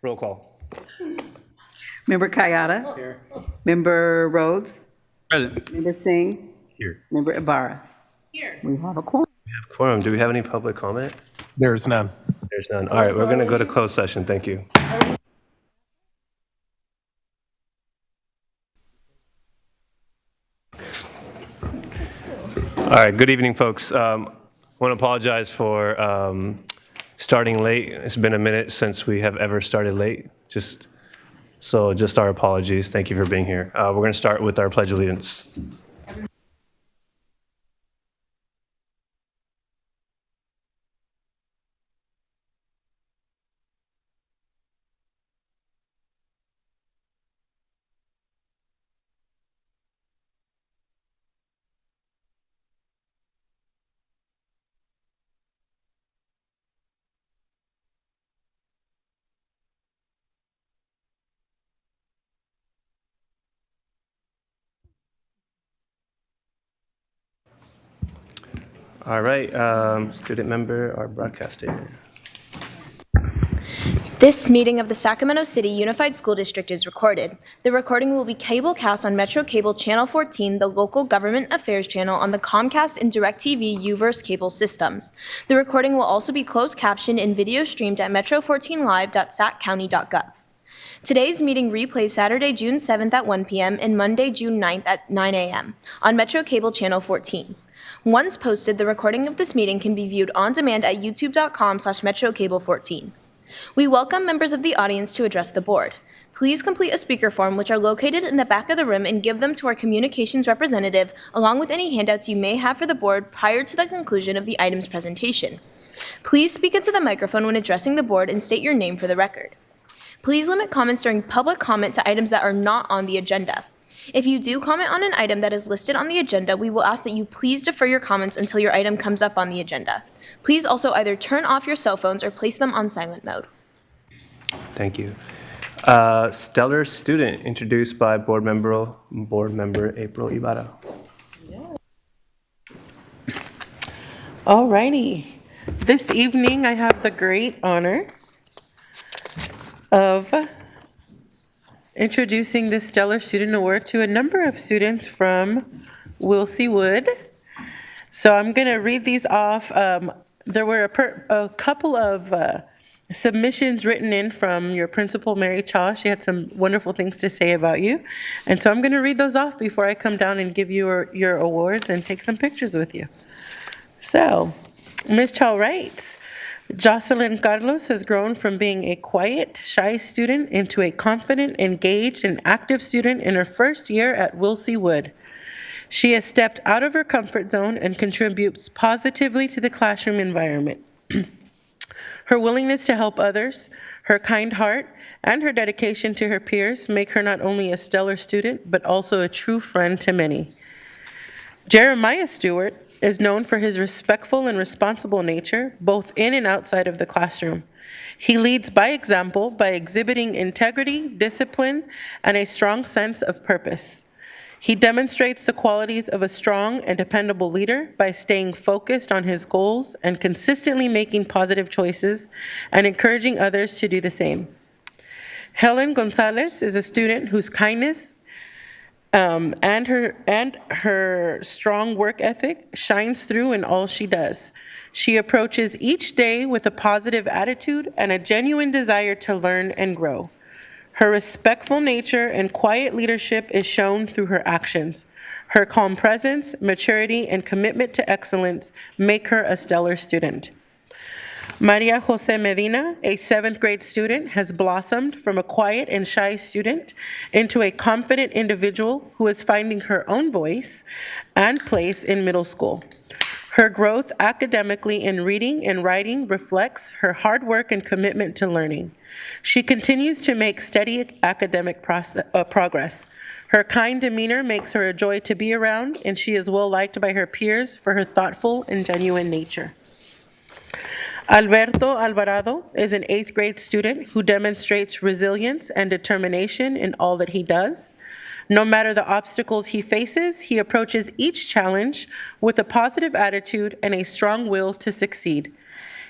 Roll call. Member Kayada. Here. Member Rhodes. Present. Member Singh. Here. Member Ibarra. Here. We have a quorum. We have quorum. Do we have any public comment? There's none. There's none. All right, we're going to go to closed session. Thank you. All right, good evening, folks. I want to apologize for starting late. It's been a minute since we have ever started late. Just our apologies. Thank you for being here. We're going to start with our Pledge of Allegiance. All right, student member, our broadcaster. This meeting of the Sacramento City Unified School District is recorded. The recording will be cablecast on Metro Cable Channel 14, the local government affairs channel on the Comcast and DirecTV UVerse cable systems. The recording will also be closed captioned and video streamed at metro14live.saccounty.gov. Today's meeting replays Saturday, June 7th at 1 p.m. and Monday, June 9th at 9 a.m. on Metro Cable Channel 14. Once posted, the recording of this meeting can be viewed on demand at youtube.com/metrocable14. We welcome members of the audience to address the board. Please complete a speaker form, which are located in the back of the room, and give them to our communications representative, along with any handouts you may have for the board prior to the conclusion of the item's presentation. Please speak into the microphone when addressing the board and state your name for the record. Please limit comments during public comment to items that are not on the agenda. If you do comment on an item that is listed on the agenda, we will ask that you please defer your comments until your item comes up on the agenda. Please also either turn off your cell phones or place them on silent mode. Thank you. Stellar student introduced by board member April Ibarra. All righty. This evening, I have the great honor of introducing the Stellar Student Award to a number of students from Wilsey Wood. So I'm going to read these off. There were a couple of submissions written in from your principal, Mary Chaw. She had some wonderful things to say about you. And so I'm going to read those off before I come down and give you your awards and take some pictures with you. So, Ms. Chaw writes, Jocelyn Carlos has grown from being a quiet, shy student into a confident, engaged, and active student in her first year at Wilsey Wood. She has stepped out of her comfort zone and contributes positively to the classroom environment. Her willingness to help others, her kind heart, and her dedication to her peers make her not only a stellar student, but also a true friend to many. Jeremiah Stewart is known for his respectful and responsible nature, both in and outside of the classroom. He leads by example by exhibiting integrity, discipline, and a strong sense of purpose. He demonstrates the qualities of a strong and dependable leader by staying focused on his goals and consistently making positive choices and encouraging others to do the same. Helen Gonzalez is a student whose kindness and her strong work ethic shines through in all she does. She approaches each day with a positive attitude and a genuine desire to learn and grow. Her respectful nature and quiet leadership is shown through her actions. Her calm presence, maturity, and commitment to excellence make her a stellar student. Maria Jose Medina, a 7th grade student, has blossomed from a quiet and shy student into a confident individual who is finding her own voice and place in middle school. Her growth academically in reading and writing reflects her hard work and commitment to learning. She continues to make steady academic progress. Her kind demeanor makes her a joy to be around, and she is well liked by her peers for her thoughtful and genuine nature. Alberto Alvarado is an 8th grade student who demonstrates resilience and determination in all that he does. No matter the obstacles he faces, he approaches each challenge with a positive attitude and a strong will to succeed.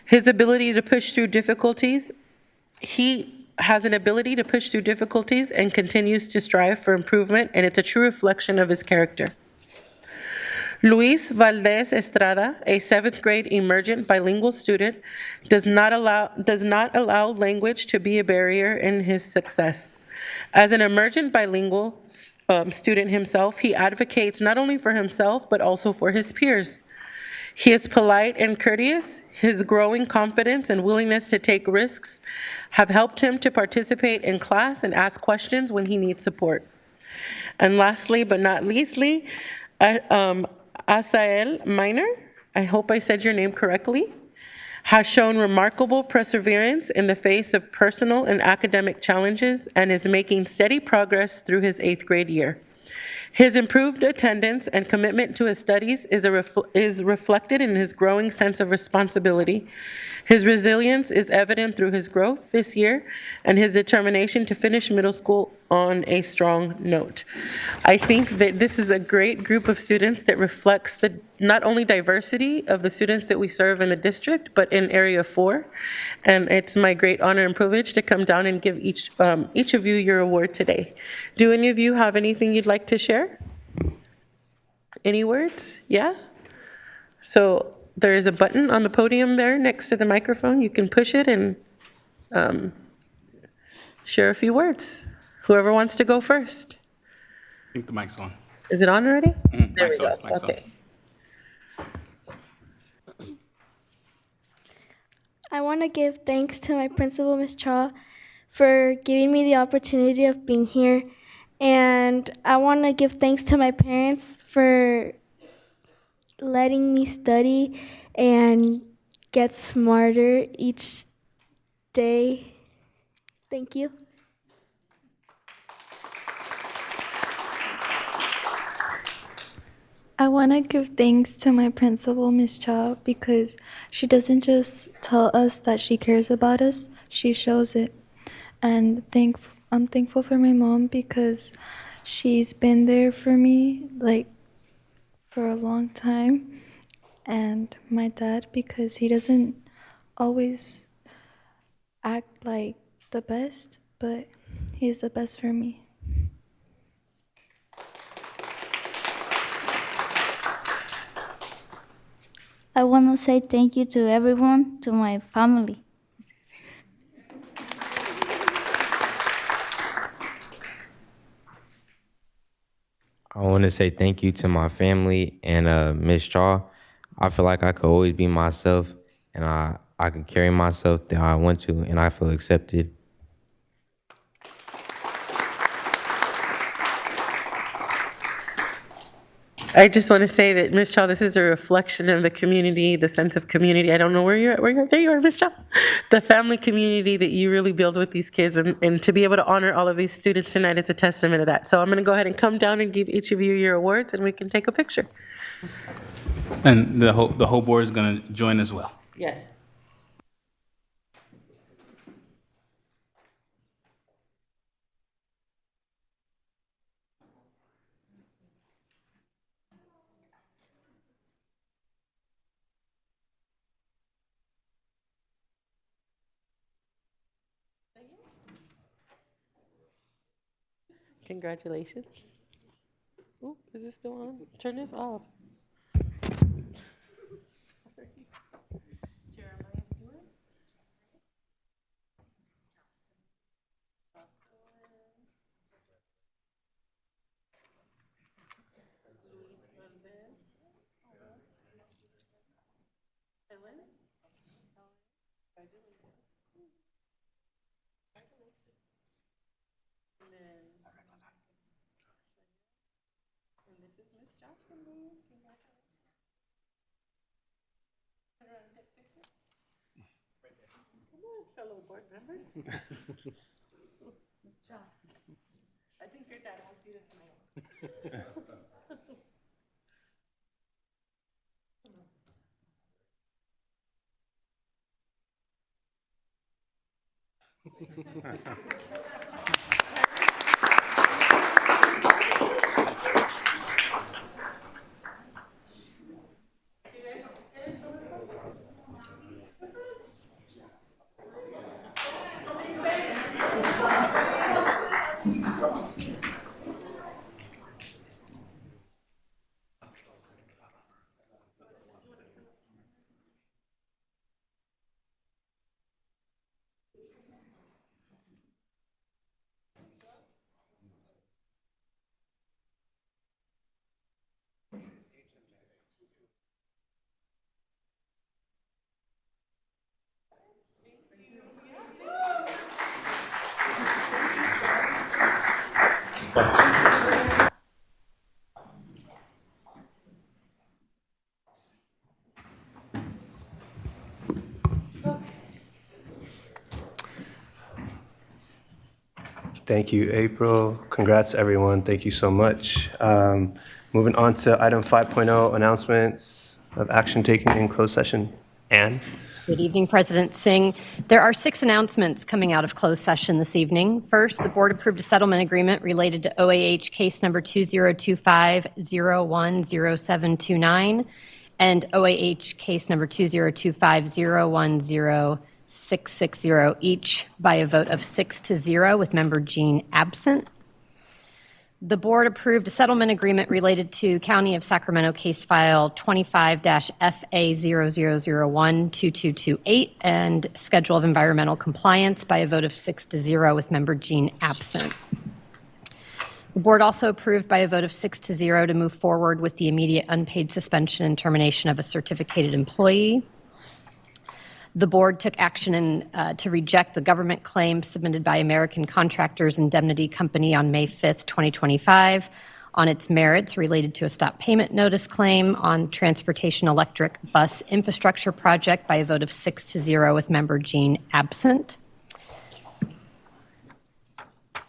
His ability to push through difficulties, he has an ability to push through difficulties and continues to strive for improvement, and it's a true reflection of his character. Luis Valdez Estrada, a seventh grade emergent bilingual student, does not allow language to be a barrier in his success. As an emergent bilingual student himself, he advocates not only for himself, but also for his peers. He is polite and courteous. His growing confidence and willingness to take risks have helped him to participate in class and ask questions when he needs support. And lastly, but not leastly, Asael Miner, I hope I said your name correctly, has shown remarkable perseverance in the face of personal and academic challenges and is making steady progress through his 8th grade year. His improved attendance and commitment to his studies is reflected in his growing sense of responsibility. His resilience is evident through his growth this year and his determination to finish middle school on a strong note. I think that this is a great group of students that reflects the not only diversity of the students that we serve in the district, but in Area 4. And it's my great honor and privilege to come down and give each of you your award today. Do any of you have anything you'd like to share? Any words? Yeah? So there is a button on the podium there next to the microphone. You can push it and share a few words. Whoever wants to go first. I think the mic's on. Is it on already? There we Mic's go. on, mic's on. Okay. I want to give thanks to my principal, Ms. Cha, for giving me the opportunity of being here. And I want to give thanks to my parents for letting me study and get smarter each day. Thank you. I want to give thanks to my principal, Ms. Cha, because she doesn't just tell us that she cares about us, she shows it. And I'm thankful for my mom because she's been there for me, like, for a long time. And my dad, because he doesn't always act like the best, but he's the best for me. I want to say thank you to everyone, to my family. I want to say thank you to my family and Miss Shaw. I feel like I could always be myself, and I can carry myself that I want to, and I feel accepted. I just want to say that, Ms. Shaw, this is a reflection of the community, the sense of community. I don't know where you're at. There you are, Ms. Shaw. The family community that you really build with these kids, and to be able to honor all of these students tonight is a testament to that. So I'm going to go ahead and come down and give each of you your awards, and we can take a picture. And the whole board is going to join as well. Yes. Congratulations. Oh, is this still on? Turn this off. Sorry. Jeremiah Stewart. Luis Valdez. Ellen. And then, and this is Miss Jocelyn. Congratulations. Turn around and take a picture. Come on, fellow board members. Miss John. I think your dad wants you to smile. Thank you, April. Congrats, everyone. Thank you so much. Moving on to item 5.0, announcements of action taken in closed session. Anne? Good evening, President Singh. There are 6 announcements coming out of closed session this evening. First, the board approved a settlement agreement related to OAH case number 2025-010729 and OAH case number 2025-010660, each by a vote of 6-0 with member Jean absent. The board approved a settlement agreement related to County of Sacramento case file 25-FA00012228 and schedule of environmental compliance by a vote of 6-0 with member Jean absent. The board also approved by a vote of 6-0 to move forward with the immediate unpaid suspension and termination of a certificated employee. The board took action to reject the government claim submitted by American Contractors Indemnity Company on May 5th, 2025, on its merits related to a stop payment notice claim on transportation electric bus infrastructure project by a vote of 6-0 with member Jean absent.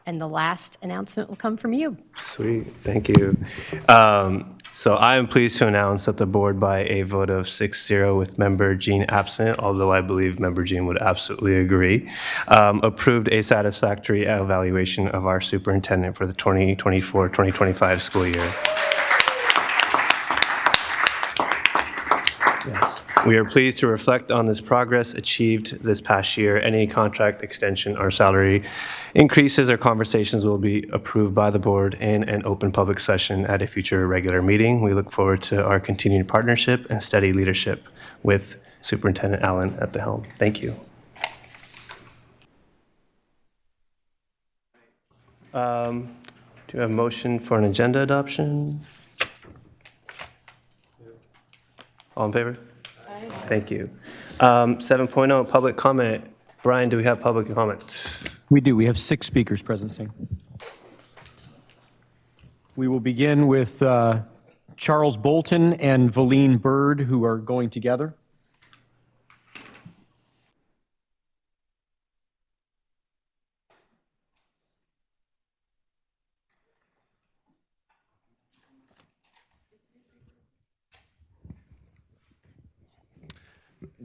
And the last announcement will come from you. Sweet, thank you. So I am pleased to announce that the board, by a vote of 6-0 with member Jean absent, although I believe member Jean would absolutely agree, approved a satisfactory evaluation of our superintendent for the 2024-2025 school year. Yes. We are pleased to reflect on this progress achieved this past year. Any contract extension or salary increases or conversations will be approved by the board in an open public session at a future regular meeting. We look forward to our continued partnership and steady leadership with Superintendent Allen at the helm. Thank you. Do you have a motion for an agenda adoption? All in favor? Aye. Thank you. 7.0, public comment. Brian, do we have public comment? We do. We have 6 speakers, President Singh. We will begin with Charles Bolton and Valine Bird, who are going together.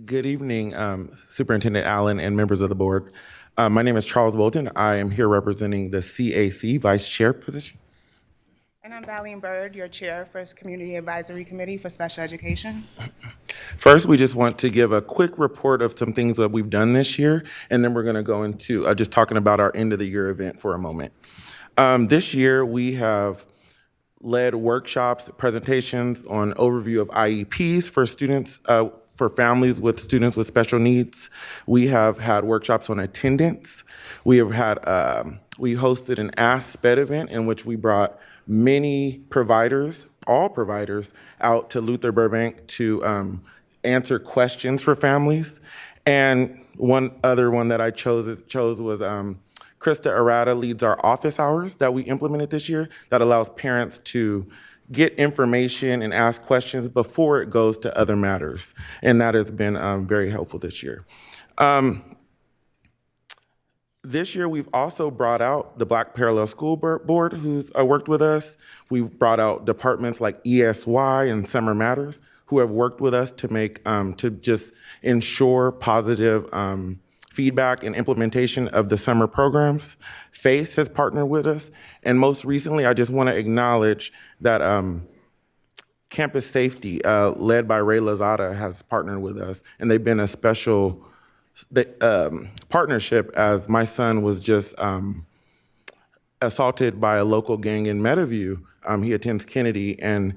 Good evening, Superintendent Allen and members of the board. My name is Charles Bolton. I am here representing the CAC Vice Chair position. And I'm Valine Bird, your chair for Community Advisory Committee for Special Education. First, we just want to give a quick report of some things that we've done this year, and then we're going to go into just talking about our end of the year event for a moment. This year, we have led workshops, presentations on overview of IEPs for students, for families with students with special needs. We have had workshops on attendance. We have had, we hosted an Ask SPED event in which we brought many providers, all providers, out to Luther Burbank to answer questions for families. And one other one that I chose was Krista Arata leads our office hours that we implemented this year that allows parents to get information and ask questions before it goes to other matters. And that has been very helpful this year. This year, we've also brought out the Black Parallel School Board, who's worked with us. We've brought out departments like ESY and Summer Matters, who have worked with us to make, to just ensure positive feedback and implementation of the summer programs. FACE has partnered with us. And most recently, I just want to acknowledge that Campus Safety, led by Ray Lazada, has partnered with us. And they've been a special partnership as my son was just assaulted by a local gang in Meadowview. He attends Kennedy, and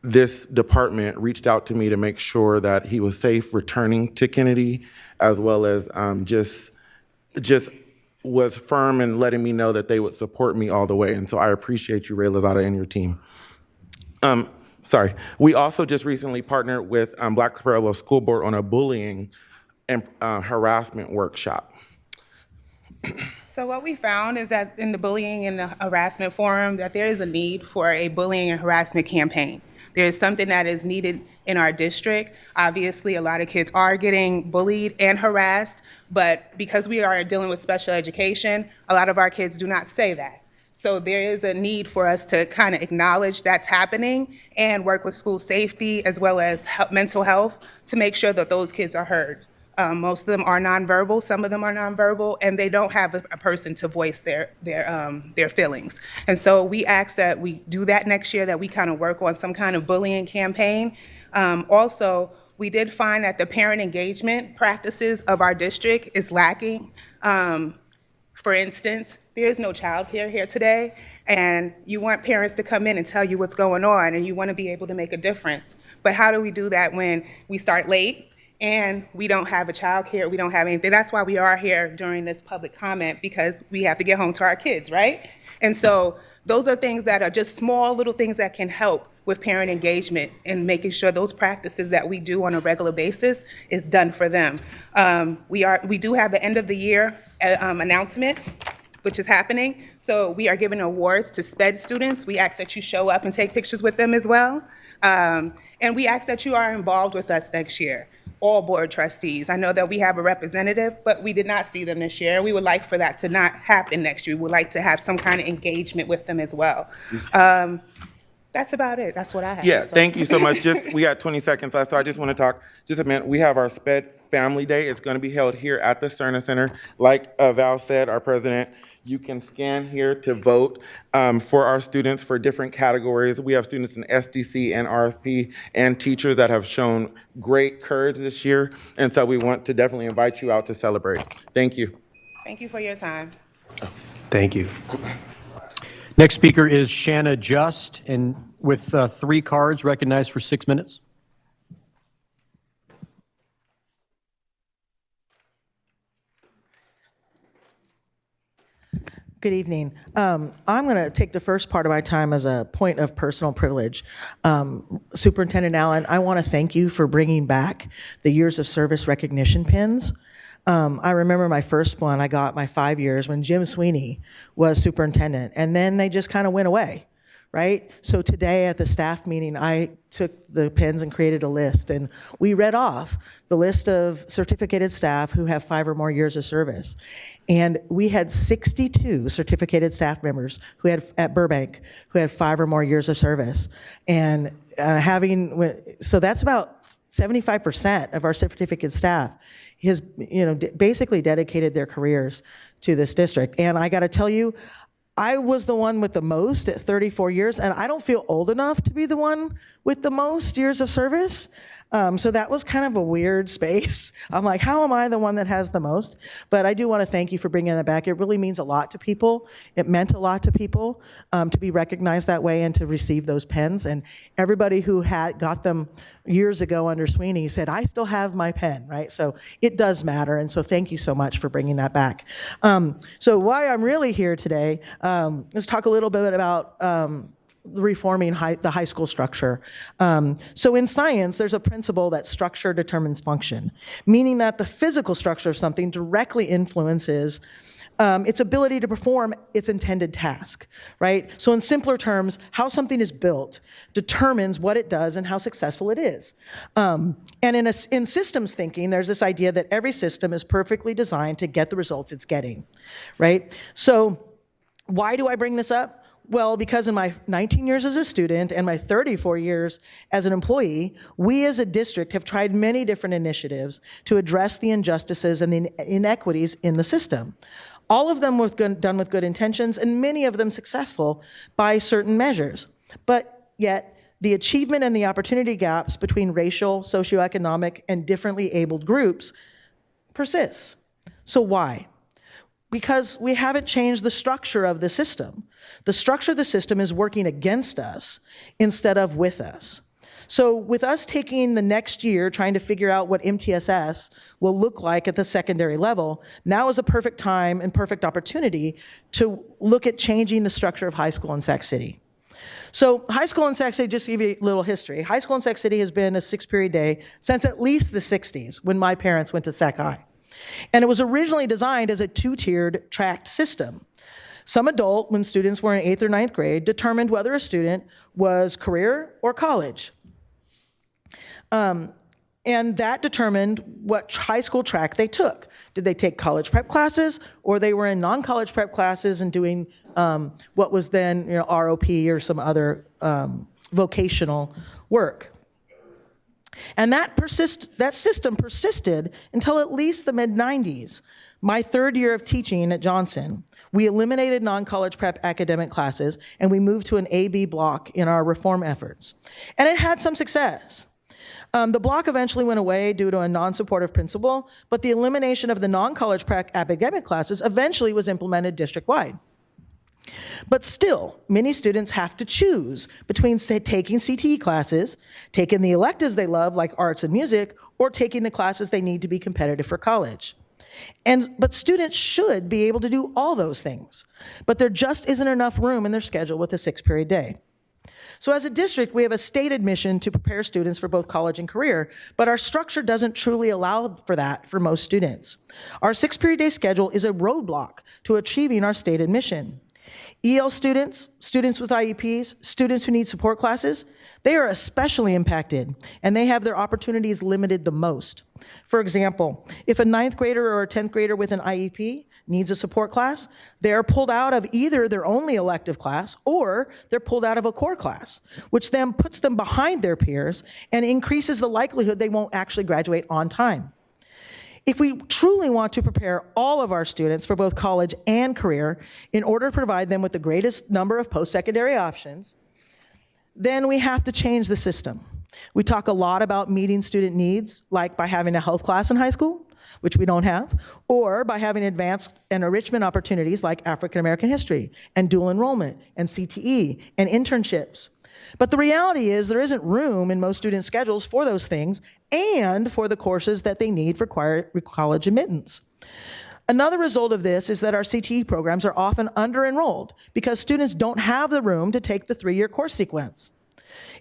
this department reached out to me to make sure that he was safe returning to Kennedy, as well as just was firm in letting me know that they would support me all the way. And so I appreciate you, Ray Lazada, and your team. We also just recently partnered with Black Parallel School Board on a bullying and harassment workshop. So what we found is that in the bullying and the harassment forum, that there is a need for a bullying and harassment campaign. There is something that is needed in our district. Obviously, a lot of kids are getting bullied and harassed, but because we are dealing with special education, a lot of our kids do not say that. So there is a need for us to kind of acknowledge that's happening and work with school safety as well as mental health to make sure that those kids are heard. Most of them are nonverbal, some of them are nonverbal, and they don't have a person to voice their feelings. And so we ask that we do that next year, that we kind of work on some kind of bullying campaign. Also, we did find that the parent engagement practices of our district is lacking. For instance, there is no child care here today, and you want parents to come in and tell you what's going on, and you want to be able to make a difference. But how do we do that when we start late and we don't have a child care, we don't have anything? That's why we are here during this public comment, because we have to get home to our kids, right? And so those are things that are just small little things that can help with parent engagement and making sure those practices that we do on a regular basis is done for them. We do have an end of the year announcement, which is happening. So we are giving awards to SPED students. We ask that you show up and take pictures with them as well. And we ask that you are involved with us next year, all board trustees. I know that we have a representative, but we did not see them this year. We would like for that to not happen next year. We would like to have some kind of engagement with them as well. That's about it. That's what I have. Yeah, So- thank you so much. We got 20 seconds left, so I just want to talk just a minute. We have our SPED Family Day. It's going to be held here at the Cerna Center. Like Val said, our president, you can scan here to vote for our students for different categories. We have students in SDC and RFP and teachers that have shown great courage this year, and so we want to definitely invite you out to celebrate. Thank you. Thank you for your time. Thank you. Next speaker is Shanna Just, and with 3 cards, recognized for 6 minutes. Good evening. I'm going to take the first part of my time as a point of personal privilege. Superintendent Allen, I want to thank you for bringing back the years of service recognition pins. I remember my first one, I got my 5 years when Jim Sweeney was superintendent, and then they just kind of went away, right? So today at the staff meeting, I took the pins and created a list, and we read off the list of certificated staff who have 5 or more years of service. And we had 62 certificated staff members who had at Burbank who had 5 or more years of service. And so that's about 75% of our certificate staff has, basically dedicated their careers to this district. And I got to tell you, I was the one with the most at 34 years, and I don't feel old enough to be the one with the most years of service. So that was kind of a weird space. I'm like, how am I the one that has the most? But I do want to thank you for bringing that back. It really means a lot to people. It meant a lot to people to be recognized that way and to receive those pens. And everybody who had got them years ago under Sweeney said, I still have my pen, right? So it does matter. And so thank you so much for bringing that back. So why I'm really here today, let's talk a little bit about reforming the high school structure. So in science, there's a principle that structure determines function, meaning that the physical structure of something directly influences its ability to perform its intended task, right? So in simpler terms, how something is built determines what it does and how successful it is. And in systems thinking, there's this idea that every system is perfectly designed to get the results it's getting, right? So why do I bring this up? Well, because in my 19 years as a student and my 34 years as an employee, we as a district have tried many different initiatives to address the injustices and the inequities in the system. All of them done with good intentions, and many of them successful by certain measures. But yet, the achievement and the opportunity gaps between racial, socioeconomic, and differently abled groups persists. So why? Because we haven't changed the structure of the system. The structure of the system is working against us instead of with us. So with us taking the next year trying to figure out what MTSS will look like at the secondary level, now is a perfect time and perfect opportunity to look at changing the structure of high school in Sac City. So high school in Sac City, just to give you a little history, high school in Sac City has been a 6-period day since at least the 60s when my parents went to Sac High. And it was originally designed as a two-tiered tracked system. Some adult, when students were in 8th or 9th grade, determined whether a student was career or college. And that determined what high school track they took. Did they take college prep classes, or they were in non-college prep classes and doing what was then ROP or some other vocational work. And that system persisted until at least the mid-90s. My 3rd year of teaching at Johnson, we eliminated non-college prep academic classes, and we moved to an A-B block in our reform efforts. And it had some success. The block eventually went away due to a non-supportive principal, but the elimination of the non-college prep academic classes eventually was implemented district-wide. But still, many students have to choose between, say, taking CTE classes, taking the electives they love, like arts and music, or taking the classes they need to be competitive for college. But students should be able to do all those things, but there just isn't enough room in their schedule with a 6-period day. So as a district, we have a stated mission to prepare students for both college and career, but our structure doesn't truly allow for that for most students. Our 6-period day schedule is a roadblock to achieving our stated mission. EL students, students with IEPs, students who need support classes, they are especially impacted, and they have their opportunities limited the most. For example, if a 9th grader or a 10th grader with an IEP needs a support class, they are pulled out of either their only elective class or they're pulled out of a core class, which then puts them behind their peers and increases the likelihood they won't actually graduate on time. If we truly want to prepare all of our students for both college and career in order to provide them with the greatest number of post-secondary options, then we have to change the system. We talk a lot about meeting student needs, like by having a health class in high school, which we don't have, or by having advanced and enrichment opportunities like African American history and dual enrollment and CTE and internships. But the reality is there isn't room in most student schedules for those things and for the courses that they need for college admittance. Another result of this is that our CTE programs are often under-enrolled because students don't have the room to take the 3-year course sequence.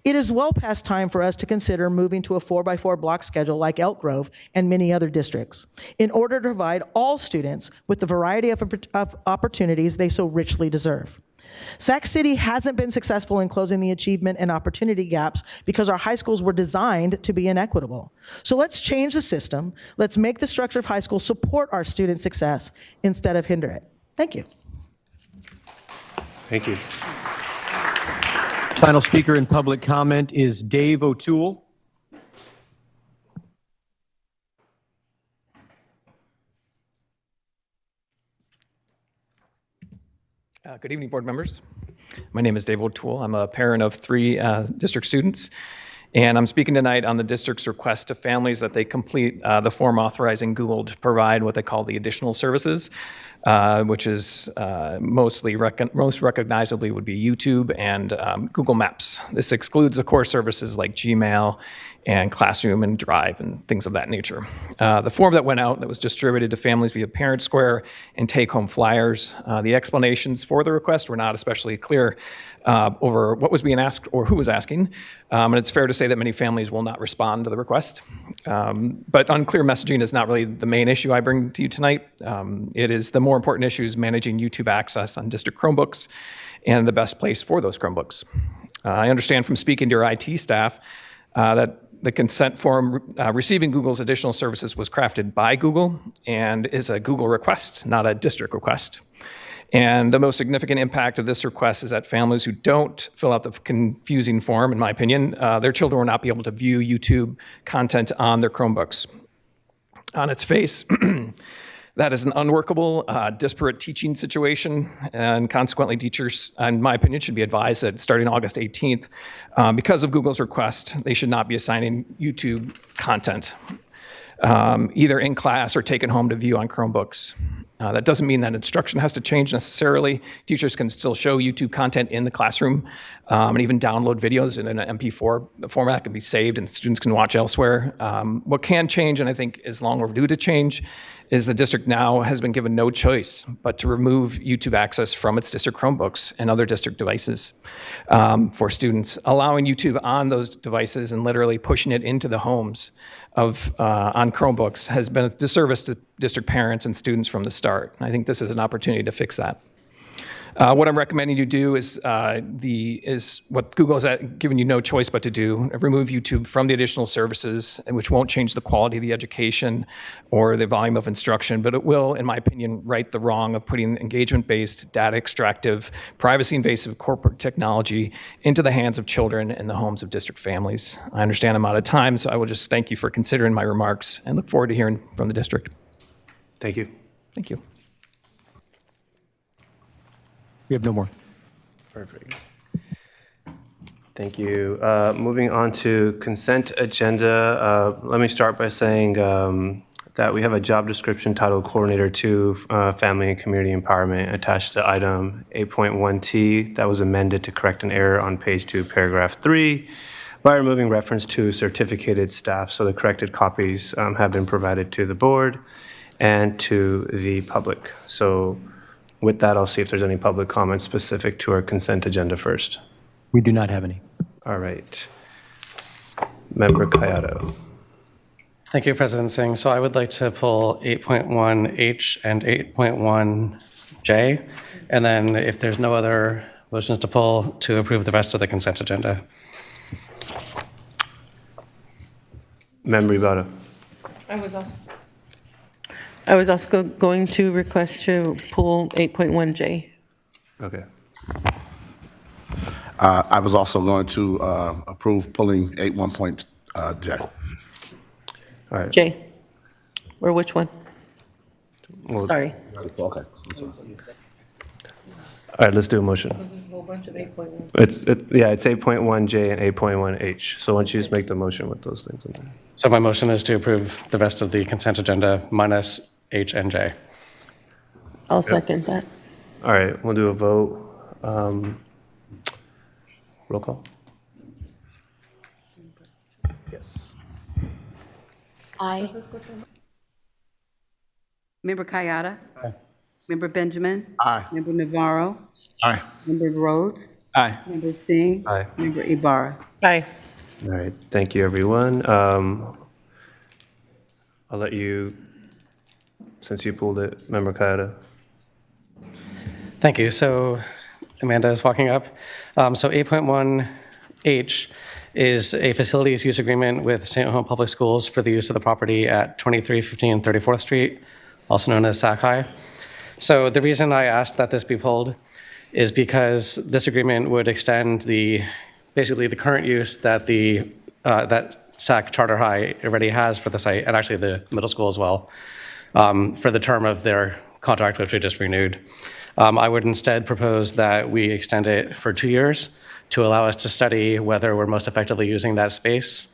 It is well past time for us to consider moving to a 4x4 block schedule like Elk Grove and many other districts in order to provide all students with the variety of opportunities they so richly deserve. Sac City hasn't been successful in closing the achievement and opportunity gaps because our high schools were designed to be inequitable. So let's change the system. Let's make the structure of high school support our student success instead of hinder it. Thank you. Thank you. Final speaker in public comment is Dave O'Toole. Good evening, board members. My name is Dave O'Toole. I'm a parent of 3 district students, and I'm speaking tonight on the district's request to families that they complete the form authorizing Google to provide what they call the additional services, which is most recognizably would be YouTube and Google Maps. This excludes the core services like Gmail and Classroom and Drive and things of that nature. The form that went out that was distributed to families via Parent Square and take-home flyers, the explanations for the request were not especially clear over what was being asked or who was asking, and it's fair to say that many families will not respond to the request. But unclear messaging is not really the main issue I bring to you tonight. It is the more important issue is managing YouTube access on district Chromebooks and the best place for those Chromebooks. I understand from speaking to your IT staff that the consent form receiving Google's additional services was crafted by Google and is a Google request, not a district request. And the most significant impact of this request is that families who don't fill out the confusing form, in my opinion, their children will not be able to view YouTube content on their Chromebooks. On its face, that is an unworkable, disparate teaching situation, and consequently teachers, in my opinion, should be advised that starting August 18th, because of Google's request, they should not be assigning YouTube content, either in class or taken home to view on Chromebooks. That doesn't mean that instruction has to change necessarily. Teachers can still show YouTube content in the classroom and even download videos in an MP4 format that can be saved and students can watch elsewhere. What can change, and I think is long overdue to change, is the district now has been given no choice but to remove YouTube access from its district Chromebooks and other district devices for students, allowing YouTube on those devices and literally pushing it into the homes on Chromebooks has been a disservice to district parents and students from the start. I think this is an opportunity to fix that. What I'm recommending you do is what Google has given you no choice but to do: remove YouTube from the additional services, which won't change the quality of the education or the volume of instruction, but it will, in my opinion, right the wrong of putting engagement-based, data extractive, privacy-invasive corporate technology into the hands of children and the homes of district families. I understand I'm out of time, so I will just thank you for considering my remarks and look forward to hearing from the district. Thank you. Thank you. We have no more. Perfect. Thank you. Moving on to consent agenda, let me start by saying that we have a job description titled Coordinator 2, Family and Community Empowerment, attached to item 8.1T that was amended to correct an error on page 2, paragraph 3, by removing reference to certificated staff. So the corrected copies have been provided to the board and to the public. So with that, I'll see if there's any public comments specific to our consent agenda first. We do not have any. All right. Member Kayado. Thank you, President Singh. So I would like to pull 8.1H and 8.1J, and then if there's no other motions to pull, to approve the rest of the consent agenda. Member Ibarra. I was also going to request to pull 8.1J. Okay. I was also going to approve pulling 8.1J. All right. J. Or which one? Well, Sorry. Okay. All right, let's do a motion. There's a whole bunch of 8.1. It's 8.1J and 8.1H. So why don't you just make the motion with those things in there? So my motion is to approve the rest of the consent agenda minus H and J. I'll second that. All right, we'll do a vote. Roll call. Yes. Aye. Member Kayada? Aye. Member Benjamin? Aye. Member Navarro? Aye. Member Rhodes? Aye. Member Singh? Aye. Member Ibarra? Aye. All right, thank you, everyone. I'll let you, since you pulled it, Member Kayada. Thank you. So Amanda is walking up. So 8.1H is a facilities use agreement with St. Home Public Schools for the use of the property at 2315 34th Street, also known as Sac High. So the reason I asked that this be pulled is because this agreement would extend basically the current use that that Sac Charter High already has for the site, and actually the middle school as well, for the term of their contract, which we just renewed. I would instead propose that we extend it for 2 years to allow us to study whether we're most effectively using that space,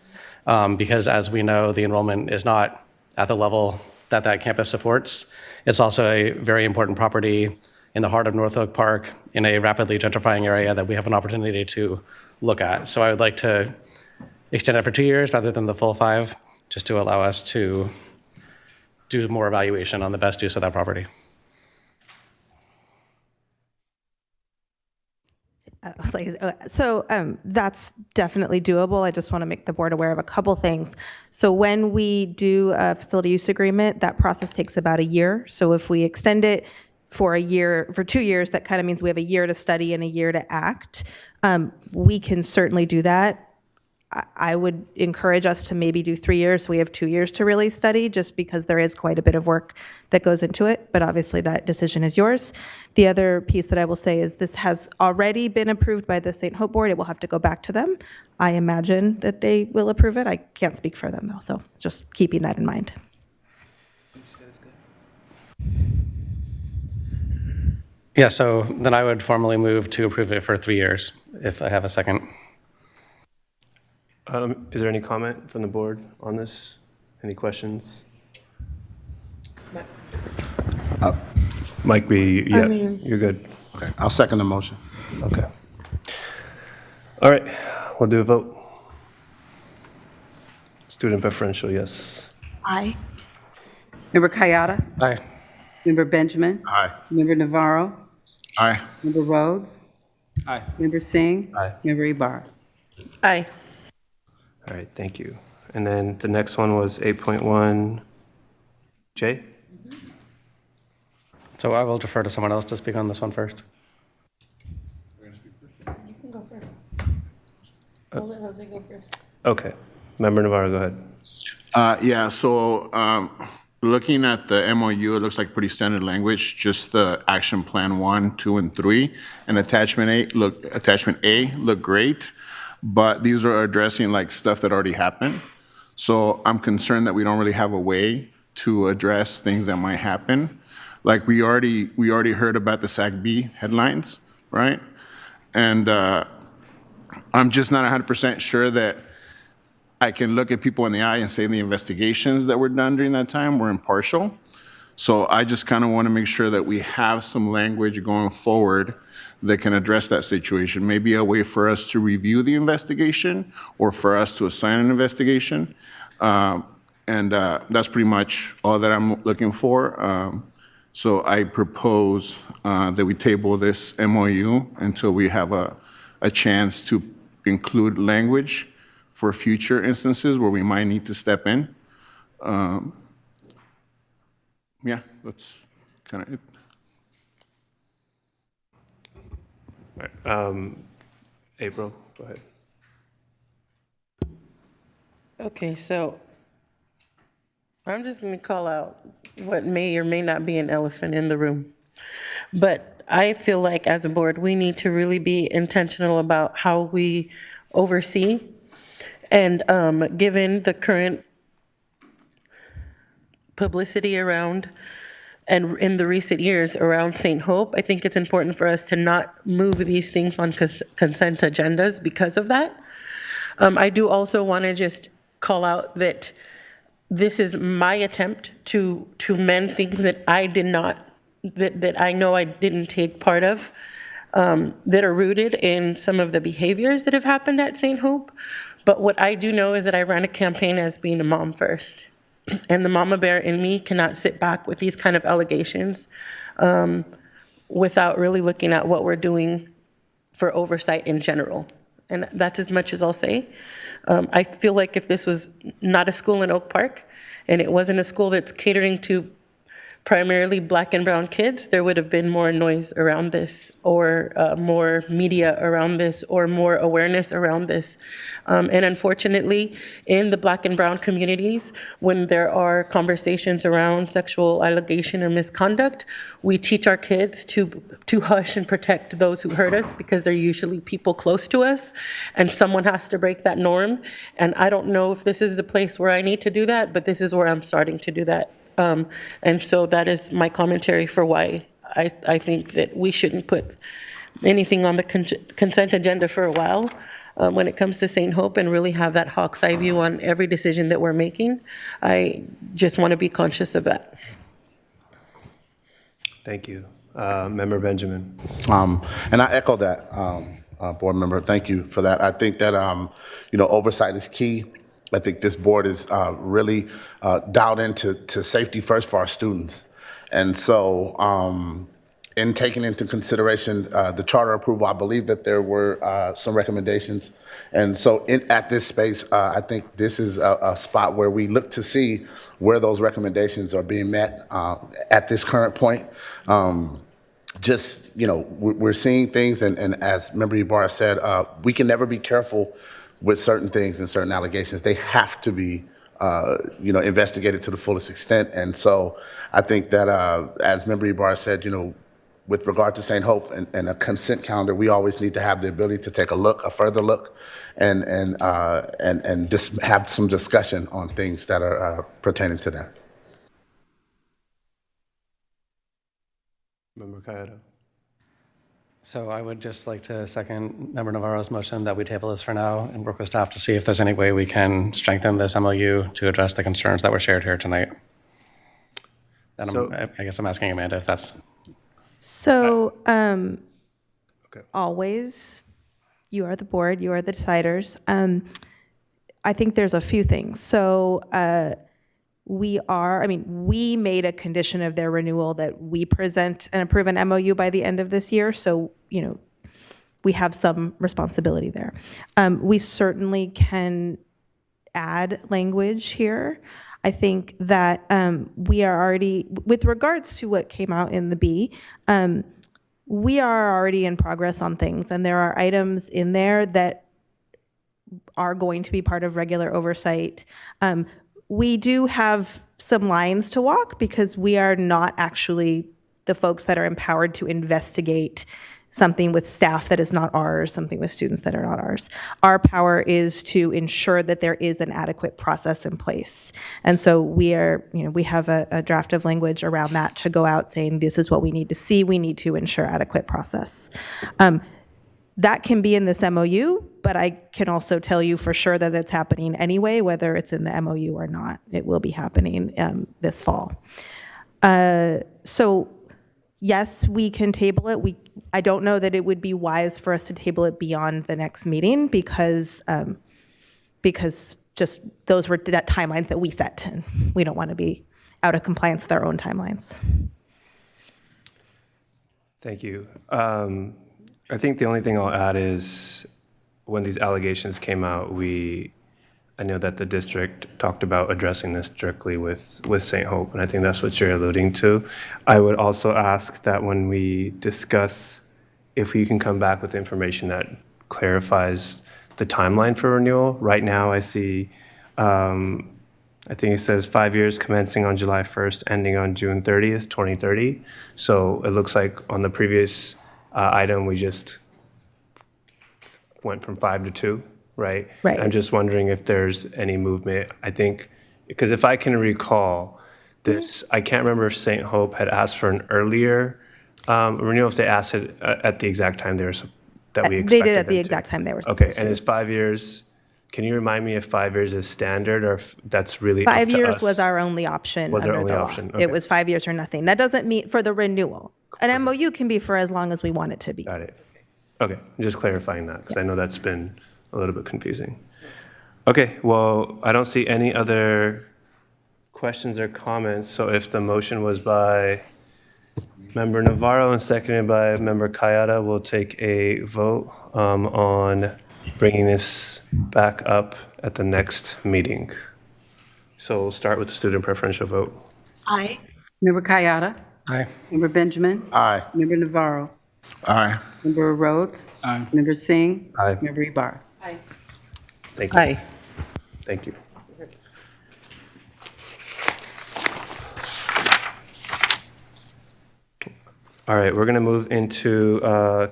because as we know, the enrollment is not at the level that that campus supports. It's also a very important property in the heart of North Oak Park in a rapidly gentrifying area that we have an opportunity to look at. So I would like to extend it for 2 years rather than the full 5, just to allow us to do more evaluation on the best use of that property. That's definitely doable. I just want to make the board aware of a couple things. So when we do a facility use agreement, that process takes about a year. So if we extend it for 2 years, that kind of means we have a year to study and a year to act. We can certainly do that. I would encourage us to maybe do 3 years. We have 2 years to really study, just because there is quite a bit of work that goes into it, but obviously that decision is yours. The other piece that I will say is this has already been approved by the St. Hope Board. It will have to go back to them. I imagine that they will approve it. I can't speak for them though, so just keeping that in mind. Yeah, so then I would formally move to approve it for 3 years, if I have a second. Is there any comment from the board on this? Any questions? Mike B, yeah, you're good. Okay, I'll second the motion. Okay. All right, we'll do a vote. Student preferential, yes. Aye. Member Kayada? Aye. Member Benjamin? Aye. Member Navarro? Aye. Member Rhodes? Aye. Member Singh? Aye. Member Ibarra? Aye. All right, thank you. And then the next one was 8.1 J. So I will defer to someone else to speak on this one first. You can go first. I'll let Jose go first. Okay. Member Navarro, go ahead. Yeah, so looking at the MOU, it looks like pretty standard language, just the action plan 1, 2, and 3, and attachment A look great, but these are addressing like stuff that already happened. So I'm concerned that we don't really have a way to address things that might happen. Like we already heard about the SAC-B headlines, right? And I'm just not 100% sure that I can look at people in the eye and say the investigations that were done during that time were impartial. So I just kind of want to make sure that we have some language going forward that can address that situation. Maybe a way for us to review the investigation or for us to assign an investigation. That's pretty much all that I'm looking for. So I propose that we table this MOU until we have a chance to include language for future instances where we might need to step in. Yeah, that's kind of it. All right. April, go ahead. Okay, so I'm just going to call out what may or may not be an elephant in the room. But I feel like as a board, we need to really be intentional about how we oversee. And given the current publicity around and in the recent years around St. Hope, I think it's important for us to not move these things on consent agendas because of that. I do also want to just call out that this is my attempt to mend things that I did not, that I know I didn't take part of, that are rooted in some of the behaviors that have happened at St. Hope. But what I do know is that I ran a campaign as being a mom first. And the mama bear in me cannot sit back with these kind of allegations without really looking at what we're doing for oversight in general. And that's as much as I'll say. I feel like if this was not a school in Oak Park and it wasn't a school that's catering to primarily Black and brown kids, there would have been more noise around this or more media around this or more awareness around this. And unfortunately, in the Black and brown communities, when there are conversations around sexual allegation or misconduct, we teach our kids to hush and protect those who hurt us because they're usually people close to us, and someone has to break that norm. And I don't know if this is the place where I need to do that, but this is where I'm starting to do that. And so that is my commentary for why I think that we shouldn't put anything on the consent agenda for a while when it comes to St. Hope and really have that hawk's eye view on every decision that we're making. I just want to be conscious of that. Thank you. Member Benjamin. And I echo that, board member. Thank you for that. I think that oversight is key. I think this board is really dialed into safety first for our students. And so in taking into consideration the charter approval, I believe that there were some recommendations. And so at this space, I think this is a spot where we look to see where those recommendations are being met at this current point. We're seeing things, and as Member Ibarra said, we can never be careful with certain things and certain allegations. They have to be, investigated to the fullest extent. And so I think that, as Member Ibarra said, with regard to St. Hope and a consent calendar, we always need to have the ability to take a further look, and just have some discussion on things that are pertaining to that. Member Cayetano. So I would just like to second Member Navarro's motion that we table this for now and work with staff to see if there's any way we can strengthen this MOU to address the concerns that were shared here tonight. And I guess I'm asking Amanda if that's... So, always, you are the board, you are the deciders. I think there's a few things. So, we made a condition of their renewal that we present and approve an MOU by the end of this year. So, we have some responsibility there. We certainly can add language here. I think that we are already, with regards to what came out in the B, we are already in progress on things, and there are items in there that are going to be part of regular oversight. We do have some lines to walk because we are not actually the folks that are empowered to investigate something with staff that is not ours, something with students that are not ours. Our power is to ensure that there is an adequate process in place. And so we have a draft of language around that to go out saying, this is what we need to see. We need to ensure adequate process. That can be in this MOU, but I can also tell you for sure that it's happening anyway, whether it's in the MOU or not. It will be happening this fall. So yes, we can table it. I don't know that it would be wise for us to table it beyond the next meeting because just those were timelines that we set, and we don't want to be out of compliance with our own timelines. Thank you. I think the only thing I'll add is when these allegations came out, I know that the district talked about addressing this directly with St. Hope, and I think that's what you're alluding to. I would also ask that when we discuss, if you can come back with information that clarifies the timeline for renewal. Right now, I see, I think it says 5 years commencing on July 1st, ending on June 30th, 2030. So it looks like on the previous item, we just went from 5 to 2, right? Right. I'm just wondering if there's any movement. I think, because if I can recall this, I can't remember if St. Hope had asked for an earlier renewal, if they asked it at the exact time that we expected. They did at them the to. exact time they were Okay, supposed and to. is 5 years, can you remind me if 5 years is standard or if that's really up 5 to years us? was our only option Was our under only the law. option, okay. It was 5 years or nothing. That doesn't mean for the renewal. An MOU can be for as long as we want it to be. Got it. Okay, just clarifying that, because I know that's been a little bit confusing. Okay, well, I don't see any other questions or comments, so if the motion was by Member Navarro and seconded by Member Kayada, we'll take a vote on bringing this back up at the next meeting. So we'll start with the student preferential vote. Aye. Member Kayada. Aye. Member Benjamin. Aye. Member Navarro. Aye. Member Rhodes. Aye. Member Singh. Aye. Member Ibarra. Aye. Thank you. Aye. Thank you. All right, we're going to move into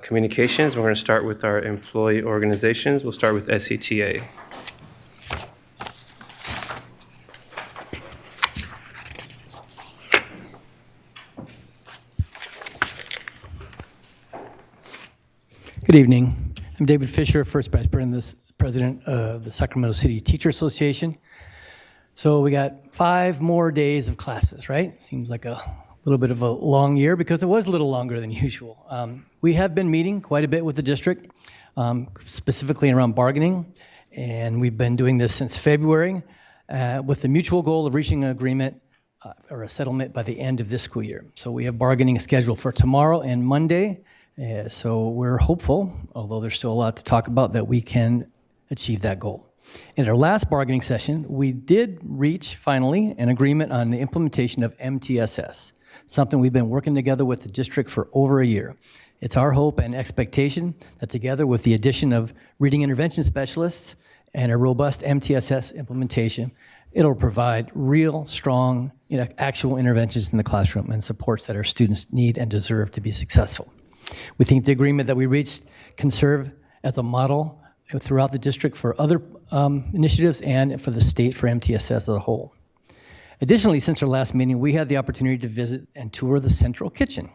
communications. We're going to start with our employee organizations. We'll start with SETA. Good evening. I'm David Fisher, First Vice President of the Sacramento City Teacher Association. So we got 5 more days of classes, right? Seems like a little bit of a long year because it was a little longer than usual. We have been meeting quite a bit with the district, specifically around bargaining, and we've been doing this since February with the mutual goal of reaching an agreement or a settlement by the end of this school year. So we have bargaining scheduled for tomorrow and Monday. So we're hopeful, although there's still a lot to talk about, that we can achieve that goal. In our last bargaining session, we did reach, finally, an agreement on the implementation of MTSS, something we've been working together with the district for over a year. It's our hope and expectation that together with the addition of reading intervention specialists and a robust MTSS implementation, it'll provide real, strong, actual interventions in the classroom and supports that our students need and deserve to be successful. We think the agreement that we reached can serve as a model throughout the district for other initiatives and for the state for MTSS as a whole. Additionally, since our last meeting, we had the opportunity to visit and tour the central kitchen.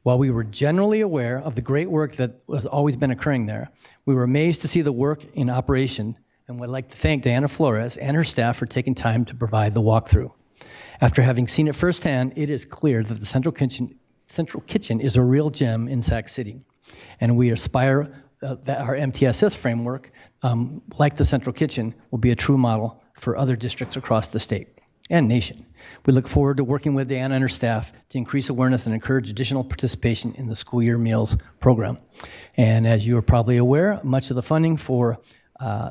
While we were generally aware of the great work that has always been occurring there, we were amazed to see the work in operation and would like to thank Diana Flores and her staff for taking time to provide the walkthrough. After having seen it firsthand, it is clear that the central kitchen is a real gem in Sac City, and we aspire that our MTSS framework, like the central kitchen, will be a true model for other districts across the state and nation. We look forward to working with Diana and her staff to increase awareness and encourage additional participation in the school year meals program. And as you are probably aware, much of the funding for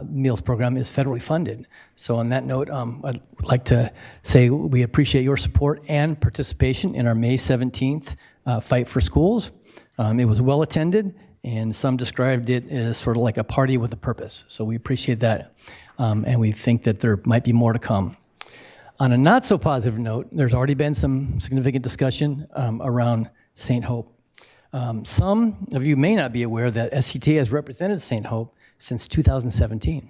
meals program is federally funded. So on that note, I'd like to say we appreciate your support and participation in our May 17th Fight for Schools. It was well attended, and some described it as sort of like a party with a purpose. So we appreciate that, and we think that there might be more to come. On a not so positive note, there's already been some significant discussion around St. Hope. Some of you may not be aware that SCTA has represented St. Hope since 2017.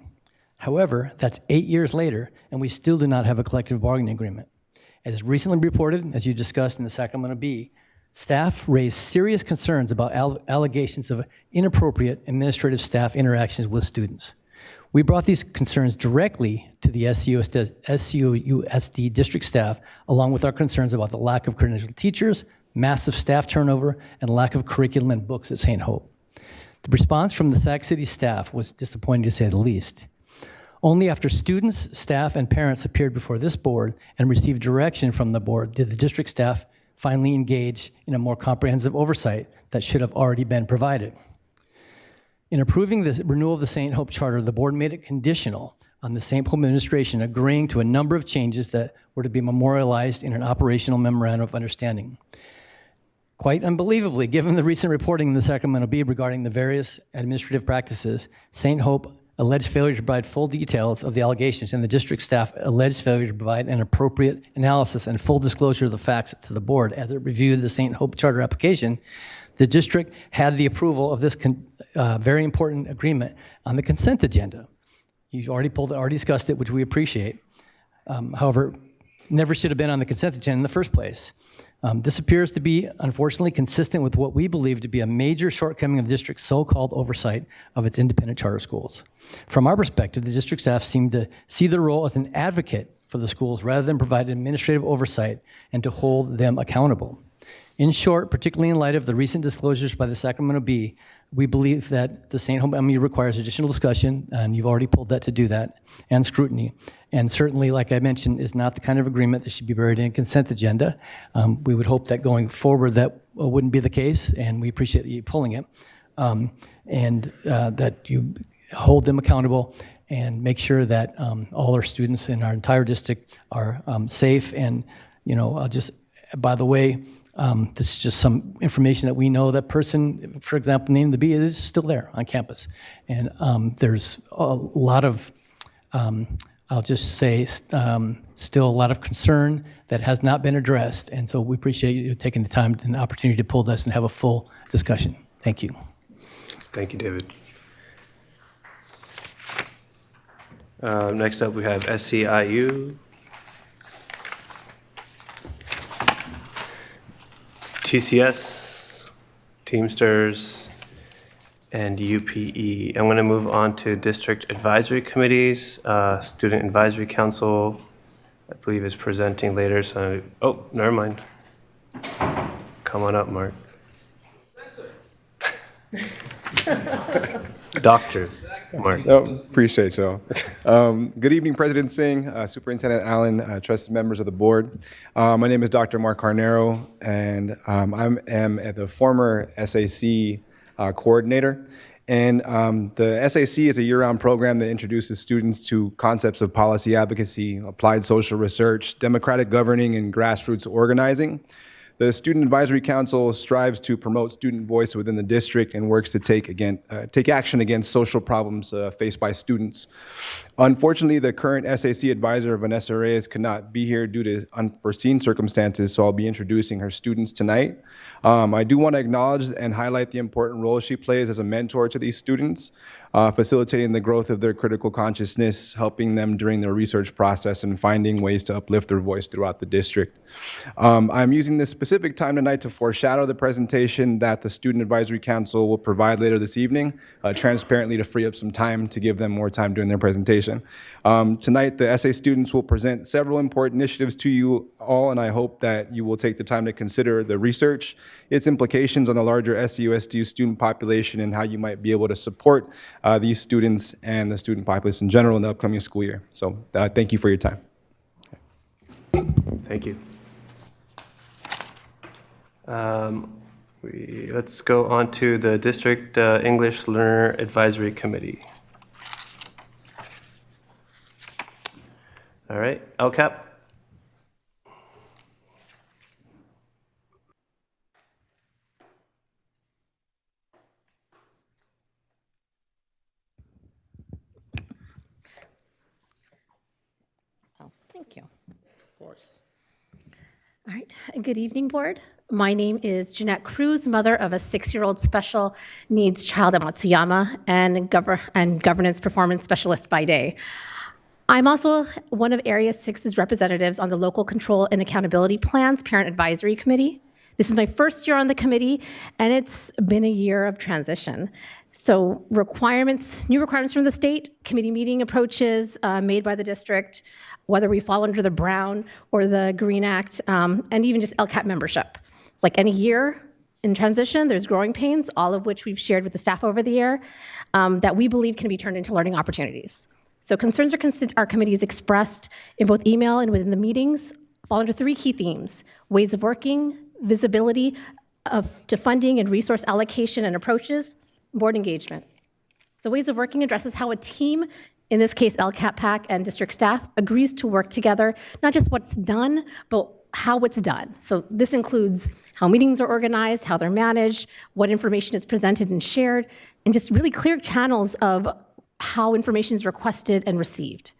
However, that's 8 years later, and we still do not have a collective bargaining agreement. As recently reported, as you discussed in the Sacramento Bee, staff raised serious concerns about allegations of inappropriate administrative staff interactions with students. We brought these concerns directly to the SCUSD district staff, along with our concerns about the lack of credentialed teachers, massive staff turnover, and lack of curriculum and books at St. Hope. The response from the Sac City staff was disappointing to say the least. Only after students, staff, and parents appeared before this board and received direction from the board did the district staff finally engage in a more comprehensive oversight that should have already been provided. In approving the renewal of the St. Hope Charter, the board made it conditional on the St. Hope administration agreeing to a number of changes that were to be memorialized in an operational memorandum of understanding. Quite unbelievably, given the recent reporting in the Sacramento Bee regarding the various administrative practices, St. Hope alleged failure to provide full details of the allegations, and the district staff alleged failure to provide an appropriate analysis and full disclosure of the facts to the board as it reviewed the St. Hope Charter application. The district had the approval of this very important agreement on the consent agenda. You've already discussed it, which we appreciate. However, never should have been on the consent agenda in the first place. This appears to be, unfortunately, consistent with what we believe to be a major shortcoming of the district's so-called oversight of its independent charter schools. From our perspective, the district staff seem to see their role as an advocate for the schools rather than provide administrative oversight and to hold them accountable. In short, particularly in light of the recent disclosures by the Sacramento Bee, we believe that the St. Hope MU requires additional discussion, and you've already pulled that to do that, and scrutiny. And certainly, like I mentioned, is not the kind of agreement that should be buried in a consent agenda. We would hope that going forward that wouldn't be the case, and we appreciate you pulling it, and that you hold them accountable and make sure that all our students in our entire district are safe. And, you know, I'll just, by the way, this is just some information that we know that person, for example, named the Bee, is still there on campus. And there's a lot of, I'll just say, still a lot of concern that has not been addressed. And so we appreciate you taking the time and the opportunity to pull this and have a full discussion. Thank you. Thank you, David. Next up, we have SCIU. TCS, Teamsters, and UPE. I'm going to move on to district advisory committees. Student Advisory Council, I believe, is presenting later. So, oh, never mind. Come on up, Mark. Doctor Mark. Oh, appreciate y'all. Good evening, President Singh, Superintendent Allen, trusted members of the board. My name is Dr. Mark Carnero, and I am the former SAC coordinator. And the SAC is a year-round program that introduces students to concepts of policy advocacy, applied social research, democratic governing, and grassroots organizing. The Student Advisory Council strives to promote student voice within the district and works to take action against social problems faced by students. Unfortunately, the current SAC advisor, Vanessa Reyes, could not be here due to unforeseen circumstances, so I'll be introducing her students tonight. I do want to acknowledge and highlight the important role she plays as a mentor to these students, facilitating the growth of their critical consciousness, helping them during their research process, and finding ways to uplift their voice throughout the district. I'm using this specific time tonight to foreshadow the presentation that the Student Advisory Council will provide later this evening, transparently to free up some time to give them more time during their presentation. Tonight, the SA students will present several important initiatives to you all, and I hope that you will take the time to consider the research, its implications on the larger SUSD student population, and how you might be able to support these students and the student populace in general in the upcoming school year. So thank you for your time. Thank you. Let's go on to the District English Learner Advisory Committee. All right, LCAP. Thank you. Of course. All right. Good evening, board. My name is Jeanette Cruz, mother of a 6-year-old special needs child at Matsuyama and governance performance specialist by day. I'm also one of Area 6's representatives on the Local Control and Accountability Plans Parent Advisory Committee. This is my first year on the committee, and it's been a year of transition. So new requirements from the state, committee meeting approaches made by the district, whether we fall under the Brown or the Green Act, and even just LCAP membership. It's like any year in transition, there's growing pains, all of which we've shared with the staff over the year, that we believe can be turned into learning opportunities. So concerns our committees expressed in both email and within the meetings fall under 3 key themes: ways of working, visibility to funding and resource allocation and approaches, board engagement. So ways of working addresses how a team, in this case LCAP PAC and district staff, agrees to work together, not just what's done, but how it's done. So this includes how meetings are organized, how they're managed, what information is presented and shared, and just really clear channels of how information is requested and received.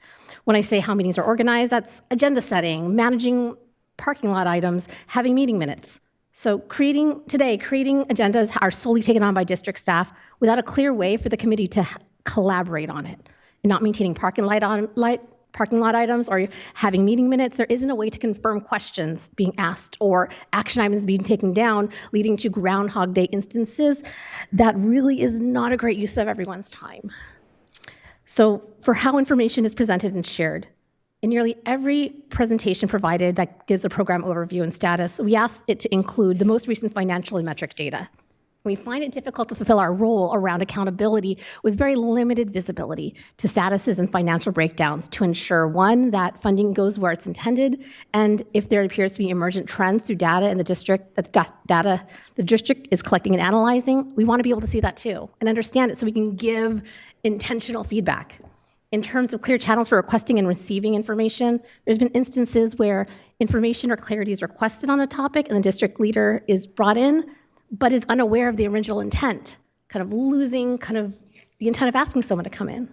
When I say how meetings are organized, that's agenda setting, managing parking lot items, having meeting minutes. So creating agendas are solely taken on by district staff without a clear way for the committee to collaborate on it. And not maintaining parking lot items or having meeting minutes, there isn't a way to confirm questions being asked or action items being taken down, leading to Groundhog Day instances. That really is not a great use of everyone's time. So for how information is presented and shared, in nearly every presentation provided that gives a program overview and status, we ask it to include the most recent financial and metric data. We find it difficult to fulfill our role around accountability with very limited visibility to statuses and financial breakdowns to ensure, one, that funding goes where it's intended, and if there appears to be emergent trends through data in the district, the district is collecting and analyzing, we want to be able to see that too and understand it so we can give intentional feedback. In terms of clear channels for requesting and receiving information, there's been instances where information or clarity is requested on a topic and the district leader is brought in, but is unaware of the original intent, kind of losing the intent of asking someone to come in.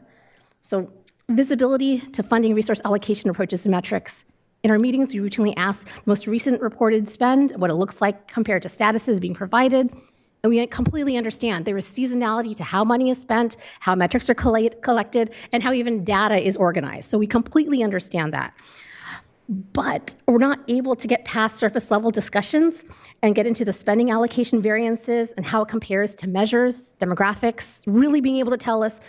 So visibility to funding, resource allocation approaches and metrics. In our meetings, we routinely ask the most recent reported spend, what it looks like compared to statuses being provided, and we completely understand there is seasonality to how money is spent, how metrics are collected, and how even data is organized. So we completely understand that. But we're not able to get past surface level discussions and get into the spending allocation variances and how it compares to measures, demographics, really being able to tell us,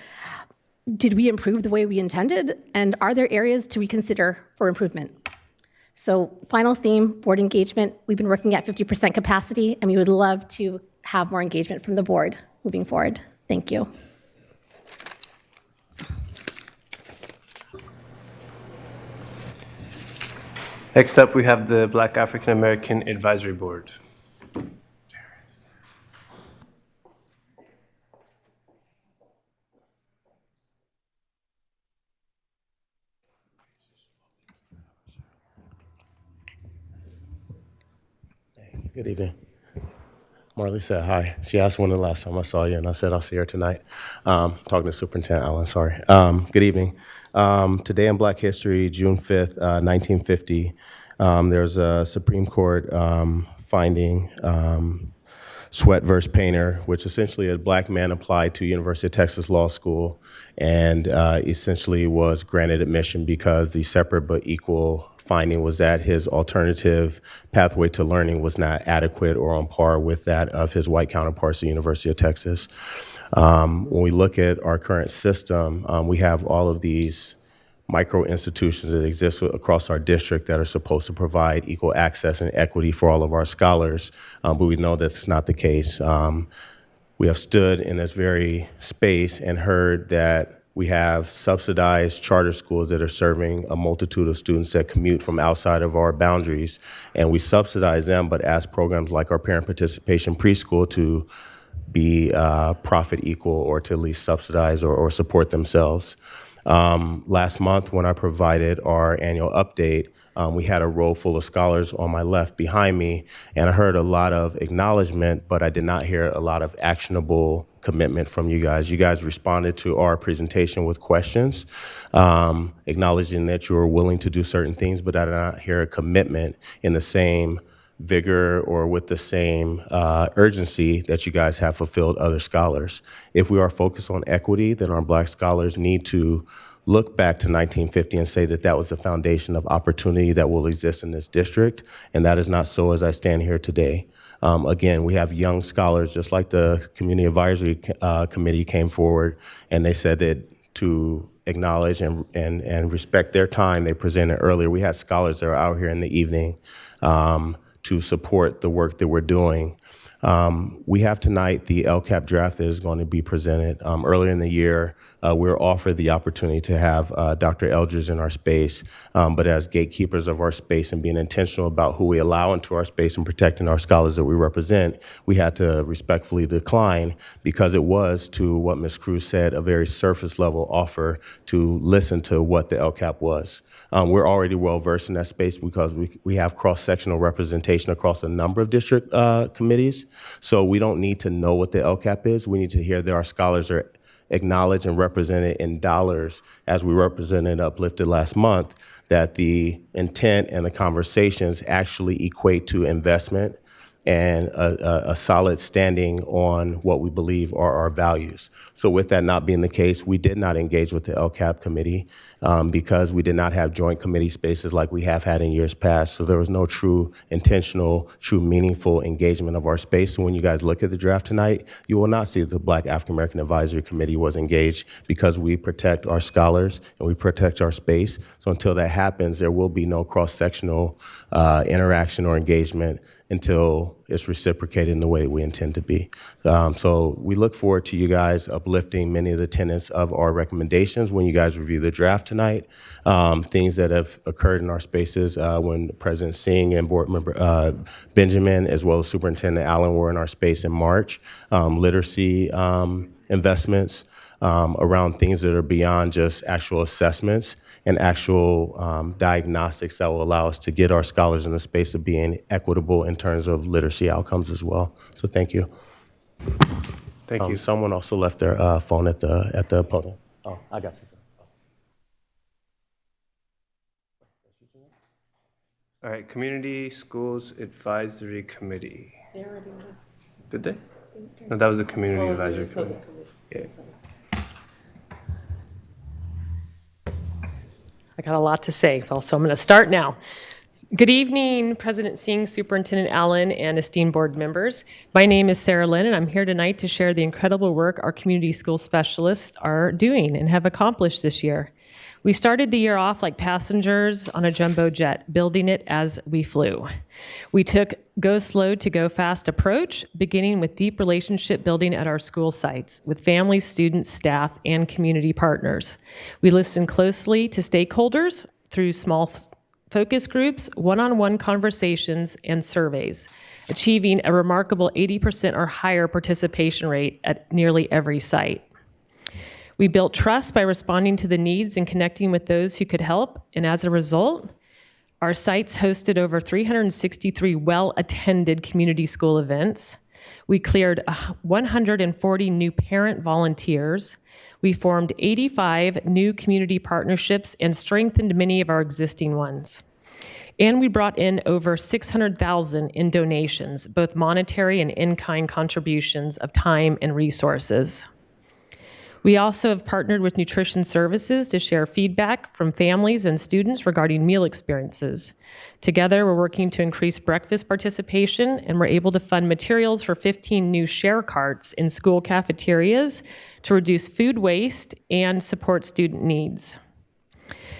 did we improve the way we intended? And are there areas to reconsider for improvement? So final theme, board engagement. We've been working at 50% capacity, and we would love to have more engagement from the board moving forward. Thank you. Next up, we have the Black African American Advisory Board. Good evening. Marley said hi. She asked when the last time I saw you, and I said I'll see her tonight. Talking to Superintendent Allen, sorry. Good evening. Today in Black History, June 5th, 1950, there's a Supreme Court finding, Sweat versus Painter, which essentially a black man applied to University of Texas Law School and essentially was granted admission because the separate but equal finding was that his alternative pathway to learning was not adequate or on par with that of his white counterparts at the University of Texas. When we look at our current system, we have all of these micro institutions that exist across our district that are supposed to provide equal access and equity for all of our scholars, but we know that's not the case. We have stood in this very space and heard that we have subsidized charter schools that are serving a multitude of students that commute from outside of our boundaries, and we subsidize them, but ask programs like our parent participation preschool to be profit equal or to at least subsidize or support themselves. Last month, when I provided our annual update, we had a row full of scholars on my left behind me, and I heard a lot of acknowledgement, but I did not hear a lot of actionable commitment from you guys. You guys responded to our presentation with questions, acknowledging that you were willing to do certain things, but I did not hear a commitment in the same vigor or with the same urgency that you guys have fulfilled other scholars. If we are focused on equity, then our Black scholars need to look back to 1950 and say that that was the foundation of opportunity that will exist in this district, and that is not so as I stand here today. Again, we have young scholars, just like the Community Advisory Committee came forward, and they said that to acknowledge and respect their time they presented earlier. We had scholars that are out here in the evening to support the work that we're doing. We have tonight the LCAP draft that is going to be presented. Earlier in the year, we were offered the opportunity to have Dr. Eldridge in our space, but as gatekeepers of our space and being intentional about who we allow into our space and protecting our scholars that we represent, we had to respectfully decline because it was, to what Ms. Cruz said, a very surface level offer to listen to what the LCAP was. We're already well versed in that space because we have cross-sectional representation across a number of district committees. So we don't need to know what the LCAP is. We need to hear that our scholars are acknowledged and represented in dollars, as we represented and uplifted last month, that the intent and the conversations actually equate to investment and a solid standing on what we believe are our values. So with that not being the case, we did not engage with the LCAP committee because we did not have joint committee spaces like we have had in years past. So there was no true intentional, true meaningful engagement of our space. So when you guys look at the draft tonight, you will not see that the Black African American Advisory Committee was engaged because we protect our scholars and we protect our space. So until that happens, there will be no cross-sectional interaction or engagement until it's reciprocated in the way we intend to be. So we look forward to you guys uplifting many of the tenets of our recommendations when you guys review the draft tonight. Things that have occurred in our spaces when President Singh and Board Member Benjamin, as well as Superintendent Allen, were in our space in March. Literacy investments around things that are beyond just actual assessments and actual diagnostics that will allow us to get our scholars in the space of being equitable in terms of literacy outcomes as well. So thank you. Thank you. Someone also left their phone at the podium. Oh, I got you. All right, Community Schools Advisory Committee. They already met. Did they? No, that was the Community Advisory Committee. Yeah. I got a lot to say, so I'm going to start now. Good evening, President Singh, Superintendent Allen, and esteemed board members. My name is Sarah Lynn, and I'm here tonight to share the incredible work our community school specialists are doing and have accomplished this year. We started the year off like passengers on a jumbo jet, building it as we flew. We took go slow to go fast approach, beginning with deep relationship building at our school sites with families, students, staff, and community partners. We listened closely to stakeholders through small focus groups, one-on-one conversations, and surveys, achieving a remarkable 80% or higher participation rate at nearly every site. We built trust by responding to the needs and connecting with those who could help, and as a result, our sites hosted over 363 well-attended community school events. We cleared 140 new parent volunteers. We formed 85 new community partnerships and strengthened many of our existing ones. And we brought in over $600,000 in donations, both monetary and in-kind contributions of time and resources. We also have partnered with nutrition services to share feedback from families and students regarding meal experiences. Together, we're working to increase breakfast participation, and we're able to fund materials for 15 new share carts in school cafeterias to reduce food waste and support student needs.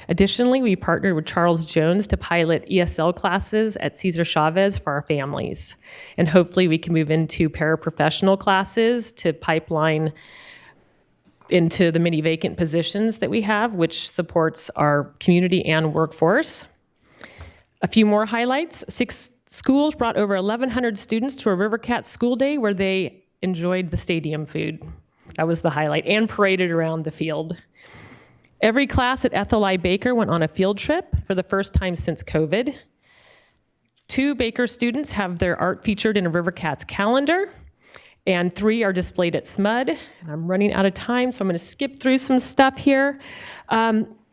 Additionally, we partnered with Charles Jones to pilot ESL classes at Cesar Chavez for our families. And hopefully we can move into paraprofessional classes to pipeline into the many vacant positions that we have, which supports our community and workforce. A few more highlights. 6 schools brought over 1,100 students to a Rivercat school day where they enjoyed the stadium food. That was the highlight, and paraded around the field. Every class at Ethel I. Baker went on a field trip for the first time since COVID. 2 Baker students have their art featured in a River Cats calendar, and 3 are displayed at SMUD. And I'm running out of time, so I'm going to skip through some stuff here.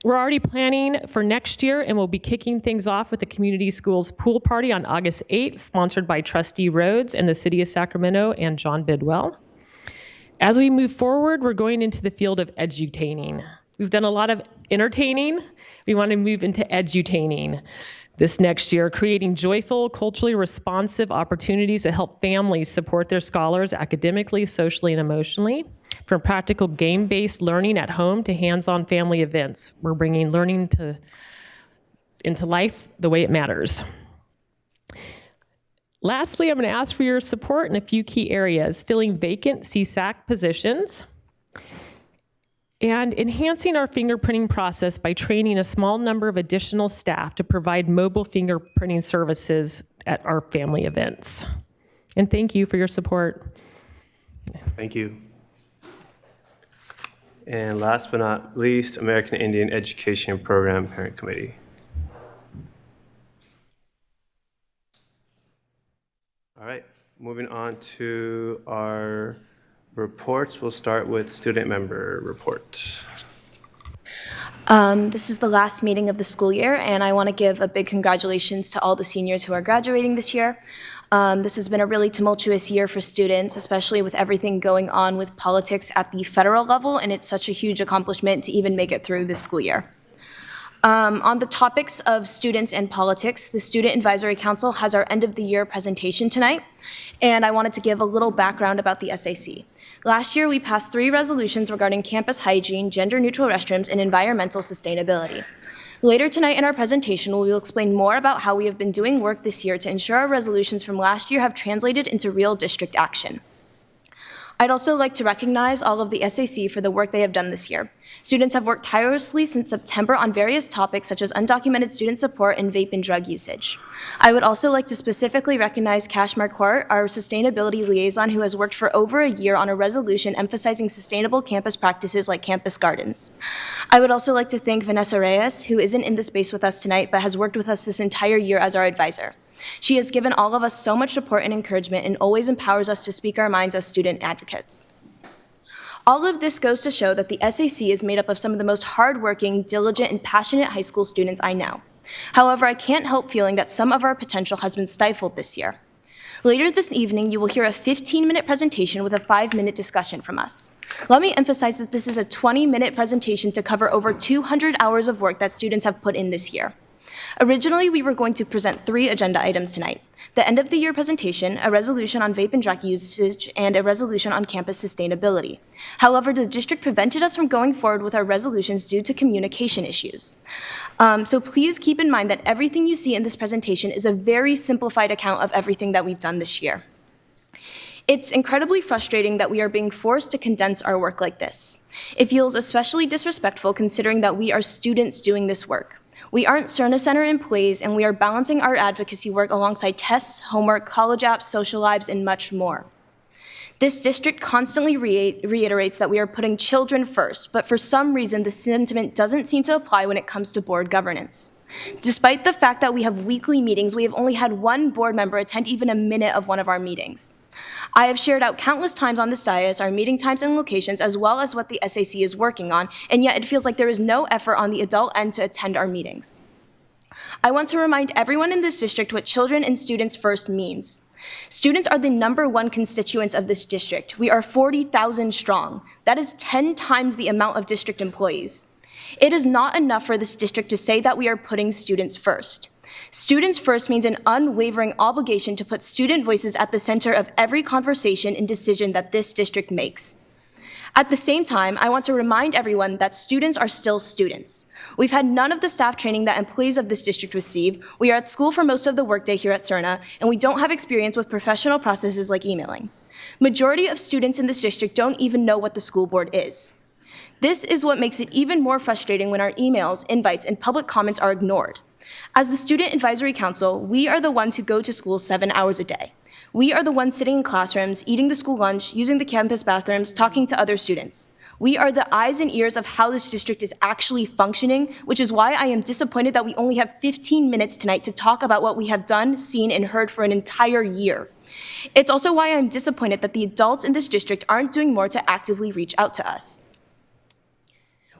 We're already planning for next year, and we'll be kicking things off with the community schools pool party on August 8th, sponsored by Trustee Rhodes and the City of Sacramento and John Bidwell. As we move forward, we're going into the field of edutaining. We've done a lot of entertaining. We want to move into edutaining this next year, creating joyful, culturally responsive opportunities that help families support their scholars academically, socially, and emotionally. From practical game-based learning at home to hands-on family events, we're bringing learning into life the way it matters. Lastly, I'm going to ask for your support in a few key areas: filling vacant CSAC positions, and enhancing our fingerprinting process by training a small number of additional staff to provide mobile fingerprinting services at our family events. And thank you for your support. Thank you. And last but not least, American Indian Education Program Parent Committee. All right, moving on to our reports. We'll start with student member report. This is the last meeting of the school year, and I want to give a big congratulations to all the seniors who are graduating this year. This has been a really tumultuous year for students, especially with everything going on with politics at the federal level, and it's such a huge accomplishment to even make it through this school year. On the topics of students and politics, the Student Advisory Council has our end of the year presentation tonight, and I wanted to give a little background about the SAC. Last year, we passed 3 resolutions regarding campus hygiene, gender-neutral restrooms, and environmental sustainability. Later tonight in our presentation, we will explain more about how we have been doing work this year to ensure our resolutions from last year have translated into real district action. I'd also like to recognize all of the SAC for the work they have done this year. Students have worked tirelessly since September on various topics such as undocumented student support and vape and drug usage. I would also like to specifically recognize Cash Marquardt, our sustainability liaison, who has worked for over a year on a resolution emphasizing sustainable campus practices like campus gardens. I would also like to thank Vanessa Reyes, who isn't in the space with us tonight but has worked with us this entire year as our advisor. She has given all of us so much support and encouragement and always empowers us to speak our minds as student advocates. All of this goes to show that the SAC is made up of some of the most hardworking, diligent, and passionate high school students I know. However, I can't help feeling that some of our potential has been stifled this year. Later this evening, you will hear a 15-minute presentation with a 5-minute discussion from us. Let me emphasize that this is a 20-minute presentation to cover over 200 hours of work that students have put in this year. Originally, we were going to present 3 agenda items tonight: the end of the year presentation, a resolution on vape and drug usage, and a resolution on campus sustainability. However, the district prevented us from going forward with our resolutions due to communication issues. So please keep in mind that everything you see in this presentation is a very simplified account of everything that we've done this year. It's incredibly frustrating that we are being forced to condense our work like this. It feels especially disrespectful considering that we are students doing this work. We aren't Cerna Center employees, and we are balancing our advocacy work alongside tests, homework, college apps, social lives, and much more. This district constantly reiterates that we are putting children first, but for some reason, the sentiment doesn't seem to apply when it comes to board governance. Despite the fact that we have weekly meetings, we have only had 1 board member attend even a minute of one of our meetings. I have shared out countless times on this dais our meeting times and locations, as well as what the SAC is working on, and yet it feels like there is no effort on the adult end to attend our meetings. I want to remind everyone in this district what children and students first means. Students are the #1 constituents of this district. We are 40,000 strong. That is 10 times the amount of district employees. It is not enough for this district to say that we are putting students first. Students first means an unwavering obligation to put student voices at the center of every conversation and decision that this district makes. At the same time, I want to remind everyone that students are still students. We've had none of the staff training that employees of this district receive. We are at school for most of the workday here at Cerna, and we don't have experience with professional processes like emailing. Majority of students in this district don't even know what the school board is. This is what makes it even more frustrating when our emails, invites, and public comments are ignored. As the Student Advisory Council, we are the ones who go to school 7 hours a day. We are the ones sitting in classrooms, eating the school lunch, using the campus bathrooms, talking to other students. We are the eyes and ears of how this district is actually functioning, which is why I am disappointed that we only have 15 minutes tonight to talk about what we have done, seen, and heard for an entire year. It's also why I'm disappointed that the adults in this district aren't doing more to actively reach out to us.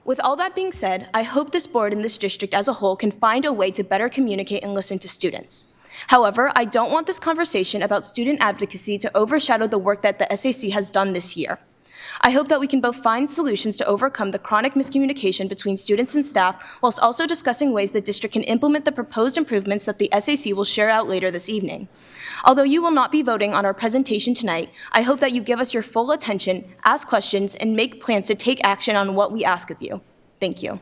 With all that being said, I hope this board and this district as a whole can find a way to better communicate and listen to students. However, I don't want this conversation about student advocacy to overshadow the work that the SAC has done this year. I hope that we can both find solutions to overcome the chronic miscommunication between students and staff, whilst also discussing ways the district can implement the proposed improvements that the SAC will share out later this evening. Although you will not be voting on our presentation tonight, I hope that you give us your full attention, ask questions, and make plans to take action on what we ask of you. Thank you.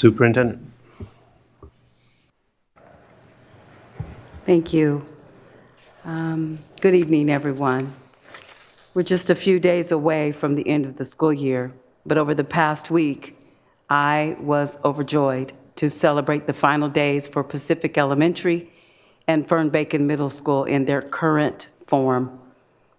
Superintendent. Thank you. Good evening, everyone. We're just a few days away from the end of the school year, but over the past week, I was overjoyed to celebrate the final days for Pacific Elementary and Fern-Bacon Middle School in their current form.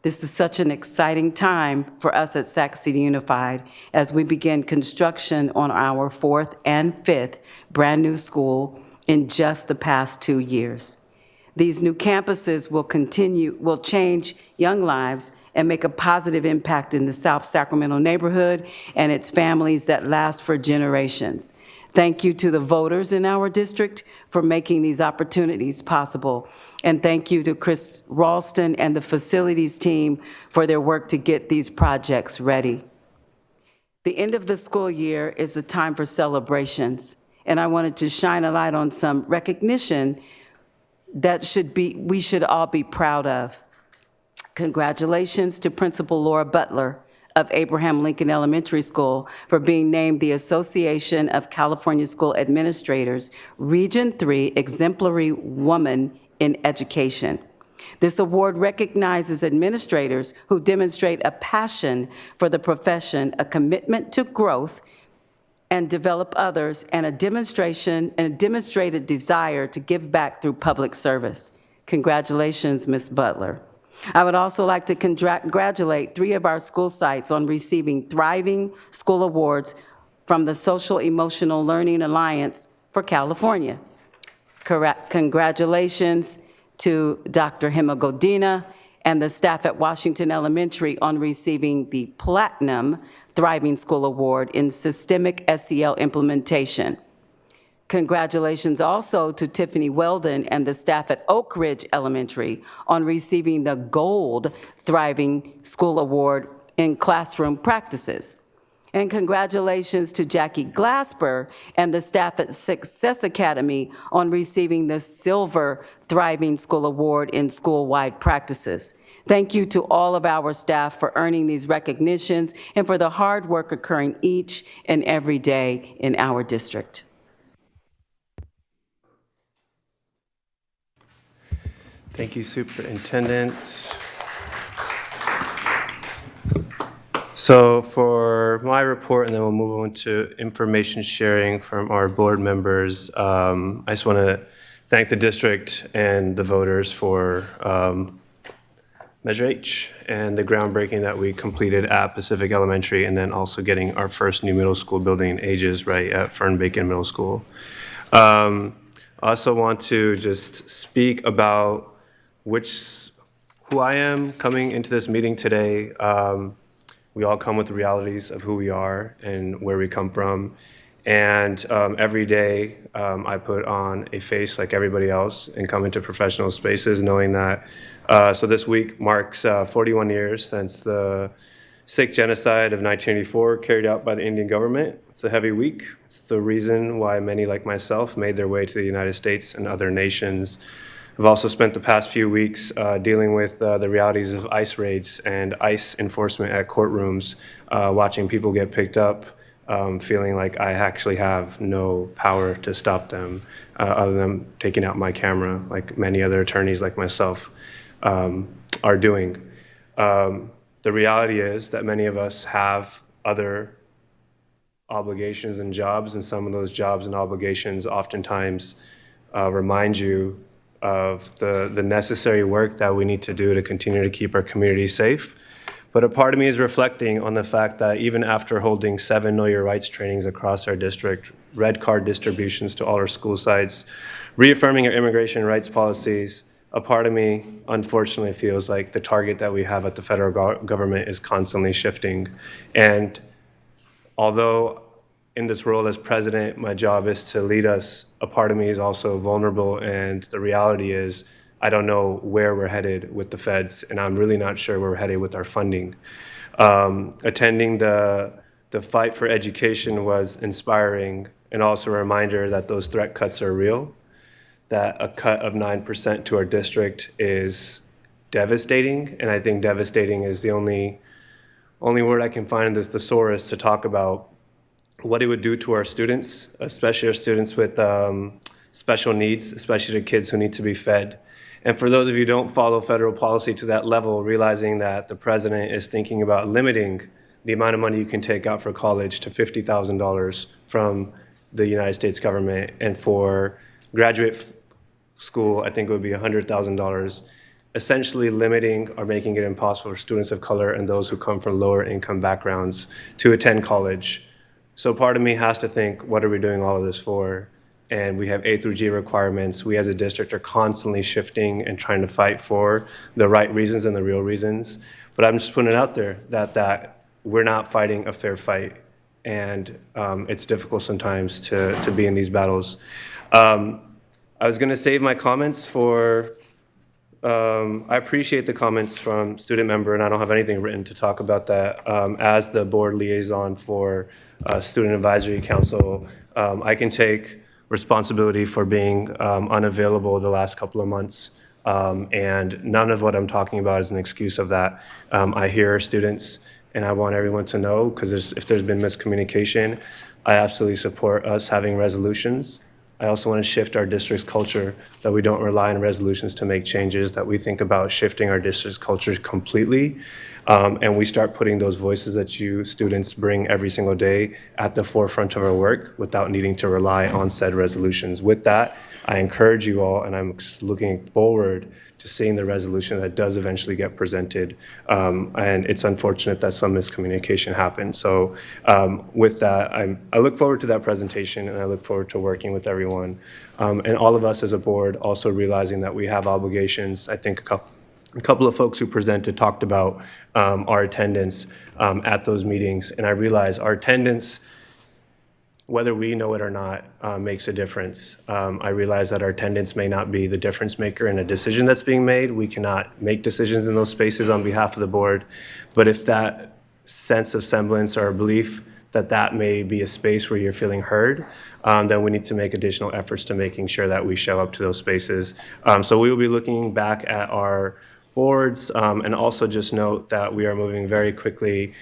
This is such an exciting time for us at Sac City Unified as we begin construction on our 4th and 5th brand new school in just the past 2 years. These new campuses will change young lives and make a positive impact in the South Sacramento neighborhood and its families that last for generations. Thank you to the voters in our district for making these opportunities possible. And thank you to Chris Ralston and the facilities team for their work to get these projects ready. The end of the school year is a time for celebrations, and I wanted to shine a light on some recognition that we should all be proud of. Congratulations to Principal Laura Butler of Abraham Lincoln Elementary School for being named the Association of California School Administrators Region 3 Exemplary Woman in Education. This award recognizes administrators who demonstrate a passion for the profession, a commitment to growth and develop others, and a demonstrated desire to give back through public service. Congratulations, Ms. Butler. I would also like to congratulate 3 of our school sites on receiving Thriving School Awards from the Social Emotional Learning Alliance for California. Congratulations to Dr. Hema Godina and the staff at Washington Elementary on receiving the Platinum Thriving School Award in Systemic SEL Implementation. Congratulations also to Tiffany Weldon and the staff at Oak Ridge Elementary on receiving the Gold Thriving School Award in Classroom Practices. And congratulations to Jackie Glasper and the staff at Success Academy on receiving the Silver Thriving School Award in School-Wide Practices. Thank you to all of our staff for earning these recognitions and for the hard work occurring each and every day in our district. Thank you, Superintendent. So for my report, and then we'll move on to information sharing from our board members, I just want to thank the district and the voters for Measure H and the groundbreaking that we completed at Pacific Elementary, and then also getting our first new middle school building in ages right at Fern-Bacon Middle School. I also want to just speak about who I am coming into this meeting today. We all come with the realities of who we are and where we come from. And every day I put on a face like everybody else and come into professional spaces knowing that, so this week marks 41 years since the Sikh genocide of 1984 carried out by the Indian government. It's a heavy week. It's the reason why many like myself made their way to the United States and other nations. I've also spent the past few weeks dealing with the realities of ICE raids and ICE enforcement at courtrooms, watching people get picked up, feeling like I actually have no power to stop them other than taking out my camera, like many other attorneys like myself are doing. The reality is that many of us have other obligations and jobs, and some of those jobs and obligations oftentimes remind you of the necessary work that we need to do to continue to keep our community safe. But a part of me is reflecting on the fact that even after holding 7 Know Your Rights trainings across our district, red card distributions to all our school sites, reaffirming our immigration rights policies, a part of me unfortunately feels like the target that we have at the federal government is constantly shifting. And although in this role as president, my job is to lead us, a part of me is also vulnerable, and the reality is I don't know where we're headed with the feds, and I'm really not sure where we're headed with our funding. Attending the fight for education was inspiring, and also a reminder that those threat cuts are real, that a cut of 9% to our district is devastating, and I think devastating is the only word I can find in the thesaurus to talk about what it would do to our students, especially our students with special needs, especially the kids who need to be fed. And for those of you who don't follow federal policy to that level, realizing that the president is thinking about limiting the amount of money you can take out for college to $50,000 from the United States government, and for graduate school, I think it would be $100,000, essentially limiting or making it impossible for students of color and those who come from lower income backgrounds to attend college. So part of me has to think, what are we doing all of this for? And we have A through G requirements. We as a district are constantly shifting and trying to fight for the right reasons and the real reasons. But I'm just putting it out there that we're not fighting a fair fight. And it's difficult sometimes to be in these battles. I was gonna save my comments for, I appreciate the comments from student member, and I don't have anything written to talk about that. As the board liaison for Student Advisory Council, I can take responsibility for being unavailable the last couple of months. And none of what I'm talking about is an excuse of that. I hear students, and I want everyone to know, because if there's been miscommunication, I absolutely support us having resolutions. I also want to shift our district's culture, that we don't rely on resolutions to make changes, that we think about shifting our district's culture completely. And we start putting those voices that you students bring every single day at the forefront of our work without needing to rely on said resolutions. With that, I encourage you all, and I'm looking forward to seeing the resolution that does eventually get presented. And it's unfortunate that some miscommunication happened. So with that, I look forward to that presentation, and I look forward to working with everyone. And all of us as a board also realizing that we have obligations. I think a couple of folks who presented talked about our attendance at those meetings. And I realize our attendance, whether we know it or not, makes a difference. I realize that our attendance may not be the difference maker in a decision that's being made. We cannot make decisions in those spaces on behalf of the board. But if that sense of semblance or belief that may be a space where you're feeling heard, then we need to make additional efforts to making sure that we show up to those spaces. So we will be looking back at our boards, and also just note that we are moving very quickly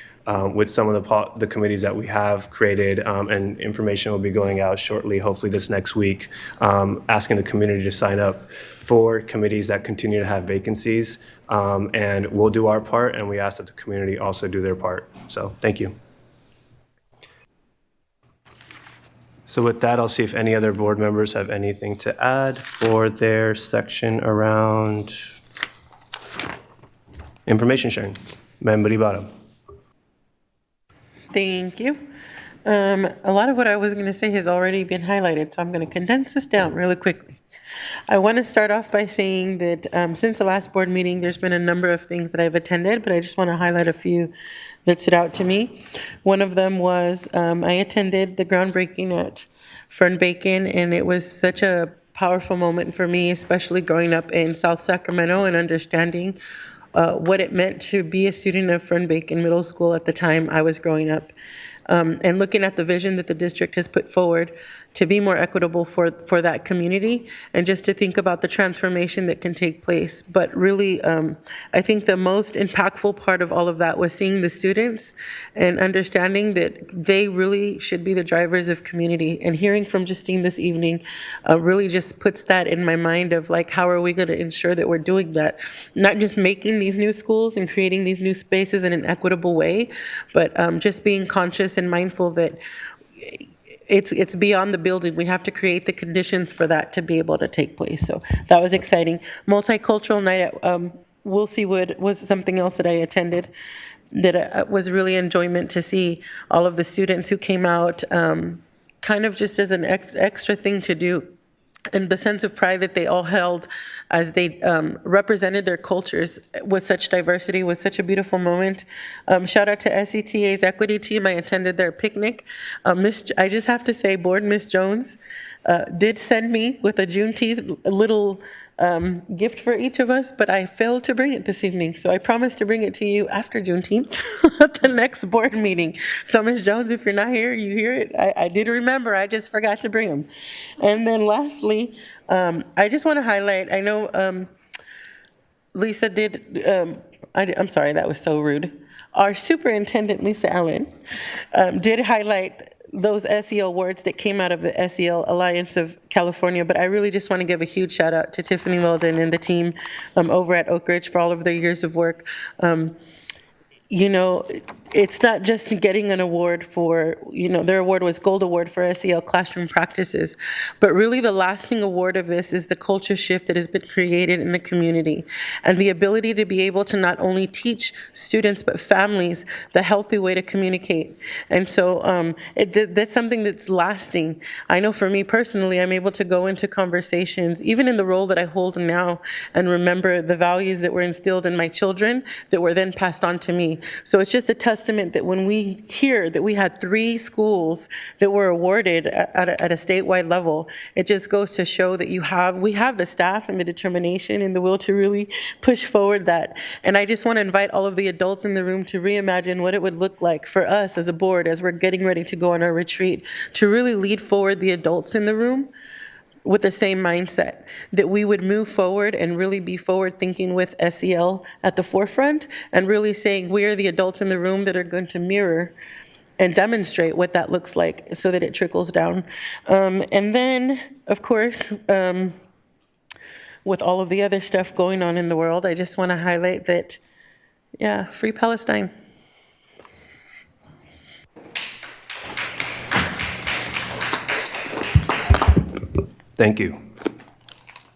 with some of the committees that we have created, and information will be going out shortly, hopefully this next week, asking the community to sign up for committees that continue to have vacancies. And we'll do our part, and we ask that the community also do their part. So thank you. So with that, I'll see if any other board members have anything to add for their section around information sharing. Member Ibarra. Thank you. A lot of what I was going to say has already been highlighted, so I'm going to condense this down really quickly. I want to start off by saying that since the last board meeting, there's been a number of things that I've attended, but I just want to highlight a few that stood out to me. One of them was I attended the groundbreaking at Fern Bacon, and it was such a powerful moment for me, especially growing up in South Sacramento and understanding what it meant to be a student of Fern Bacon Middle School at the time I was growing up. and looking at the vision that the district has put forward to be more equitable for that community, and just to think about the transformation that can take place. But really, I think the most impactful part of all of that was seeing the students and understanding that they really should be the drivers of community. And hearing from Justine this evening really just puts that in my mind of like, how are we going to ensure that we're doing that? Not just making these new schools and creating these new spaces in an equitable way, but just being conscious and mindful that it's beyond the building. We have to create the conditions for that to be able to take place. So that was exciting. Multicultural night at Woolsey Wood was something else that I attended that was really enjoyment to see all of the students who came out kind of just as an extra thing to do. And the sense of pride that they all held as they represented their cultures with such diversity was such a beautiful moment. Shout out to SETA's equity team. I attended their picnic. I just have to say, Board Miss Jones did send me with a Juneteenth little gift for each of us, but I failed to bring it this evening. So I promise to bring it to you after Juneteenth at the next board meeting. So Ms. Jones, if you're not here, you hear it. I did remember, I just forgot to bring them. And then lastly, I just want to highlight, I know Lisa did, I'm sorry, that was so rude. Our superintendent, Lisa Allen, did highlight those SEL awards that came out of the SEL Alliance of California, but I really just want to give a huge shout out to Tiffany Weldon and the team over at Oak Ridge for all of their years of work. You know, it's not just getting an award for, you know, their award was Gold Award for SEL classroom practices, but really the lasting award of this is the culture shift that has been created in the community and the ability to be able to not only teach students but families the healthy way to communicate. And so that's something that's lasting. I know for me personally, I'm able to go into conversations, even in the role that I hold now, and remember the values that were instilled in my children that were then passed on to me. So it's just a testament that when we hear that we had 3 schools that were awarded at a statewide level, it just goes to show that we have the staff and the determination and the will to really push forward that. And I just want to invite all of the adults in the room to reimagine what it would look like for us as a board as we're getting ready to go on our retreat, to really lead forward the adults in the room with the same mindset, that we would move forward and really be forward thinking with SEL at the forefront and really saying we are the adults in the room that are going to mirror and demonstrate what that looks like so that it trickles down. And then, of course, with all of the other stuff going on in the world, I just want to highlight that, yeah, free Palestine. Thank you.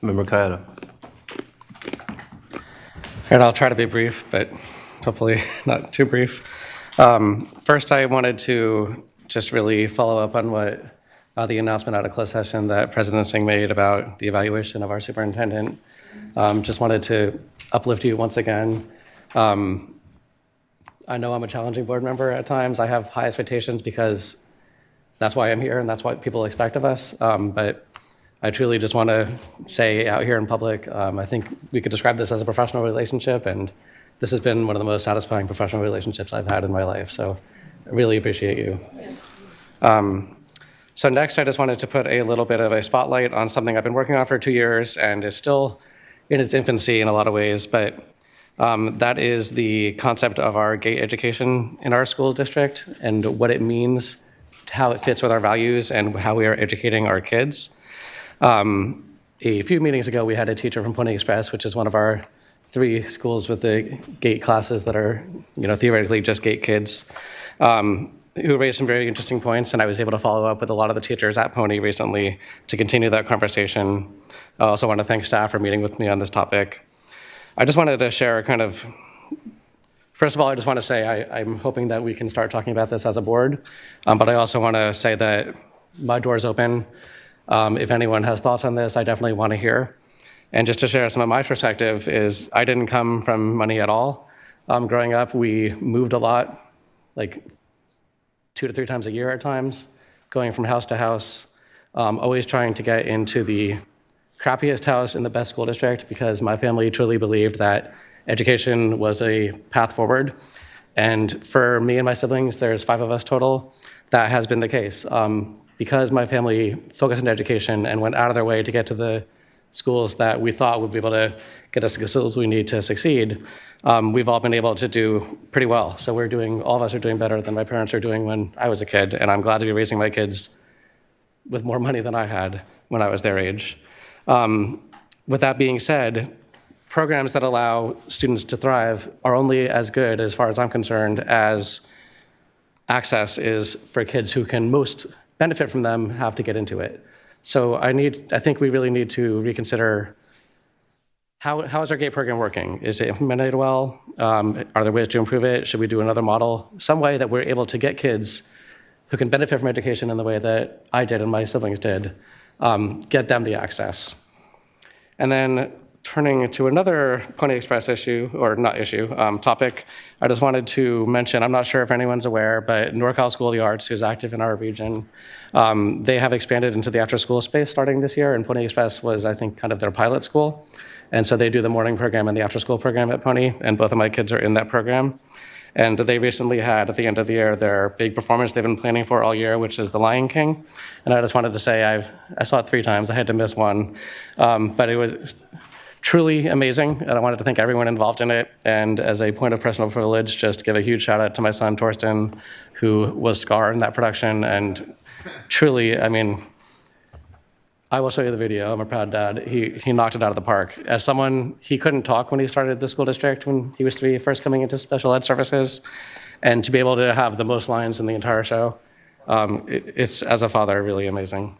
Member Kayada. And I'll try to be brief, but hopefully not too brief. First, I wanted to just really follow up on what the announcement out of closed session that President Singh made about the evaluation of our superintendent. Just wanted to uplift you once again. I know I'm a challenging board member at times. I have high expectations because that's why I'm here and that's what people expect of us. But I truly just want to say out here in public, I think we could describe this as a professional relationship, and this has been one of the most satisfying professional relationships I've had in my life, so I really appreciate you. So next, I just wanted to put a little bit of a spotlight on something I've been working on for 2 years, and is still in its infancy in a lot of ways, but that is the concept of our GATE education in our school district and what it means, how it fits with our values, and how we are educating our kids. A few meetings ago, we had a teacher from Pony Express, which is one of our 3 schools with the GATE classes that are, you know, theoretically just GATE kids, who raised some very interesting points, and I was able to follow up with a lot of the teachers at Pony recently to continue that conversation. I also want to thank staff for meeting with me on this topic. I just wanted to share kind of, first of all, I just want to say I'm hoping that we can start talking about this as a board, but I also want to say that my door's open. If anyone has thoughts on this, I definitely want to hear. And just to share some of my perspective is I didn't come from money at all. Growing up, we moved a lot, like 2 to 3 times a year at times, going from house to house, always trying to get into the crappiest house in the best school district because my family truly believed that education was a path forward. And for me and my siblings, there's 5 of us total, that has been the case. Because my family focused on education and went out of their way to get to the schools that we thought would be able to get us the skills we need to succeed, we've all been able to do pretty well. So all of us are doing better than my parents were doing when I was a kid, and I'm glad to be raising my kids with more money than I had when I was their age. With that being said, programs that allow students to thrive are only as good, as far as I'm concerned, as access is for kids who can most benefit from them have to get into it. So I think we really need to reconsider how is our GATE program working? Is it implemented well? Are there ways to improve it? Should we do another model? Some way that we're able to get kids who can benefit from education in the way that I did and my siblings did, get them the access. And then turning to another Pony Express topic, I just wanted to mention, I'm not sure if anyone's aware, but NorCal School of the Arts, who's active in our region, they have expanded into the after-school space starting this year, and Pony Express was, I think, kind of their pilot school. And so they do the morning program and the after-school program at Pony, and both of my kids are in that program. And they recently had, at the end of the year, their big performance they've been planning for all year, which is The Lion King. And I just wanted to say I saw it 3 times. I had to miss one. But it was truly amazing, and I wanted to thank everyone involved in it. And as a point of personal privilege, just give a huge shout out to my son, Torsten, who was Scar in that production. And truly, I mean, I will show you the video. I'm a proud dad. He knocked it out of the park. As someone, he couldn't talk when he started the school district when he was 3, first coming into special ed services. And to be able to have the most lines in the entire show, it's, as a father, really amazing.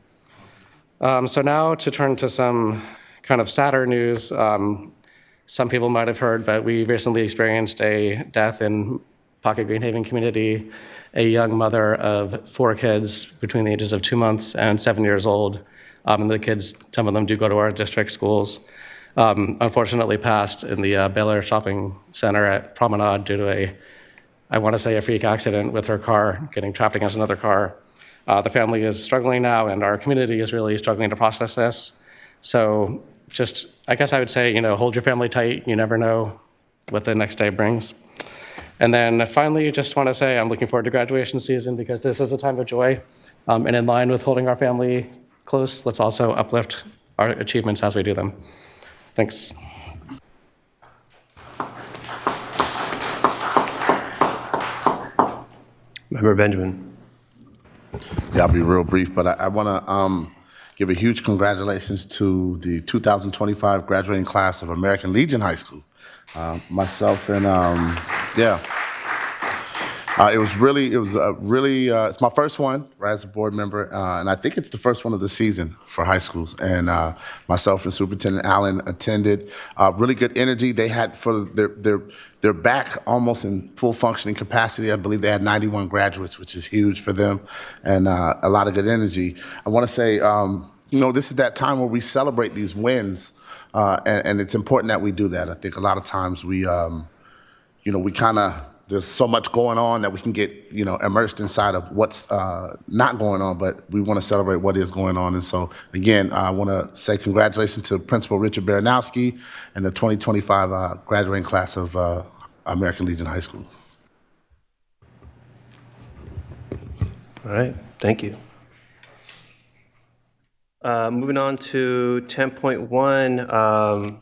So now to turn to some kind of sadder news. Some people might have heard, but we recently experienced a death in Pocket Greenhaven community, a young mother of 4 kids between the ages of 2 months and 7 years old. And the kids, some of them do go to our district schools, unfortunately passed in the Bel Air Shopping Center at Promenade due to I want to say a freak accident with her car getting trapped against another car. The family is struggling now, and our community is really struggling to process this. So just, I guess I would say, hold your family tight. You never know what the next day brings. And then finally, just want to say I'm looking forward to graduation season because this is a time of joy. And in line with holding our family close, let's also uplift our achievements as we do them. Thanks. Member Benjamin. Yeah, I'll be real brief, but I want to give a huge congratulations to the 2025 graduating class of American Legion High School. Myself and, it's my first one, right, as a board member, and I think it's the first one of the season for high schools. And myself and Superintendent Allen attended. Really good energy. They had, for they're back almost in full functioning capacity. I believe they had 91 graduates, which is huge for them, and a lot of good energy. I want to say, this is that time where we celebrate these wins, and it's important that we do that. I think a lot of times we kind of, there's so much going on that we can get, immersed inside of what's not going on, but we want to celebrate what is going on. And so, again, I want to say congratulations to Principal Richard Baranowski and the 2025 graduating class of American Legion High School. All right, thank you. Moving on to 10.1,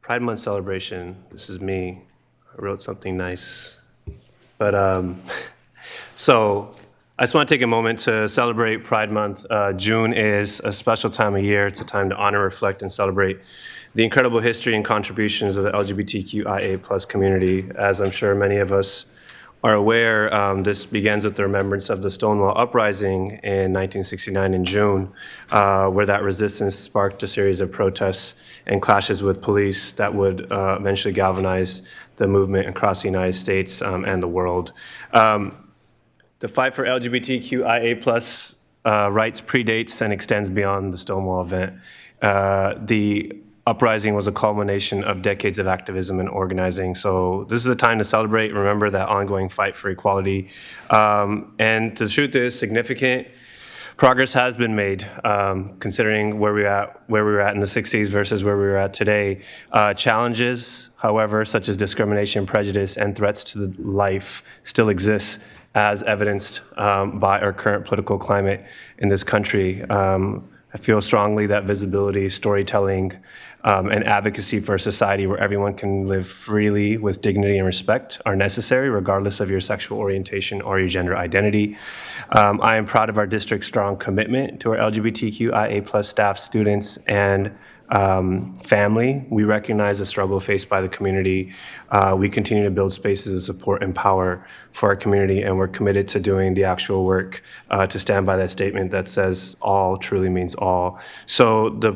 Pride Month celebration. This is me. I wrote something nice. But so I just want to take a moment to celebrate Pride Month. June is a special time of year. It's a time to honor, reflect, and celebrate the incredible history and contributions of the LGBTQIA+ community. As I'm sure many of us are aware, this begins with the remembrance of the Stonewall Uprising in 1969 in June, where that resistance sparked a series of protests and clashes with police that would eventually galvanize the movement across the United States and the world. The fight for LGBTQIA+ rights predates and extends beyond the Stonewall event. The uprising was a culmination of decades of activism and organizing. So this is a time to celebrate, remember that ongoing fight for equality. And the truth is, significant Progress has been made, considering where we were at in the 60s versus where we were at today. Challenges, however, such as discrimination, prejudice, and threats to life still exist, as evidenced by our current political climate in this country. I feel strongly that visibility, storytelling, and advocacy for a society where everyone can live freely with dignity and respect are necessary, regardless of your sexual orientation or your gender identity. I am proud of our district's strong commitment to our LGBTQIA+ staff, students, and family. We recognize the struggle faced by the community. We continue to build spaces of support and power for our community, and we're committed to doing the actual work to stand by that statement that says all truly means all. So the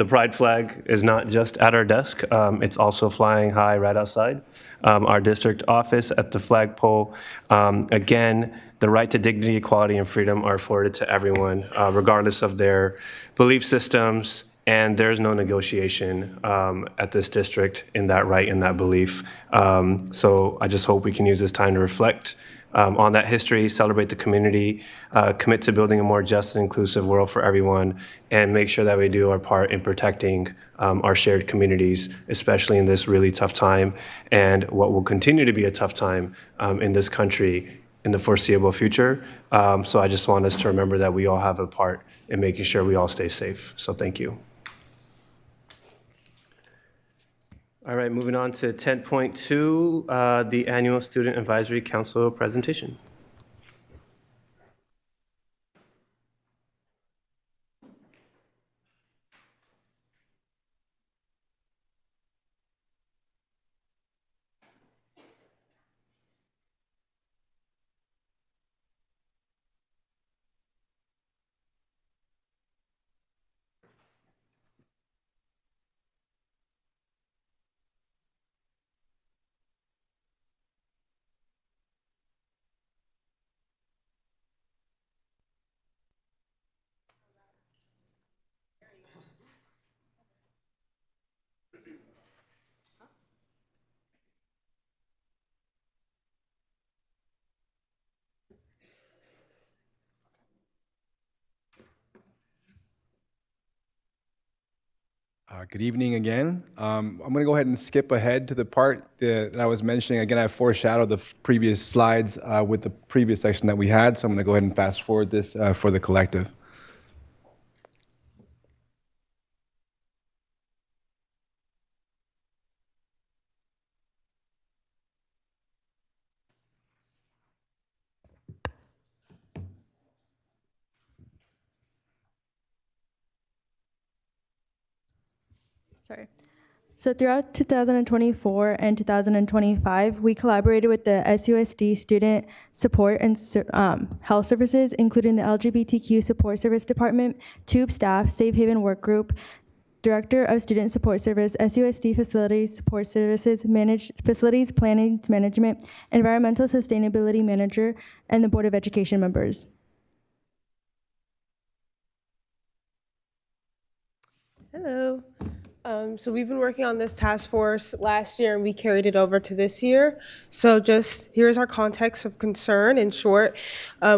pride flag is not just at our desk, it's also flying high right outside our district office at the flagpole. Again, the right to dignity, equality, and freedom are afforded to everyone, regardless of their belief systems, and there's no negotiation at this district in that right and that belief. So I just hope we can use this time to reflect on that history, celebrate the community, commit to building a more just and inclusive world for everyone, and make sure that we do our part in protecting our shared communities, especially in this really tough time and what will continue to be a tough time in this country in the foreseeable future. So I just want us to remember that we all have a part in making sure we all stay safe. So thank you. All right, moving on to 10.2, the Annual Student Advisory Council presentation. Good evening again. I'm going to go ahead and skip ahead to the part that I was mentioning. Again, I foreshadowed the previous slides with the previous section that we had, so I'm going to go ahead and fast forward this for the collective. Sorry. So throughout 2024 and 2025, we collaborated with the SUSD Student Support and Health Services, including the LGBTQ Support Service Department, TUBE staff, Safe Haven Work Group, Director of Student Support Service, SUSD Facilities Support Services, Facilities Planning Management, Environmental Sustainability Manager, and the Board of Education members. Hello. So we've been working on this task force last year and we carried it over to this year. So just here's our context of concern. In short,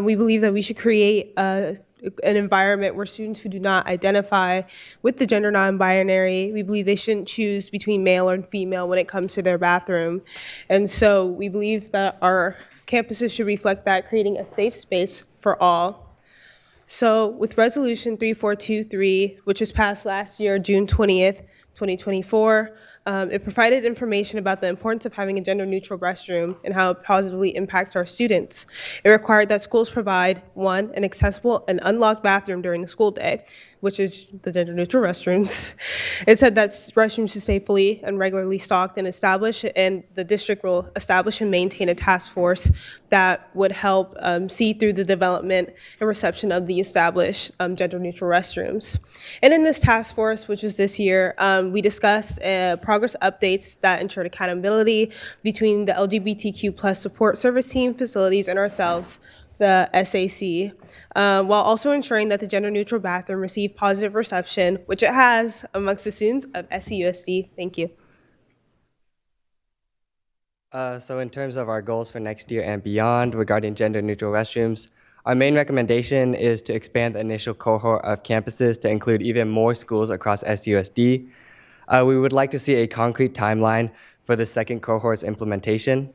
we believe that we should create an environment where students who do not identify with the gender non-binary, we believe they shouldn't choose between male and female when it comes to their bathroom. And so we believe that our campuses should reflect that, creating a safe space for all. So with Resolution 3423, which was passed last year, June 20th, 2024, it provided information about the importance of having a gender-neutral restroom and how it positively impacts our students. It required that schools provide, one, an accessible and unlocked bathroom during the school day, which is the gender-neutral restrooms. It said that restrooms should stay fully and regularly stocked and established, and the district will establish and maintain a task force that would help see through the development and reception of the established gender-neutral restrooms. And in this task force, which was this year, we discussed progress updates that ensured accountability between the LGBTQ plus support service team, facilities, and ourselves, the SAC, while also ensuring that the gender-neutral bathroom received positive reception, which it has amongst the students of SUSD. Thank you. So in terms of our goals for next year and beyond regarding gender-neutral restrooms, Our main recommendation is to expand the initial cohort of campuses to include even more schools across SUSD. We would like to see a concrete timeline for the second cohort's implementation.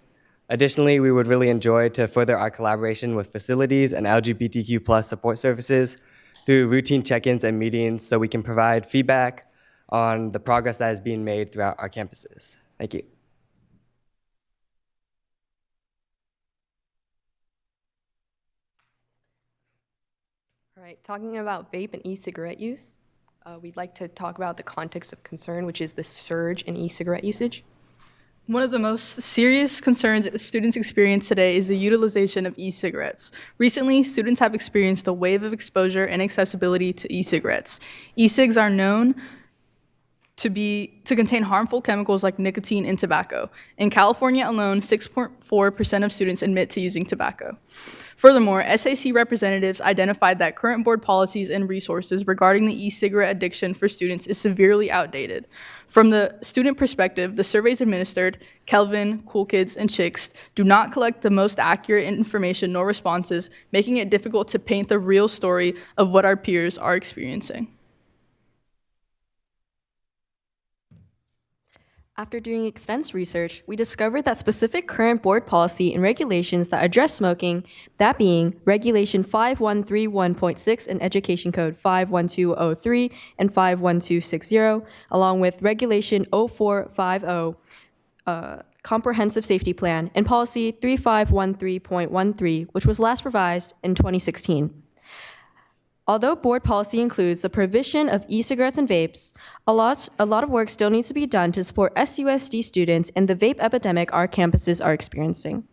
Additionally, we would really enjoy to further our collaboration with facilities and LGBTQ+ support services through routine check-ins and meetings so we can provide feedback on the progress that is being made throughout our campuses. Thank you. All right, talking about vape and e-cigarette use, we'd like to talk about the context of concern, which is the surge in e-cigarette usage. One of the most serious concerns students experience today is the utilization of e-cigarettes. Recently, students have experienced a wave of exposure and accessibility to e-cigarettes. E-cigs are known to contain harmful chemicals like nicotine and tobacco. In California alone, 6.4% of students admit to using tobacco. Furthermore, SAC representatives identified that current board policies and resources regarding the e-cigarette addiction for students is severely outdated. From the student perspective, the surveys administered, Kelvin, Cool Kids, and Chicks, do not collect the most accurate information nor responses, making it difficult to paint the real story of what our peers are experiencing. After doing extensive research, we discovered that specific current board policy and regulations that address smoking, that being Regulation 5131.6 and Education Code 51203 and 51260, along with Regulation 0450, Comprehensive Safety Plan, and Policy 3513.13, which was last revised in 2016. Although board policy includes the provision of e-cigarettes and vapes, a lot of work still needs to be done to support SUSD students and the vape epidemic our campuses are experiencing.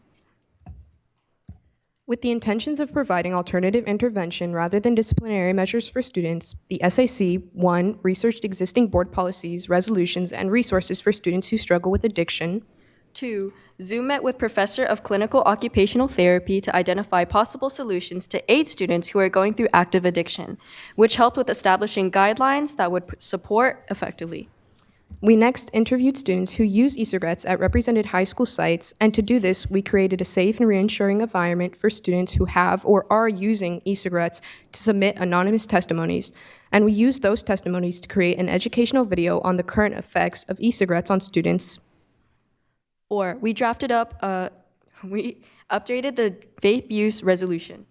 With the intentions of providing alternative intervention rather than disciplinary measures for students, the SAC, 1, researched existing board policies, resolutions, and resources for students who struggle with addiction. 2, Zoom met with Professor of Clinical Occupational Therapy to identify possible solutions to aid students who are going through active addiction, which helped with establishing guidelines that would support effectively. We next interviewed students who use e-cigarettes at represented high school sites, and to do this, we created a safe and reassuring environment for students who have or are using e-cigarettes to submit anonymous testimonies, and we used those testimonies to create an educational video on the current effects of e-cigarettes on students. 4, we updated the vape use resolution.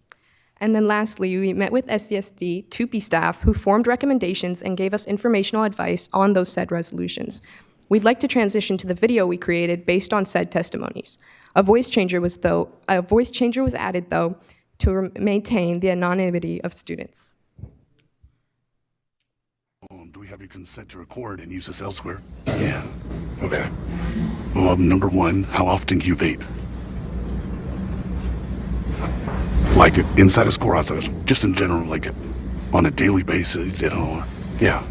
And then lastly, we met with SCSD 2P staff who formed recommendations and gave us informational advice on those said resolutions. We'd like to transition to the video we created based on said testimonies. A voice changer was added though to maintain the anonymity of students. Do we have your consent to record and use this elsewhere? Yeah. Okay. Number 1, how often do you vape? Like inside of school, outside of school, just in general, like on a daily basis, you know? Yeah.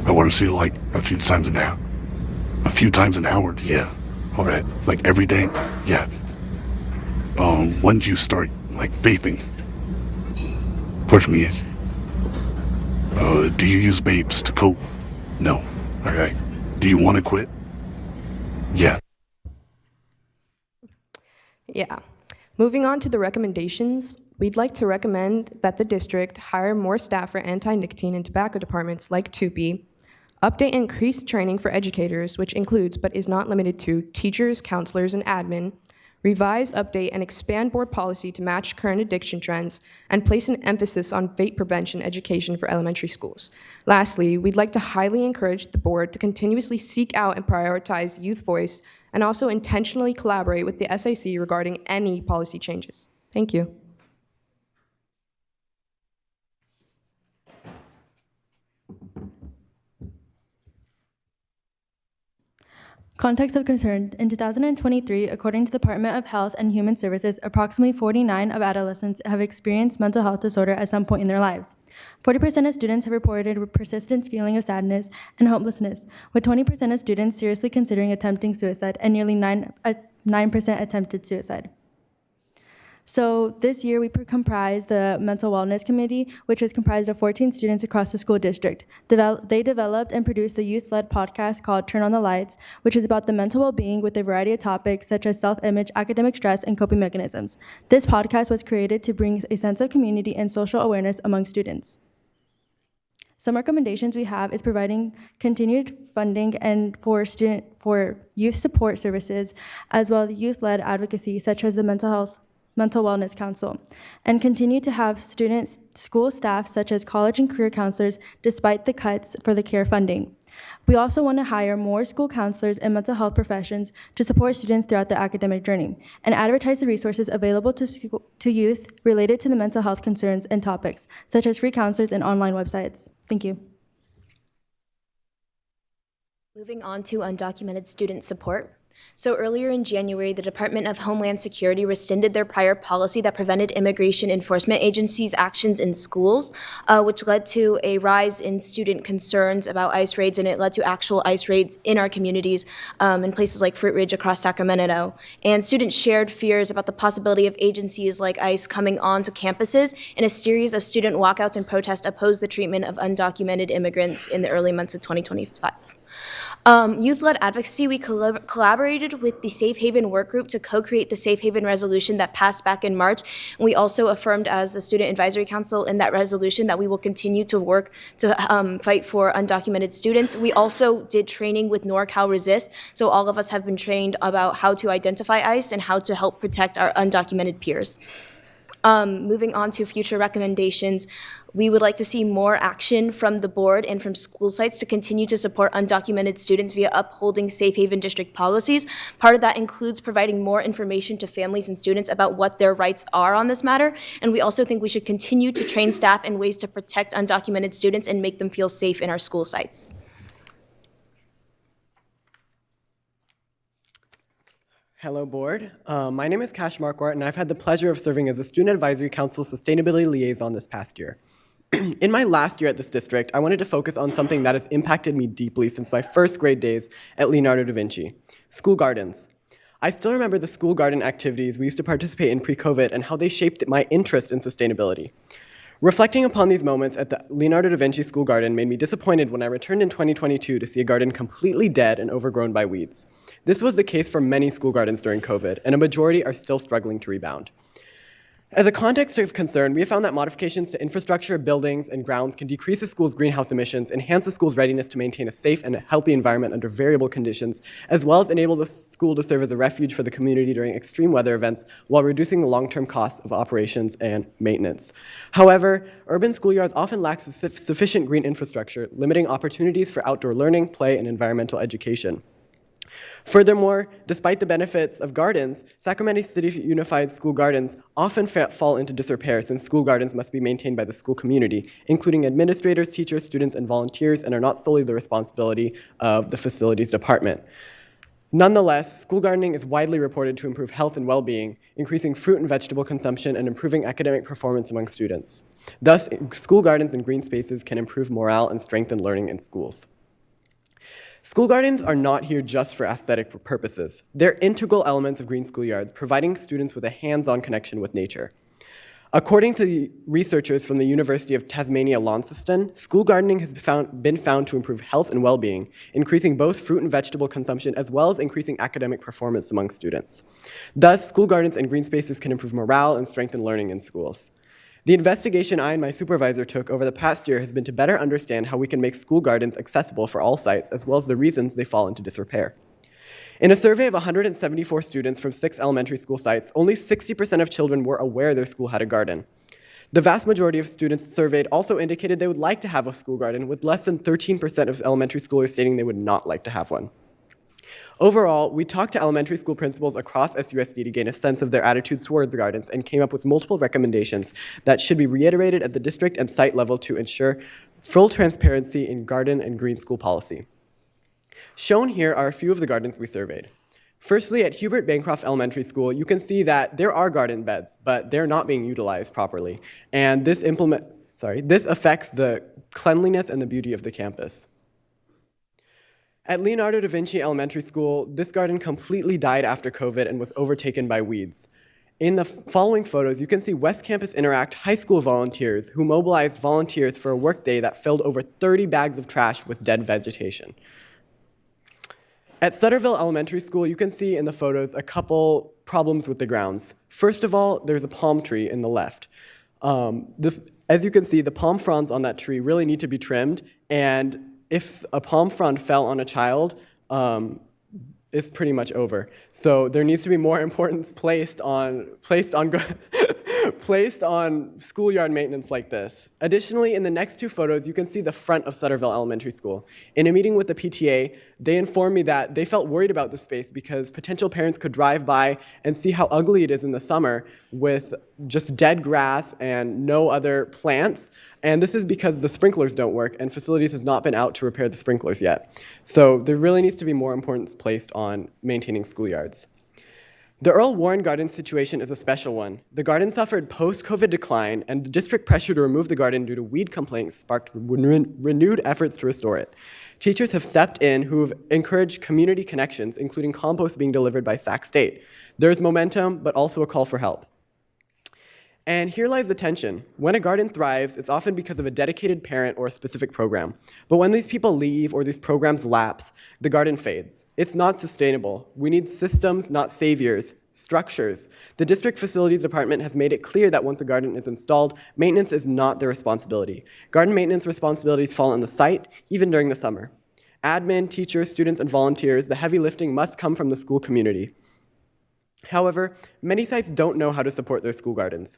I want to see like a few times an hour. A few times an hour, yeah. All right. Like every day, yeah. When did you start like vaping? Push me in. Do you use vapes to cope? No. All right. Do you want to quit? Yeah. Yeah. Moving on to the recommendations, we'd like to recommend that the district hire more staff for anti-nicotine and tobacco departments like 2P, update and increase training for educators, which includes but is not limited to teachers, counselors, and admin, revise, update, and expand board policy to match current addiction trends, and place an emphasis on vape prevention education for elementary schools. Lastly, we'd like to highly encourage the board to continuously seek out and prioritize youth voice and also intentionally collaborate with the SAC regarding any policy changes. Thank you. Context of concern. In 2023, according to the Department of Health and Human Services, approximately 49% of adolescents have experienced mental health disorder at some point in their lives. 40% of students have reported a persistent feeling of sadness and hopelessness, with 20% of students seriously considering attempting suicide and nearly 9% attempted suicide. So this year we comprised the Mental Wellness Committee, which is comprised of 14 students across the school district. They developed and produced the youth-led podcast called Turn on the Lights, which is about the mental well-being with a variety of topics such as self-image, academic stress, and coping mechanisms. This podcast was created to bring a sense of community and social awareness among students. Some recommendations we have is providing continued funding and for youth support services, as well as youth-led advocacy such as the Mental Wellness Council, and continue to have students, school staff such as college and career counselors despite the cuts for the CARE funding. We also want to hire more school counselors and mental health professions to support students throughout their academic journey and advertise the resources available to youth related to the mental health concerns and topics, such as free counselors and online websites. Thank you. Moving on to undocumented student support. So earlier in January, the Department of Homeland Security rescinded their prior policy that prevented immigration enforcement agencies' actions in schools, which led to a rise in student concerns about ICE raids, and it led to actual ICE raids in our communities in places like Fruit Ridge across Sacramento. And students shared fears about the possibility of agencies like ICE coming onto campuses, and a series of student walkouts and protests opposed the treatment of undocumented immigrants in the early months of 2025. Youth-led advocacy, we collaborated with the Safe Haven work group to co-create the Safe Haven resolution that passed back in March. And we also affirmed as the Student Advisory Council in that resolution that we will continue to work to fight for undocumented students. We also did training with NorCal Resist, so all of us have been trained about how to identify ICE and how to help protect our undocumented peers. Moving on to future recommendations, we would like to see more action from the board and from school sites to continue to support undocumented students via upholding Safe Haven district policies. Part of that includes providing more information to families and students about what their rights are on this matter. And we also think we should continue to train staff in ways to protect undocumented students and make them feel safe in our school sites. Hello, board. My name is Kash Marquardt, and I've had the pleasure of serving as a Student Advisory Council Sustainability Liaison this past year. In my last year at this district, I wanted to focus on something that has impacted me deeply since my first grade days at Leonardo da Vinci: school gardens. I still remember the school garden activities we used to participate in pre-COVID and how they shaped my interest in sustainability. Reflecting upon these moments at the Leonardo da Vinci School Garden made me disappointed when I returned in 2022 to see a garden completely dead and overgrown by weeds. This was the case for many school gardens during COVID, and a majority are still struggling to rebound. As a context of concern, we have found that modifications to infrastructure, buildings, and grounds can decrease a school's greenhouse emissions, enhance the school's readiness to maintain a safe and healthy environment under variable conditions, as well as enable the school to serve as a refuge for the community during extreme weather events while reducing the long-term costs of operations and maintenance. However, urban schoolyards often lack sufficient green infrastructure, limiting opportunities for outdoor learning, play, and environmental education. Furthermore, despite the benefits of gardens, Sacramento City Unified School Gardens often fall into disrepair since school gardens must be maintained by the school community, including administrators, teachers, students, and volunteers, and are not solely the responsibility of the facilities department. Nonetheless, school gardening is widely reported to improve health and well-being, increasing fruit and vegetable consumption, and improving academic performance among students. Thus, school gardens and green spaces can improve morale and strengthen learning in schools. School gardens are not here just for aesthetic purposes. They're integral elements of green schoolyards, providing students with a hands-on connection with nature. According to the researchers from the University of Tasmania Launceston, school gardening has been found to improve health and well-being, increasing both fruit and vegetable consumption as well as increasing academic performance among students. Thus, school gardens and green spaces can improve morale and strengthen learning in schools. The investigation I and my supervisor took over the past year has been to better understand how we can make school gardens accessible for all sites, as well as the reasons they fall into disrepair. In a survey of 174 students from 6 elementary school sites, only 60% of children were aware their school had a garden. The vast majority of students surveyed also indicated they would like to have a school garden, with less than 13% of elementary schoolers stating they would not like to have one. Overall, we talked to elementary school principals across SUSD to gain a sense of their attitudes towards gardens and came up with multiple recommendations that should be reiterated at the district and site level to ensure full transparency in garden and green school policy. Shown here are a few of the gardens we surveyed. Firstly, at Hubert Bancroft Elementary School, you can see that there are garden beds, but they're not being utilized properly. And this affects the cleanliness and the beauty of the campus. At Leonardo da Vinci Elementary School, this garden completely died after COVID and was overtaken by weeds. In the following photos, you can see West Campus Interact high school volunteers who mobilized volunteers for a workday that filled over 30 bags of trash with dead vegetation. At Sutterville Elementary School, you can see in the photos a couple problems with the grounds. First of all, there's a palm tree in the left. As you can see, the palm fronds on that tree really need to be trimmed, and if a palm frond fell on a child, it's pretty much over. So there needs to be more importance placed on schoolyard maintenance like this. Additionally, in the next two photos, you can see the front of Sutterville Elementary School. In a meeting with the PTA, they informed me that they felt worried about the space because potential parents could drive by and see how ugly it is in the summer with just dead grass and no other plants. And this is because the sprinklers don't work and facilities has not been out to repair the sprinklers yet. So there really needs to be more importance placed on maintaining schoolyards. The Earl Warren Garden situation is a special one. The garden suffered post-COVID decline, and the district pressure to remove the garden due to weed complaints sparked renewed efforts to restore it. Teachers have stepped in who have encouraged community connections, including compost being delivered by Sac State. There's momentum, but also a call for help. And here lies the tension. When a garden thrives, it's often because of a dedicated parent or a specific program. But when these people leave or these programs lapse, the garden fades. It's not sustainable. We need systems, not saviors, structures. The district facilities department has made it clear that once a garden is installed, maintenance is not their responsibility. Garden maintenance responsibilities fall on the site, even during the summer. Admin, teachers, students, and volunteers, the heavy lifting must come from the school community. However, many sites don't know how to support their school gardens.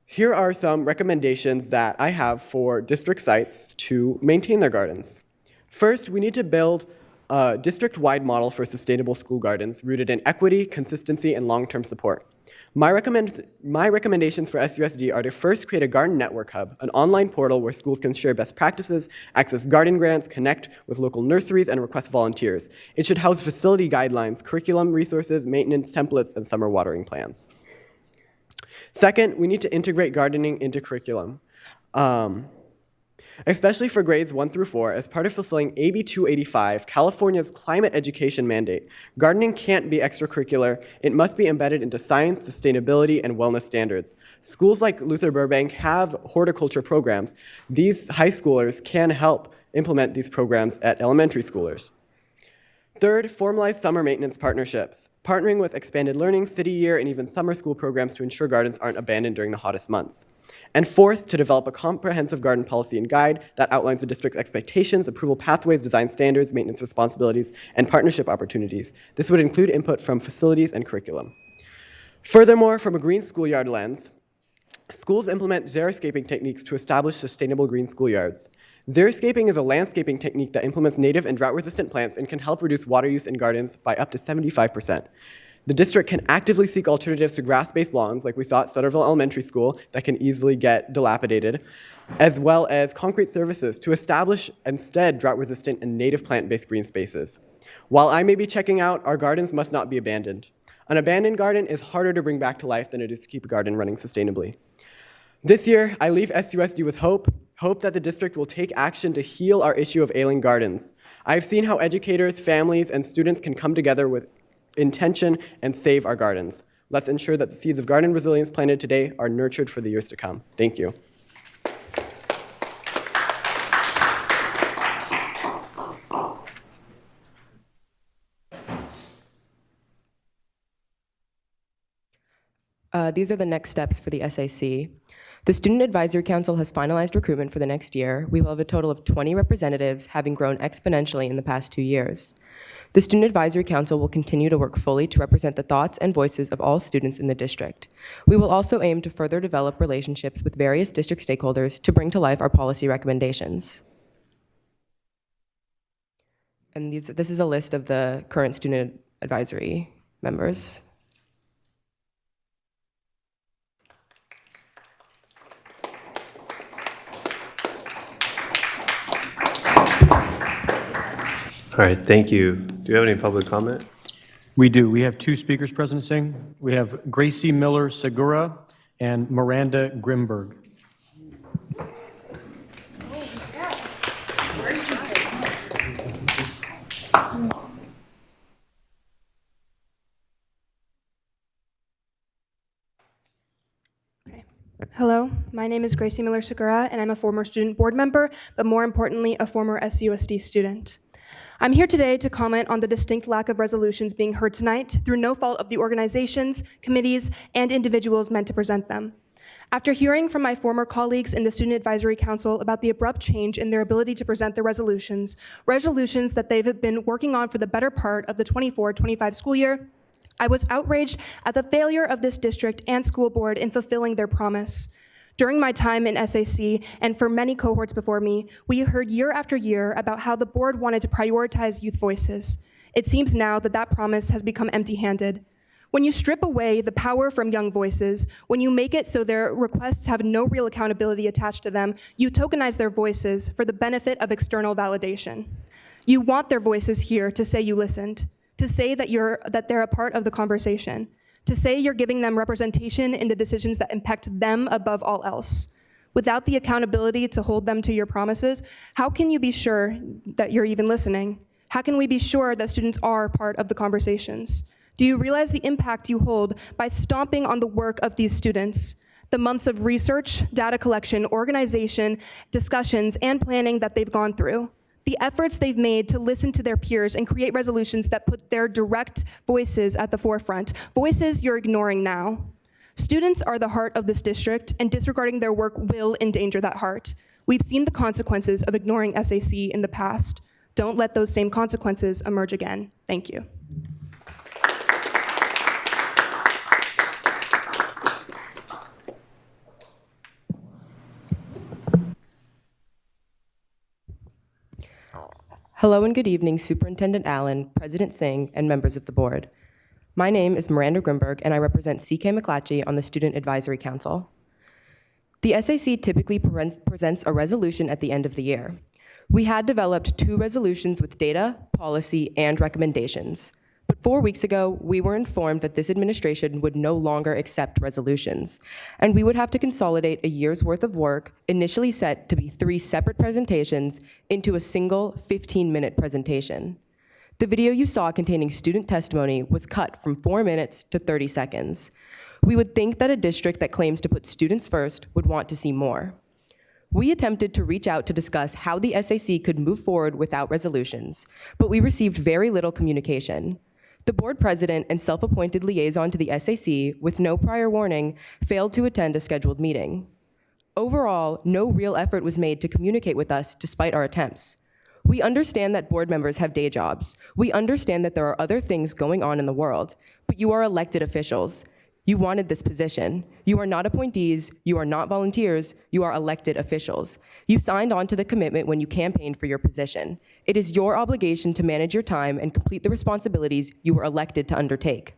Here are some recommendations that I have for district sites to maintain their gardens. First, we need to build a district-wide model for sustainable school gardens rooted in equity, consistency, and long-term support. My recommendations for SUSD are to first create a garden network hub, an online portal where schools can share best practices, access garden grants, connect with local nurseries, and request volunteers. It should house facility guidelines, curriculum resources, maintenance templates, and summer watering plans. Second, we need to integrate gardening into curriculum, especially for grades 1 through 4, as part of fulfilling AB 285, California's climate education mandate. Gardening can't be extracurricular. It must be embedded into science, sustainability, and wellness standards. Schools like Luther Burbank have horticulture programs. These high schoolers can help implement these programs at elementary schoolers. Third, formalize summer maintenance partnerships, partnering with expanded learning, city year, and even summer school programs to ensure gardens aren't abandoned during the hottest months. And fourth, to develop a comprehensive garden policy and guide that outlines the district's expectations, approval pathways, design standards, maintenance responsibilities, and partnership opportunities. This would include input from facilities and curriculum. Furthermore, from a green schoolyard lens, schools implement xeriscaping techniques to establish sustainable green schoolyards. Xeriscaping is a landscaping technique that implements native and drought-resistant plants and can help reduce water use in gardens by up to 75%. The district can actively seek alternatives to grass-based lawns, like we saw at Sutterville Elementary School, that can easily get dilapidated, as well as concrete surfaces to establish instead drought-resistant and native plant-based green spaces. While I may be checking out, our gardens must not be abandoned. An abandoned garden is harder to bring back to life than it is to keep a garden running sustainably. This year, I leave SUSD with hope that the district will take action to heal our issue of ailing gardens. I've seen how educators, families, and students can come together with intention and save our gardens. Let's ensure that the seeds of garden resilience planted today are nurtured for the years to come. Thank you. These are the next steps for the SAC. The Student Advisory Council has finalized recruitment for the next year. We will have a total of 20 representatives, having grown exponentially in the past 2 years. The Student Advisory Council will continue to work fully to represent the thoughts and voices of all students in the district. We will also aim to further develop relationships with various district stakeholders to bring to life our policy recommendations. And this is a list of the current Student Advisory members. All right, thank you. Do you have any public comment? We do. We have two speakers, President Singh. We have Gracie Miller Segura and Miranda Grimberg. Hello, my name is Gracie Miller-Segura, and I'm a former student board member, but more importantly, a former SUSD student. I'm here today to comment on the distinct lack of resolutions being heard tonight through no fault of the organizations, committees, and individuals meant to present them. After hearing from my former colleagues in the Student Advisory Council about the abrupt change in their ability to present the resolutions that they've been working on for the better part of the 24-25 school year, I was outraged at the failure of this district and school board in fulfilling their promise. During my time in SAC, and for many cohorts before me, we heard year after year about how the board wanted to prioritize youth voices. It seems now that that promise has become empty-handed. When you strip away the power from young voices, when you make it so their requests have no real accountability attached to them, you tokenize their voices for the benefit of external validation. You want their voices here to say you listened, to say that they're a part of the conversation, to say you're giving them representation in the decisions that impact them above all else. Without the accountability to hold them to your promises, how can you be sure that you're even listening? How can we be sure that students are part of the conversations? Do you realize the impact you hold by stomping on the work of these students? The months of research, data collection, organization, discussions, and planning that they've gone through. The efforts they've made to listen to their peers and create resolutions that put their direct voices at the forefront, voices you're ignoring now. Students are the heart of this district, and disregarding their work will endanger that heart. We've seen the consequences of ignoring SAC in the past. Don't let those same consequences emerge again. Thank you. Hello and good evening, Superintendent Allen, President Singh, and members of the board. My name is Miranda Grimberg, and I represent C.K. McClatchy on the Student Advisory Council. The SAC typically presents a resolution at the end of the year. We had developed 2 resolutions with data, policy, and recommendations. But 4 weeks ago, we were informed that this administration would no longer accept resolutions, and we would have to consolidate a year's worth of work, initially set to be 3 separate presentations, into a single 15-minute presentation. The video you saw containing student testimony was cut from 4 minutes to 30 seconds. We would think that a district that claims to put students first would want to see more. We attempted to reach out to discuss how the SAC could move forward without resolutions, but we received very little communication. The board president and self-appointed liaison to the SAC, with no prior warning, failed to attend a scheduled meeting. Overall, no real effort was made to communicate with us despite our attempts. We understand that board members have day jobs. We understand that there are other things going on in the world, but you are elected officials. You wanted this position. You are not appointees, you are not volunteers, you are elected officials. You signed on to the commitment when you campaigned for your position. It is your obligation to manage your time and complete the responsibilities you were elected to undertake.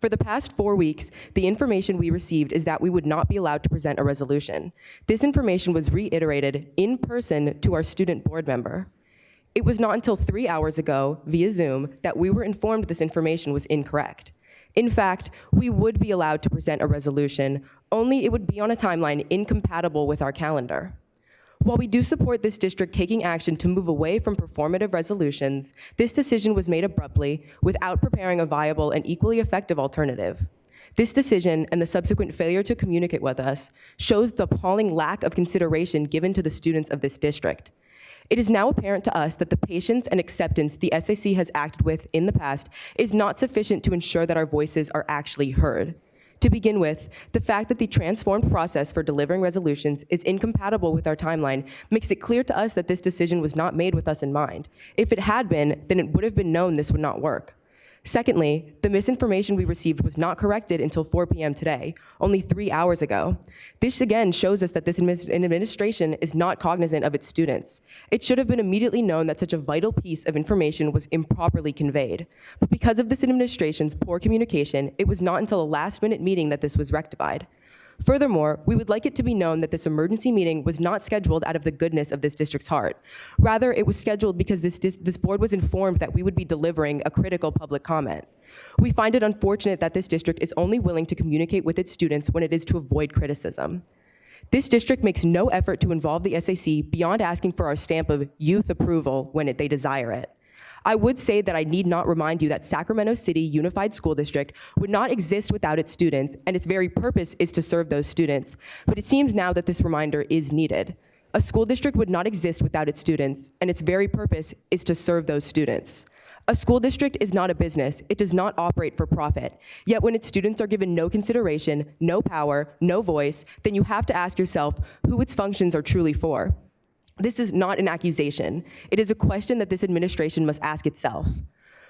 For the past 4 weeks, the information we received is that we would not be allowed to present a resolution. This information was reiterated in person to our student board member. It was not until 3 hours ago, via Zoom, that we were informed this information was incorrect. In fact, we would be allowed to present a resolution, only it would be on a timeline incompatible with our calendar. While we do support this district taking action to move away from performative resolutions, this decision was made abruptly without preparing a viable and equally effective alternative. This decision and the subsequent failure to communicate with us shows the appalling lack of consideration given to the students of this district. It is now apparent to us that the patience and acceptance the SAC has acted with in the past is not sufficient to ensure that our voices are actually heard. To begin with, the fact that the transformed process for delivering resolutions is incompatible with our timeline makes it clear to us that this decision was not made with us in mind. If it had been, then it would have been known this would not work. Secondly, the misinformation we received was not corrected until 4 p.m. today, only 3 hours ago. This again shows us that this administration is not cognizant of its students. It should have been immediately known that such a vital piece of information was improperly conveyed. But because of this administration's poor communication, it was not until a last-minute meeting that this was rectified. Furthermore, we would like it to be known that this emergency meeting was not scheduled out of the goodness of this district's heart. Rather, it was scheduled because this board was informed that we would be delivering a critical public comment. We find it unfortunate that this district is only willing to communicate with its students when it is to avoid criticism. This district makes no effort to involve the SAC beyond asking for our stamp of youth approval when they desire it. I would say that I need not remind you that Sacramento City Unified School District would not exist without its students, and its very purpose is to serve those students. But it seems now that this reminder is needed. A school district would not exist without its students, and its very purpose is to serve those students. A school district is not a business. It does not operate for profit. Yet when its students are given no consideration, no power, no voice, then you have to ask yourself who its functions are truly for. This is not an accusation. It is a question that this administration must ask itself.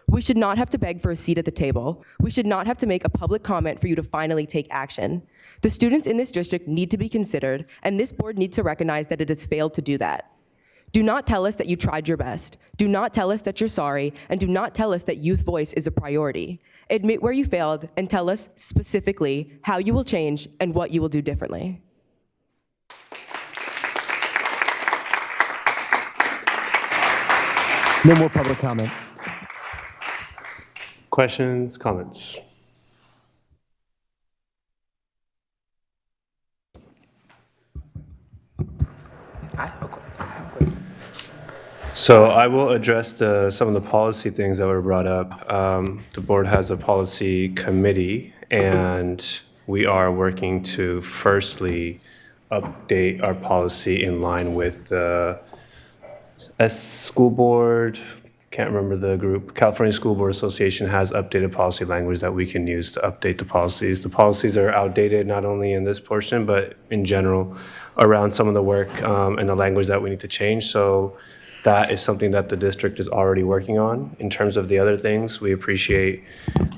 We should not have to beg for a seat at the table. We should not have to make a public comment for you to finally take action. The students in this district need to be considered, and this board needs to recognize that it has failed to do that. Do not tell us that you tried your best. Do not tell us that you're sorry, and do not tell us that youth voice is a priority. Admit where you failed and tell us specifically how you will change and what you will do differently. No more public comment. Questions, comments? So I will address some of the policy things that were brought up. The board has a policy committee, and we are working to firstly update our policy in line with the school board, can't remember the group, California School Board Association has updated policy language that we can use to update the policies. The policies are outdated not only in this portion, but in general around some of the work and the language that we need to change. So that is something that the district is already working on. In terms of the other things, we appreciate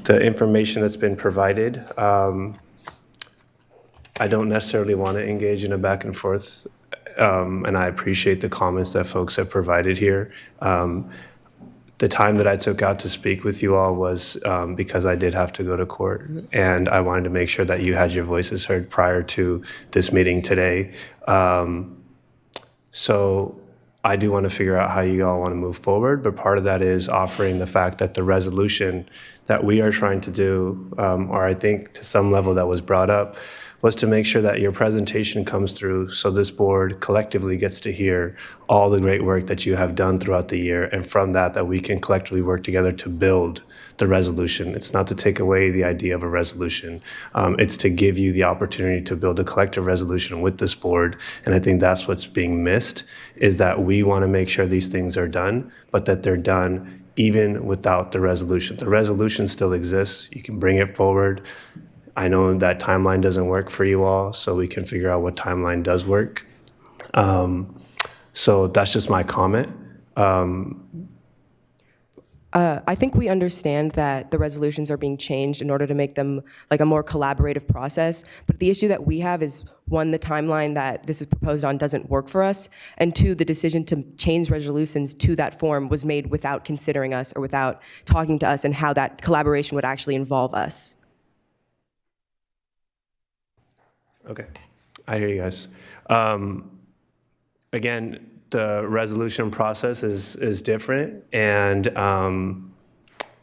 the information that's been provided. I don't necessarily want to engage in a back and forth, and I appreciate the comments that folks have provided here. The time that I took out to speak with you all was because I did have to go to court, and I wanted to make sure that you had your voices heard prior to this meeting today. So I do want to figure out how you all want to move forward, but part of that is offering the fact that the resolution that we are trying to do, or I think to some level that was brought up, was to make sure that your presentation comes through so this board collectively gets to hear all the great work that you have done throughout the year, and from that we can collectively work together to build the resolution. It's not to take away the idea of a resolution. It's to give you the opportunity to build a collective resolution with this board, and I think that's what's being missed, is that we want to make sure these things are done, but that they're done even without the resolution. The resolution still exists. You can bring it forward. I know that timeline doesn't work for you all, so we can figure out what timeline does work. So that's just my comment. I think we understand that the resolutions are being changed in order to make them like a more collaborative process. But the issue that we have is, one, the timeline that this is proposed on doesn't work for us, and two, the decision to change resolutions to that form was made without considering us or without talking to us and how that collaboration would actually involve us. Okay, I hear you guys. Again, the resolution process is different, and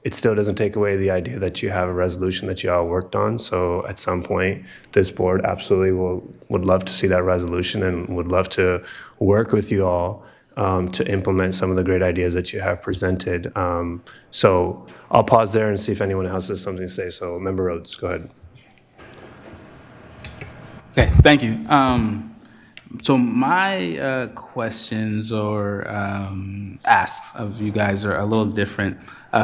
it still doesn't take away the idea that you have a resolution that you all worked on. So at some point, this board absolutely would love to see that resolution and would love to work with you all to implement some of the great ideas that you have presented. So I'll pause there and see if anyone else has something to say. So Member Rhodes, go ahead. Okay, thank you. So my questions or asks of you guys are a little different.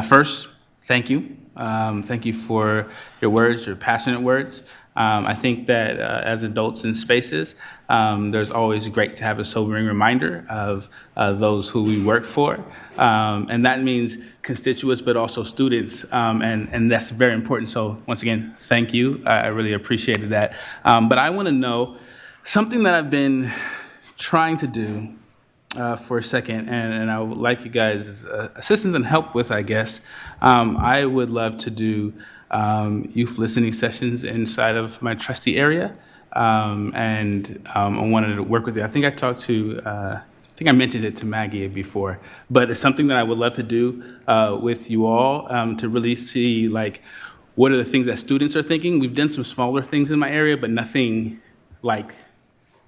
First, thank you. Thank you for your words, your passionate words. I think that as adults in spaces, there's always great to have a sobering reminder of those who we work for. And that means constituents, but also students. And that's very important. So once again, thank you. I really appreciated that. But I want to know something that I've been trying to do for a second, and I would like you guys' assistance and help with, I guess. I would love to do youth listening sessions inside of my trustee area, and I wanted to work with you. I think I mentioned it to Maggie before, but it's something that I would love to do with you all to really see, like, what are the things that students are thinking. We've done some smaller things in my area, but nothing like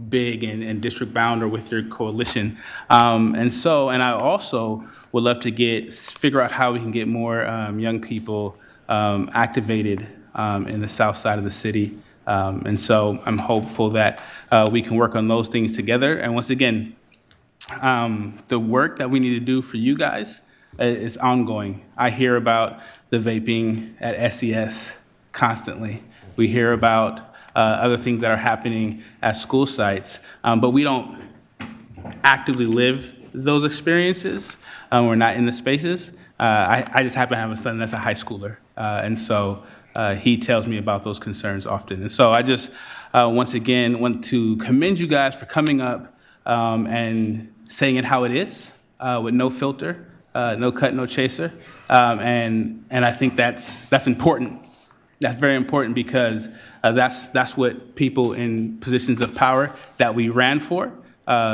big and district bound or with your coalition. And I also would love to figure out how we can get more young people activated in the south side of the city. And so I'm hopeful that we can work on those things together. And once again, the work that we need to do for you guys is ongoing. I hear about the vaping at SES constantly. We hear about other things that are happening at school sites, but we don't actively live those experiences. We're not in the spaces. I just happen to have a son that's a high schooler, and so he tells me about those concerns often. And so I just, once again, want to commend you guys for coming up and saying it how it is, with no filter, no cut, no chaser. And I think that's important. That's very important because that's what people in positions of power that we ran for.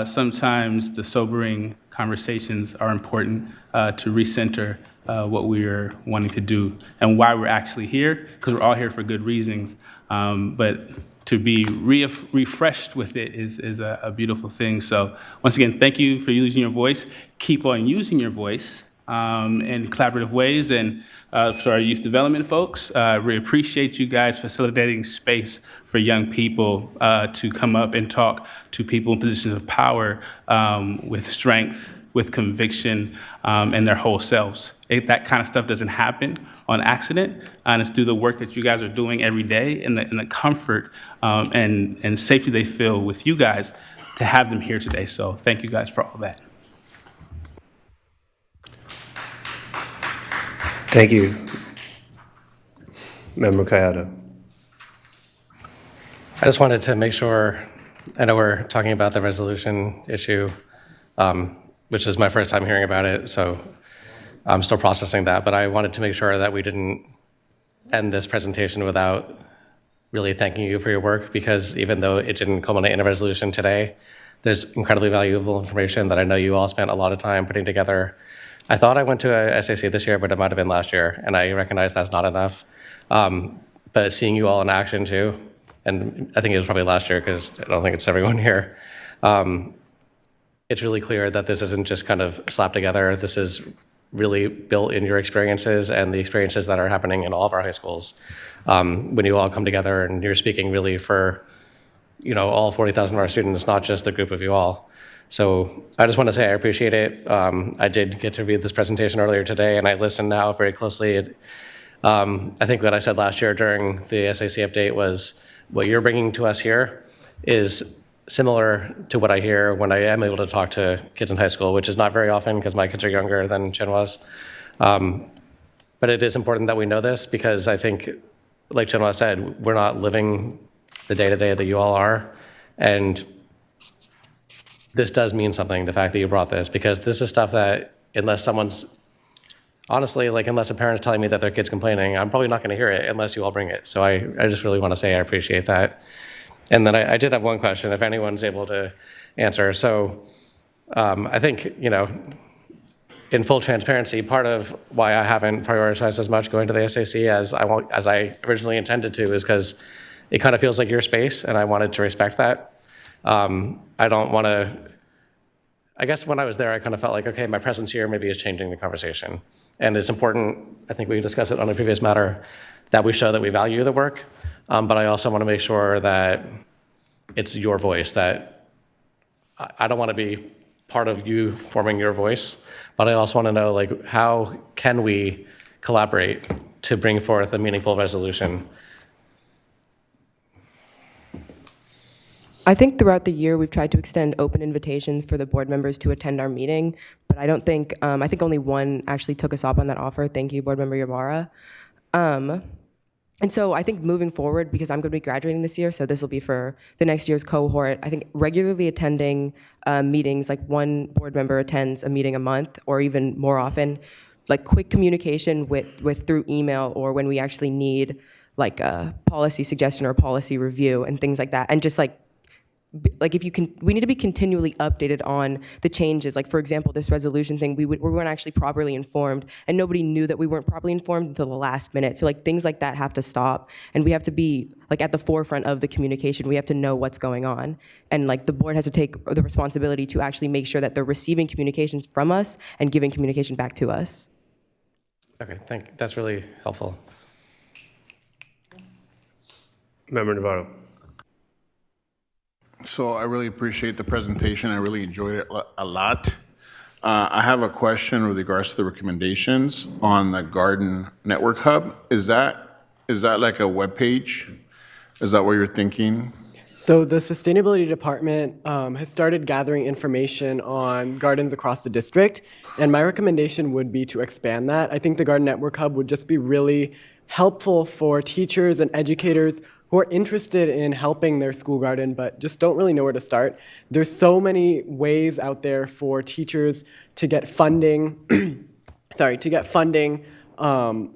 Sometimes the sobering conversations are important to recenter what we are wanting to do and why we're actually here, because we're all here for good reasons. But to be refreshed with it is a beautiful thing. So once again, thank you for using your voice. Keep on using your voice in collaborative ways. And for our youth development folks, we appreciate you guys facilitating space for young people to come up and talk to people in positions of power with strength, with conviction, and their whole selves. That kind of stuff doesn't happen on accident, and it's through the work that you guys are doing every day and the comfort and safety they feel with you guys to have them here today. So thank you guys for all that. Thank you. Member Kayada. I just wanted to make sure, I know we're talking about the resolution issue, which is my first time hearing about it, so I'm still processing that, but I wanted to make sure that we didn't end this presentation without really thanking you for your work, because even though it didn't culminate in a resolution today, there's incredibly valuable information that I know you all spent a lot of time putting together. I thought I went to a SAC this year, but it might have been last year, and I recognize that's not enough. But seeing you all in action too, and I think it was probably last year because I don't think it's everyone here, it's really clear that this isn't just kind of slapped together. This is really built in your experiences and the experiences that are happening in all of our high schools. When you all come together and you're speaking really for, all 40,000 of our students, not just a group of you all. So I just want to say I appreciate it. I did get to read this presentation earlier today, and I listened now very closely. I think what I said last year during the SAC update was what you're bringing to us here is similar to what I hear when I am able to talk to kids in high school, which is not very often because my kids are younger than Chen was. But it is important that we know this because I think, like Chen said, we're not living the day-to-day that you all are. And this does mean something, the fact that you brought this, because this is stuff that unless unless a parent's telling me that their kid's complaining, I'm probably not going to hear it unless you all bring it. So I just really want to say I appreciate that. And then I did have one question, if anyone's able to answer. So I think, in full transparency, part of why I haven't prioritized as much going to the SAC as I originally intended to is because it kind of feels like your space, and I wanted to respect that. I don't want to, I guess when I was there, I kind of felt like, okay, my presence here maybe is changing the conversation. And it's important, I think we discussed it on a previous matter, that we show that we value the work. But I also want to make sure that it's your voice, that I don't want to be part of you forming your voice, but I also want to know, how can we collaborate to bring forth a meaningful resolution? I think throughout the year, we've tried to extend open invitations for the board members to attend our meeting, but I think only one actually took us up on that offer. Thank you, Board Member Ybarra. And so I think moving forward, because I'm going to be graduating this year, so this will be for the next year's cohort, I think regularly attending meetings, like one board member attends a meeting a month or even more often, like quick communication with through email or when we actually need like a policy suggestion or a policy review and things like that, and just like like if you can, we need to be continually updated on the changes. Like for example, this resolution thing, we weren't actually properly informed, and nobody knew that we weren't properly informed until the last minute. So like things like that have to stop, and we have to be like at the forefront of the communication. We have to know what's going on, and like the board has to take the responsibility to actually make sure that they're receiving communications from us and giving communication back to us. Okay, thank you. That's really helpful. Member Navarro. So I really appreciate the presentation. I really enjoyed it a lot. I have a question with regards to the recommendations on the Garden Network Hub. Is that like a web page? Is that what you're thinking? So the Sustainability Department has started gathering information on gardens across the district, and my recommendation would be to expand that. I think the Garden Network Hub would just be really helpful for teachers and educators who are interested in helping their school garden but just don't really know where to start. There's so many ways out there for teachers to get funding,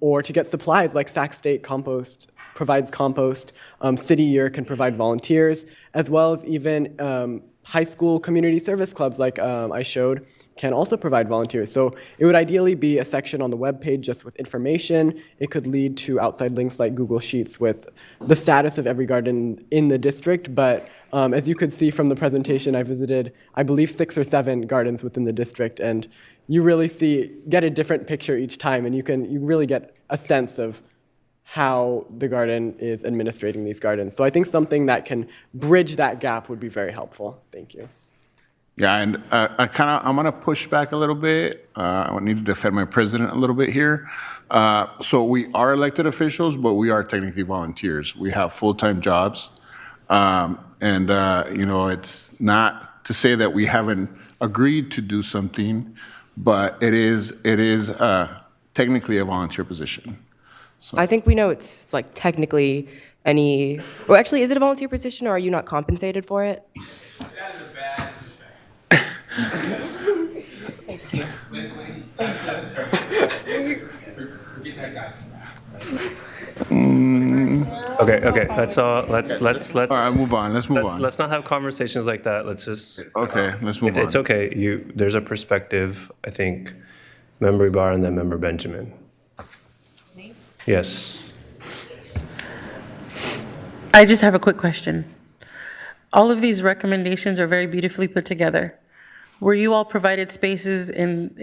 or to get supplies, like Sac State Compost provides compost, City Year can provide volunteers, as well as even high school community service clubs like I showed can also provide volunteers. So it would ideally be a section on the webpage just with information. It could lead to outside links like Google Sheets with the status of every garden in the district. But as you could see from the presentation, I visited, I believe, 6 or 7 gardens within the district, and you really get a different picture each time, and you really get a sense of how the garden is administrating these gardens. So I think something that can bridge that gap would be very helpful. Thank you. Yeah, and I'm gonna push back a little bit. I need to defend my president a little bit here. So we are elected officials, but we are technically volunteers. We have full-time jobs. It's not to say that we haven't agreed to do something, but it is technically a volunteer position. So. I think we know it's like technically well, actually, is it a volunteer position, or are you not compensated for it? That is a bad Thank you. Okay, that's all. Let's All right, move on. Let's move on. Let's not have conversations like that. Let's just. Okay, let's move on. It's okay. There's a perspective. I think, Member Ibarra and then Member Benjamin. Yes. I just have a quick question. All of these recommendations are very beautifully put together. Were you all provided spaces in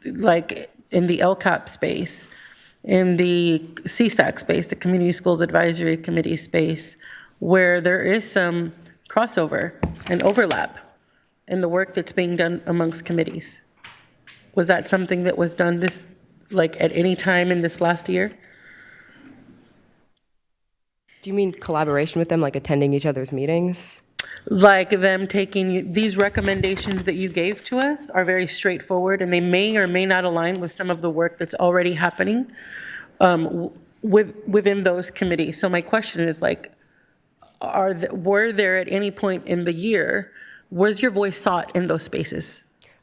the LCAP space, in the CSAC space, the Community Schools Advisory Committee space, where there is some crossover and overlap in the work that's being done amongst committees? Was that something that was done at any time in this last year? Do you mean collaboration with them, like attending each other's meetings? Like them taking these recommendations that you gave to us are very straightforward, and they may or may not align with some of the work that's already happening within those committees. So my question is, were there at any point in the year, was your voice sought in those spaces?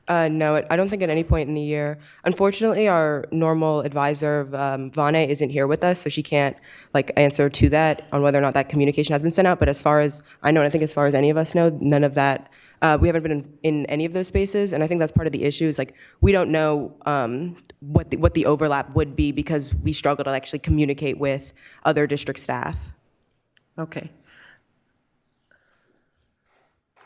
No, I don't think at any point in the year. Unfortunately, our normal advisor, Vane, isn't here with us, so she can't answer to that on whether or not that communication has been sent out. But as far as I know, and I think as far as any of us know, none of that. We haven't been in any of those spaces, and I think that's part of the issue. Is we don't know what the overlap would be because we struggle to actually communicate with other district staff. Okay.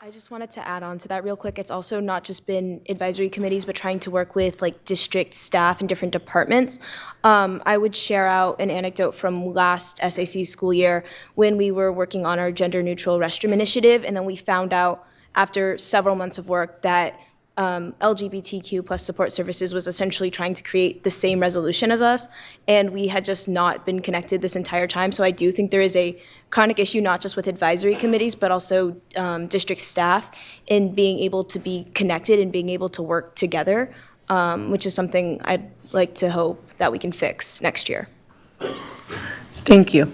I just wanted to add on to that real quick. It's also not just been advisory committees, but trying to work with district staff and different departments. I would share out an anecdote from last SAC school year when we were working on our gender neutral restroom initiative, and then we found out after several months of work that LGBTQ plus support services was essentially trying to create the same resolution as us, and we had just not been connected this entire time. So I do think there is a chronic issue, not just with advisory committees, but also district staff in being able to be connected and being able to work together, which is something I'd like to hope that we can fix next year. Thank you.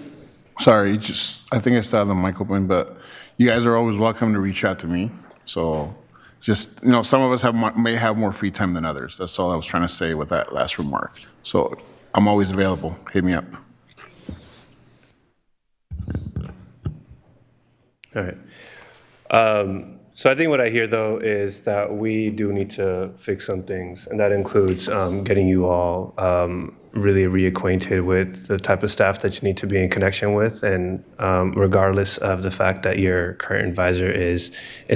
Sorry, I think I still have the mic open, but you guys are always welcome to reach out to me. So just, some of us may have more free time than others. That's all I was trying to say with that last remark. So I'm always available. Hit me up. All right. So I think what I hear, though, is that we do need to fix some things, and that includes getting you all really reacquainted with the type of staff that you need to be in connection with, and regardless of the fact that your current advisor is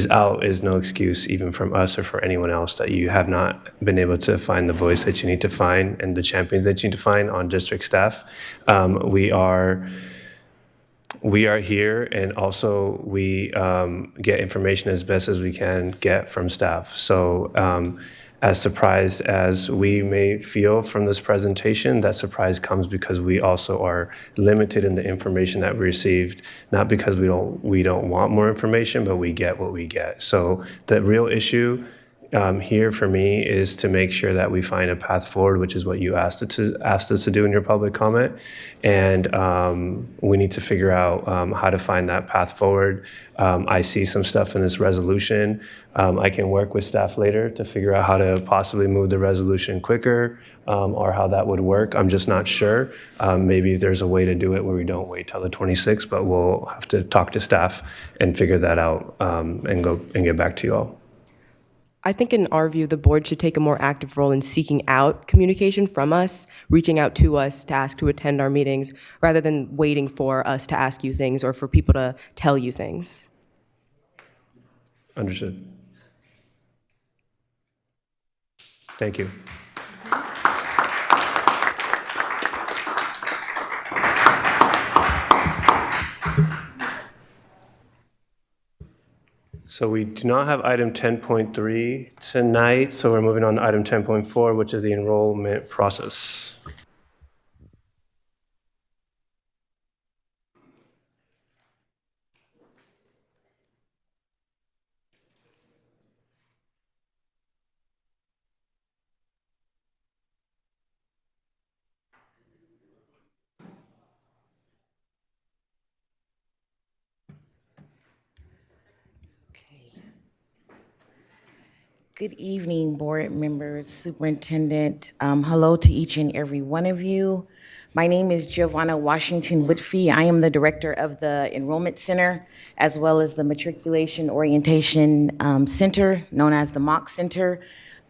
out, is no excuse, even from us or for anyone else, that you have not been able to find the voice that you need to find and the champions that you need to find on district staff. We are here, and also we get information as best as we can get from staff. So as surprised as we may feel from this presentation, that surprise comes because we also are limited in the information that we received, not because we don't want more information, but we get what we get. So the real issue here for me is to make sure that we find a path forward, which is what you asked us to do in your public comment. And we need to figure out how to find that path forward. I see some stuff in this resolution. I can work with staff later to figure out how to possibly move the resolution quicker or how that would work. I'm just not sure. Maybe there's a way to do it where we don't wait till the 26th, but we'll have to talk to staff and figure that out and get back to you all. I think in our view, the board should take a more active role in seeking out communication from us, reaching out to us to ask to attend our meetings, rather than waiting for us to ask you things or for people to tell you things. Understood. Thank you. So we do not have item 10.3 tonight, so we're moving on to item 10.4, which is the enrollment process. Good evening, board members, superintendent. Hello to each and every one of you. My name is Giovanna Washington Woodfee. I am the director of the Enrollment Center, as well as the Matriculation Orientation Center, known as the MOC Center.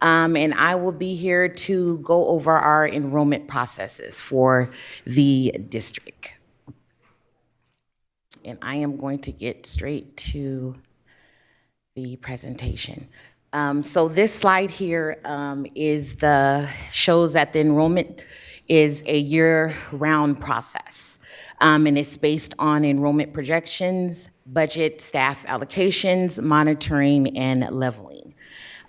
And I will be here to go over our enrollment processes for the district. And I am going to get straight to the presentation. So this slide here shows that the enrollment is a year-round process. And it's based on enrollment projections, budget, staff allocations, monitoring, and leveling.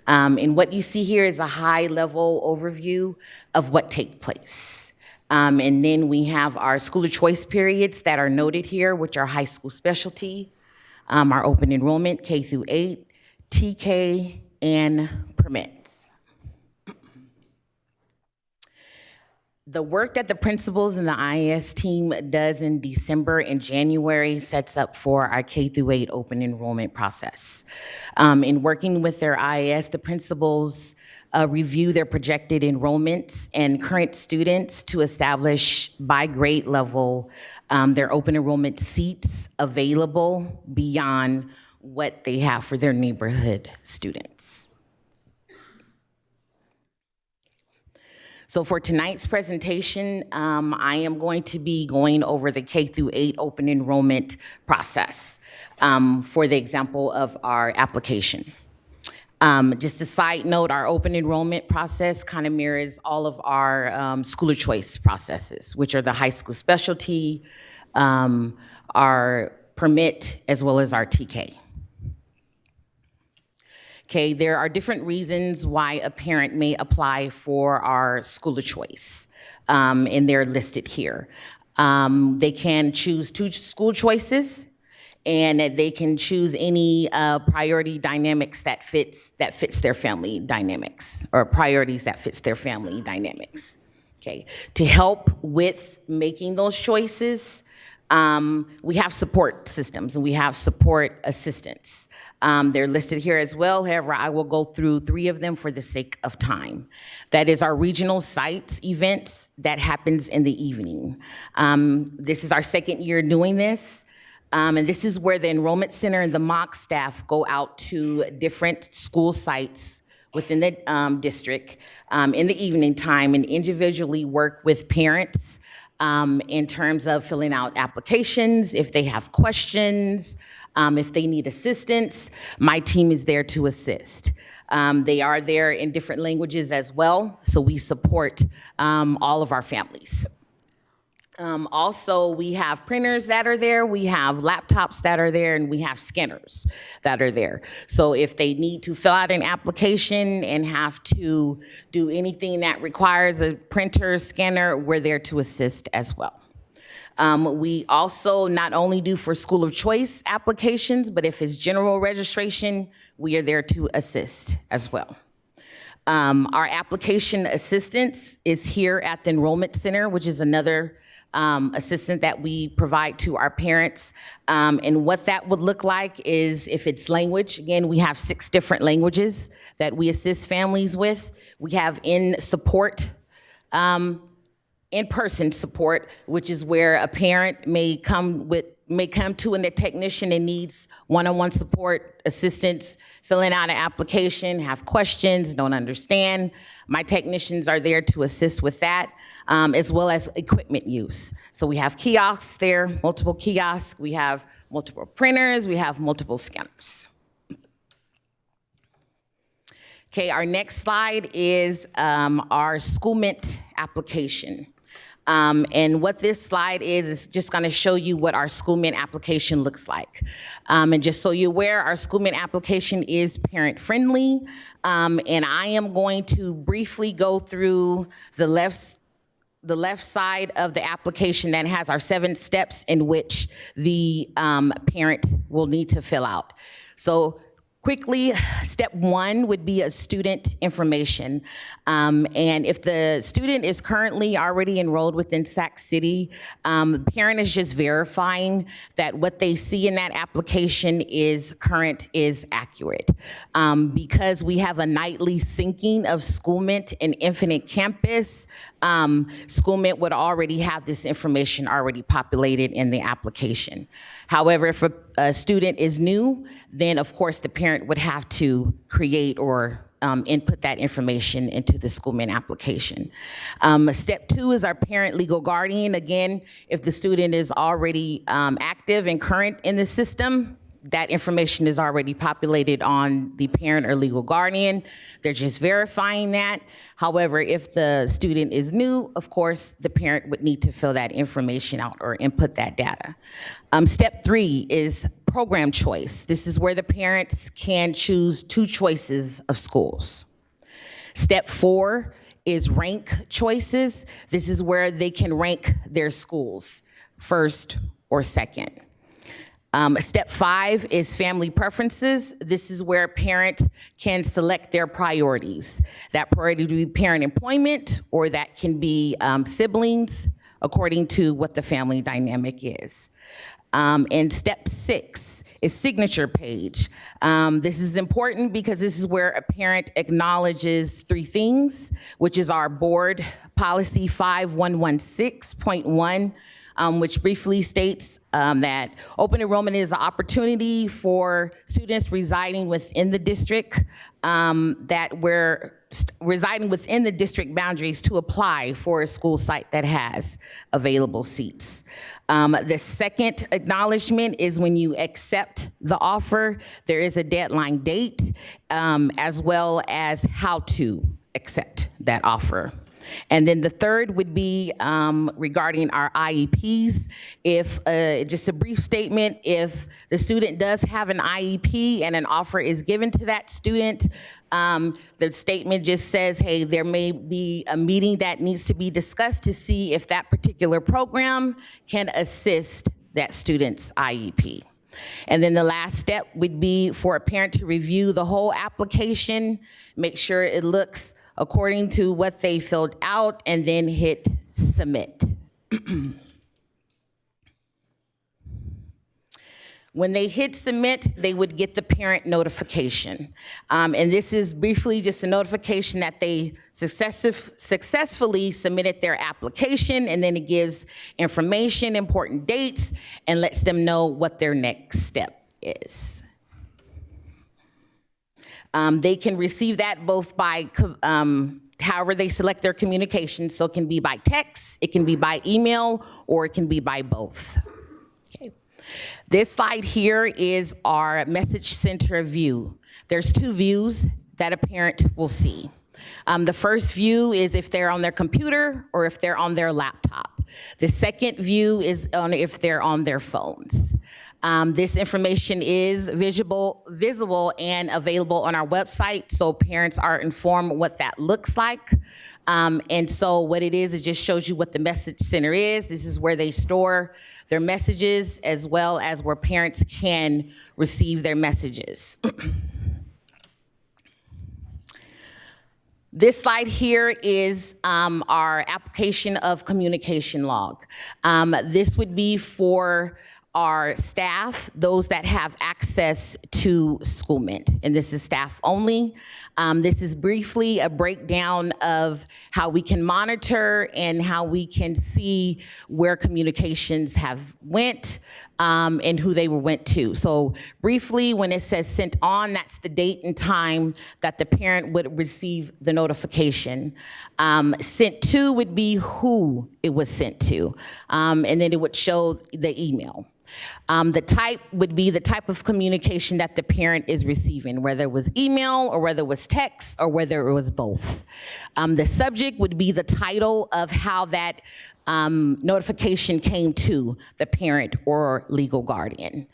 And what you see here is a high-level overview of what takes place. And then we have our school of choice periods that are noted here, which are high school specialty, our open enrollment, K through 8, TK, and permits. The work that the principals and the IAS team does in December and January sets up for our K through 8 open enrollment process. In working with their IAS, the principals review their projected enrollments and current students to establish by grade level their open enrollment seats available beyond what they have for their neighborhood students. So for tonight's presentation, I am going to be going over the K through 8 open enrollment process for the example of our application. Just a side note, our open enrollment process kind of mirrors all of our school of choice processes, which are the high school specialty, our permit, as well as our TK. Okay, there are different reasons why a parent may apply for our school of choice, and they're listed here. They can choose 2 school choices, and they can choose any priority dynamics that fits their family dynamics, or priorities that fits their family dynamics. Okay, to help with making those choices, we have support systems and we have support assistants. They're listed here as well. However, I will go through 3 of them for the sake of time. That is our regional sites events that happens in the evening. This is our 2nd year doing this. And this is where the enrollment center and the mock staff go out to different school sites within the district in the evening time and individually work with parents in terms of filling out applications, if they have questions, if they need assistance. My team is there to assist. They are there in different languages as well, so we support all of our families. Also, we have printers that are there, we have laptops that are there, and we have scanners that are there. So if they need to fill out an application and have to do anything that requires a printer, scanner, we're there to assist as well. We also not only do for school of choice applications, but if it's general registration, we are there to assist as well. Our application assistance is here at the Enrollment Center, which is another assistant that we provide to our parents. And what that would look like is if it's language, again, we have 6 different languages that we assist families with. We have in-person support, which is where a parent may come to a technician and needs one-on-one support, assistance, filling out an application, have questions, don't understand. My technicians are there to assist with that, as well as equipment use. So we have kiosks there, multiple kiosks, we have multiple printers, we have multiple scanners. Okay, our next slide is our SchoolMint application. And what this slide is just gonna show you what our SchoolMint application looks like. And just so you're aware, our SchoolMint application is parent-friendly. And I am going to briefly go through the left side of the application that has our 7 steps in which the parent will need to fill out. So quickly, step 1 would be a student information. And if the student is currently already enrolled within Sac City, the parent is just verifying that what they see in that application is current, is accurate. Because we have a nightly syncing of SchoolMint and Infinite Campus, SchoolMint would already have this information already populated in the application. However, if a student is new, then of course the parent would have to create or input that information into the SchoolMint application. Step 2 is our parent legal guardian. Again, if the student is already active and current in the system, that information is already populated on the parent or legal guardian. They're just verifying that. However, if the student is new, of course, the parent would need to fill that information out or input that data. Step 3 is program choice. This is where the parents can choose 2 choices of schools. Step 4 is rank choices. This is where they can rank their schools, first or second. Step 5 is family preferences. This is where a parent can select their priorities. That priority would be parent employment, or that can be siblings, according to what the family dynamic is. And step 6 is signature page. This is important because this is where a parent acknowledges 3 things, which is our board policy 5116.1, which briefly states that open enrollment is an opportunity for students residing within the district residing within the district boundaries to apply for a school site that has available seats. The second acknowledgement is when you accept the offer, there is a deadline date, as well as how to accept that offer. And then the third would be regarding our IEPs. If, just a brief statement, if the student does have an IEP and an offer is given to that student, the statement just says, hey, there may be a meeting that needs to be discussed to see if that particular program can assist that student's IEP. And then the last step would be for a parent to review the whole application, make sure it looks according to what they filled out, and then hit submit. When they hit submit, they would get the parent notification. And this is briefly just a notification that they successfully submitted their application, and then it gives information, important dates, and lets them know what their next step is. They can receive that both by however they select their communication. So it can be by text, it can be by email, or it can be by both. Okay. This slide here is our message center view. There's two views that a parent will see. The first view is if they're on their computer or if they're on their laptop. The second view is if they're on their phones. This information is visible and available on our website, so parents are informed what that looks like. And so what it is, it just shows you what the message center is. This is where they store their messages, as well as where parents can receive their messages. This slide here is our application of communication log. This would be for our staff, those that have access to Schoolmint, and this is staff only. This is briefly a breakdown of how we can monitor and how we can see where communications have went and who they went to. So briefly, when it says sent on, that's the date and time that the parent would receive the notification. Sent to would be who it was sent to, and then it would show the email. The type would be the type of communication that the parent is receiving, whether it was email or whether it was text or whether it was both. The subject would be the title of how that notification came to the parent or legal guardian.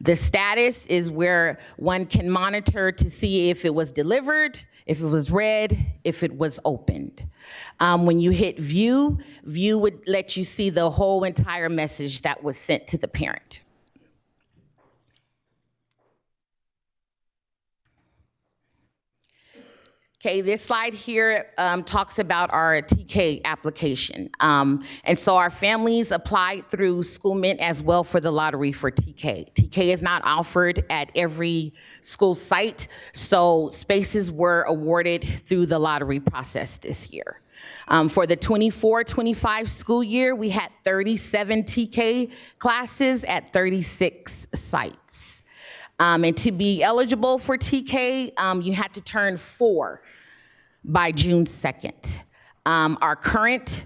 The status is where one can monitor to see if it was delivered, if it was read, if it was opened. When you hit view, view would let you see the whole entire message that was sent to the parent. Okay, this slide here talks about our TK application. And so our families applied through Schoolmint as well for the lottery for TK. TK is not offered at every school site, so spaces were awarded through the lottery process this year. For the 24-25 school year, we had 37 TK classes at 36 sites. And to be eligible for TK, you had to turn 4 by June 2nd. Our current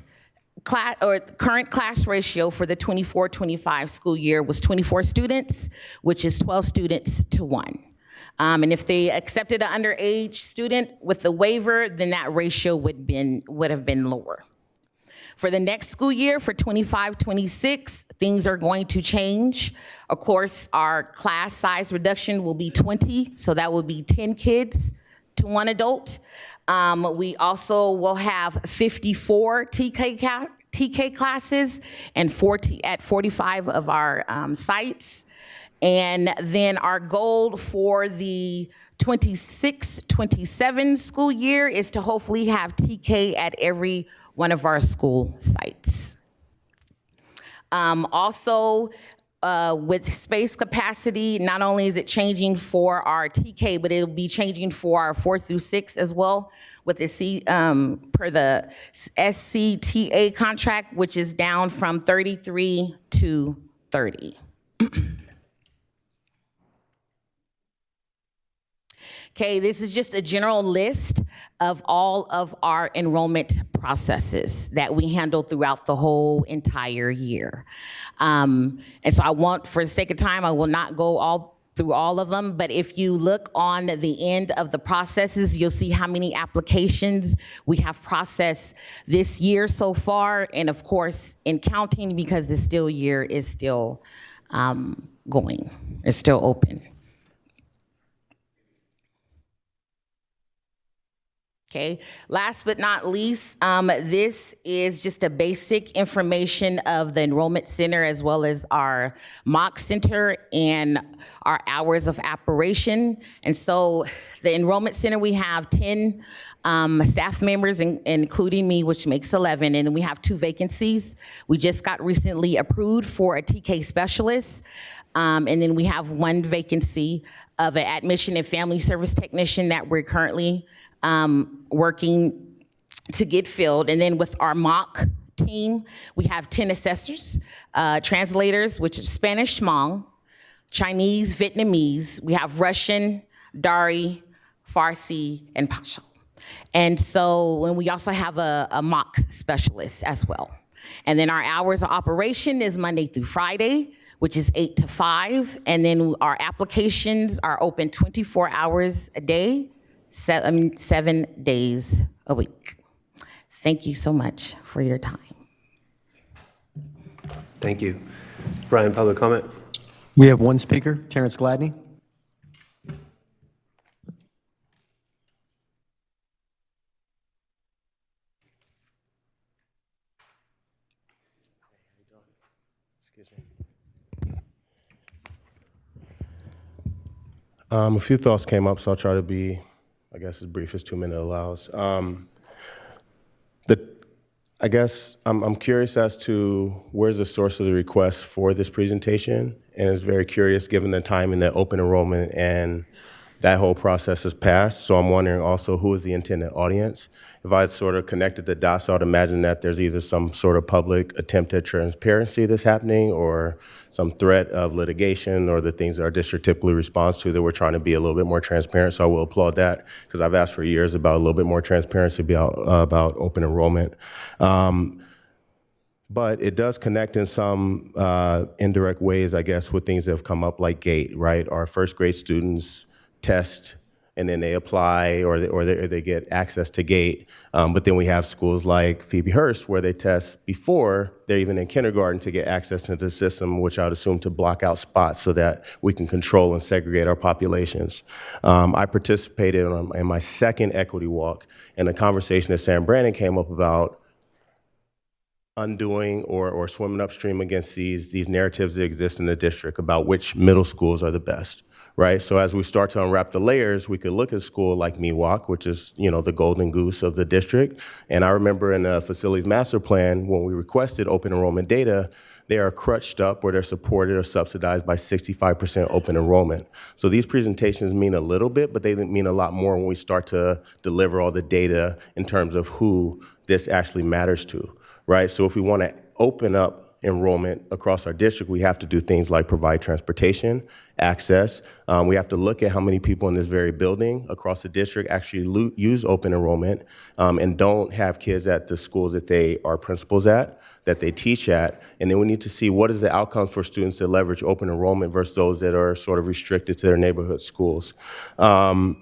class ratio for the 24-25 school year was 24 students, which is 12 students to 1. And if they accepted an underage student with the waiver, then that ratio would have been lower. For the next school year, for 25-26, things are going to change. Of course, our class size reduction will be 20, so that will be 10 kids to 1 adult. We also will have 54 TK classes and 45 of our sites. And then our goal for the 26-27 school year is to hopefully have TK at every one of our school sites. Also, with space capacity, not only is it changing for our TK, but it'll be changing for our 4 through 6 as well, with the per the SCTA contract, which is down from 33 to 30. Okay, this is just a general list of all of our enrollment processes that we handle throughout the whole entire year. And so I won't, for the sake of time, I will not go through all of them, but if you look on the end of the processes, you'll see how many applications we have processed this year so far, and of course, in counting, because the still year is still going, it's still open. Okay, last but not least, this is just a basic information of the enrollment center as well as our mock center and our hours of operation. And so the enrollment center, we have 10 staff members, including me, which makes 11, and then we have 2 vacancies. We just got recently approved for a TK specialist, and then we have 1 vacancy of an admission and family service technician that we're currently working to get filled. And then with our mock team, we have 10 assessors, translators, which is Spanish Hmong, Chinese, Vietnamese. We have Russian, Dari, Farsi, and Pashto. And so, and we also have a mock specialist as well. And then our hours of operation is Monday through Friday, which is 8 to 5. And then our applications are open 24 hours a day, 7 days a week. Thank you so much for your time. Thank you. Brian, public comment? We have one speaker, Terrence Gladney. A few thoughts came up, so I'll try to be, I guess, as brief as 2 minutes allows. I guess I'm curious as to where's the source of the request for this presentation, and it's very curious given the timing that open enrollment and that whole process has passed. So I'm wondering also who is the intended audience. If I sort of connected the dots, I would imagine that there's either some sort of public attempt at transparency that's happening or some threat of litigation or the things that our district typically responds to that we're trying to be a little bit more transparent. So I will applaud that because I've asked for years about a little bit more transparency about open enrollment. But it does connect in some indirect ways, I guess, with things that have come up like GATE, right? Our first grade students test and then they apply or they get access to GATE. But then we have schools like Phoebe Hearst where they test before they're even in kindergarten to get access to the system, which I would assume to block out spots so that we can control and segregate our populations. I participated in my second equity walk, and the conversation at San Brandon came up about undoing or swimming upstream against these narratives that exist in the district about which middle schools are the best. Right, so as we start to unwrap the layers, we could look at a school like Miwok, which is, the golden goose of the district. And I remember in the facilities master plan, when we requested open enrollment data, they are crutched up where they're supported or subsidized by 65% open enrollment. So these presentations mean a little bit, but they mean a lot more when we start to deliver all the data in terms of who this actually matters to, right? So if we want to open up enrollment across our district, we have to do things like provide transportation, access. We have to look at how many people in this very building across the district actually use open enrollment and don't have kids at the schools that they are principals at, that they teach at. And then we need to see what is the outcomes for students that leverage open enrollment versus those that are sort of restricted to their neighborhood schools. I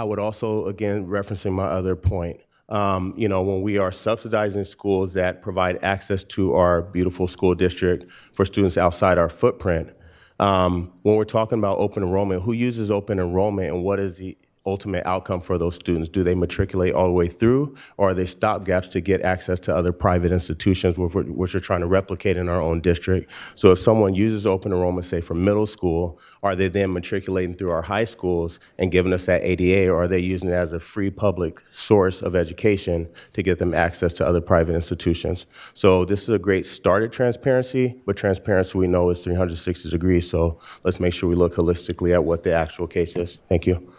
would also, again, referencing my other point, when we are subsidizing schools that provide access to our beautiful school district for students outside our footprint, when we're talking about open enrollment, who uses open enrollment and what is the ultimate outcome for those students? Do they matriculate all the way through, or are they stopgaps to get access to other private institutions which are trying to replicate in our own district? So if someone uses open enrollment, say for middle school, are they then matriculating through our high schools and giving us that ADA, or are they using it as a free public source of education to get them access to other private institutions? So this is a great start at transparency, but transparency we know is 360 degrees, so let's make sure we look holistically at what the actual case is. Thank you.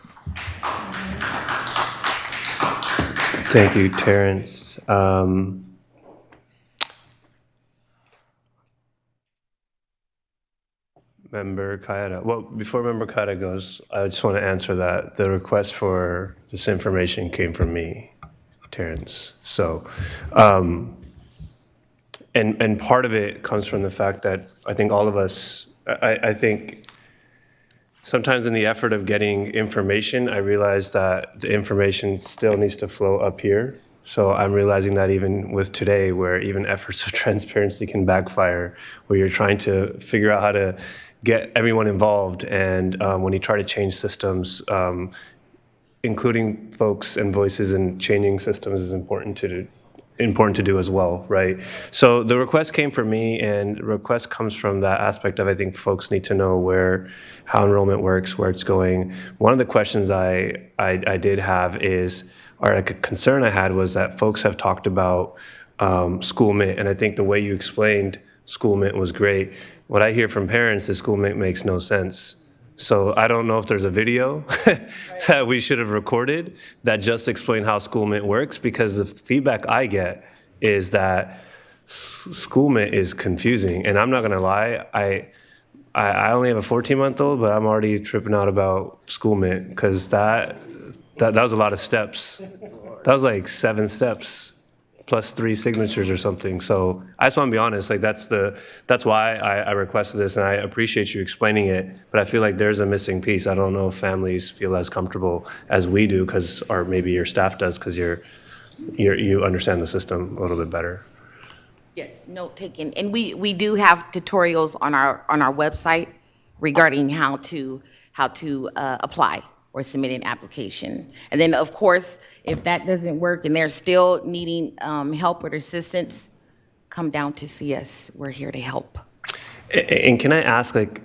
Thank you, Terrence. Member Kayada. Well, before Member Kayada goes, I just want to answer that. The request for this information came from me, Terrence. So, and part of it comes from the fact that I think all of us, I think sometimes in the effort of getting information, I realize that the information still needs to flow up here. So I'm realizing that even with today, where even efforts of transparency can backfire, where you're trying to figure out how to get everyone involved. And when you try to change systems, including folks and voices and changing systems is important to do as well, right? So the request came from me, and the request comes from that aspect of I think folks need to know how enrollment works, where it's going. One of the questions I did have is, or like a concern I had was that folks have talked about school mint, and I think the way you explained school mint was great. What I hear from parents is school mint makes no sense. So I don't know if there's a video that we should have recorded that just explained how school mint works, because the feedback I get is that school mint is confusing. And I'm not gonna lie, I only have a 14-month-old, but I'm already tripping out about school mint, because that was a lot of steps. That was like 7 steps plus 3 signatures or something. So I just want to be honest, like that's why I requested this, and I appreciate you explaining it, but I feel like there's a missing piece. I don't know if families feel as comfortable as we do, or maybe your staff does, because you understand the system a little bit better. Yes, note taken. And we do have tutorials on our website regarding how to apply or submit an application. And then, of course, if that doesn't work and they're still needing help or assistance, come down to see us. We're here to help. And can I ask, like,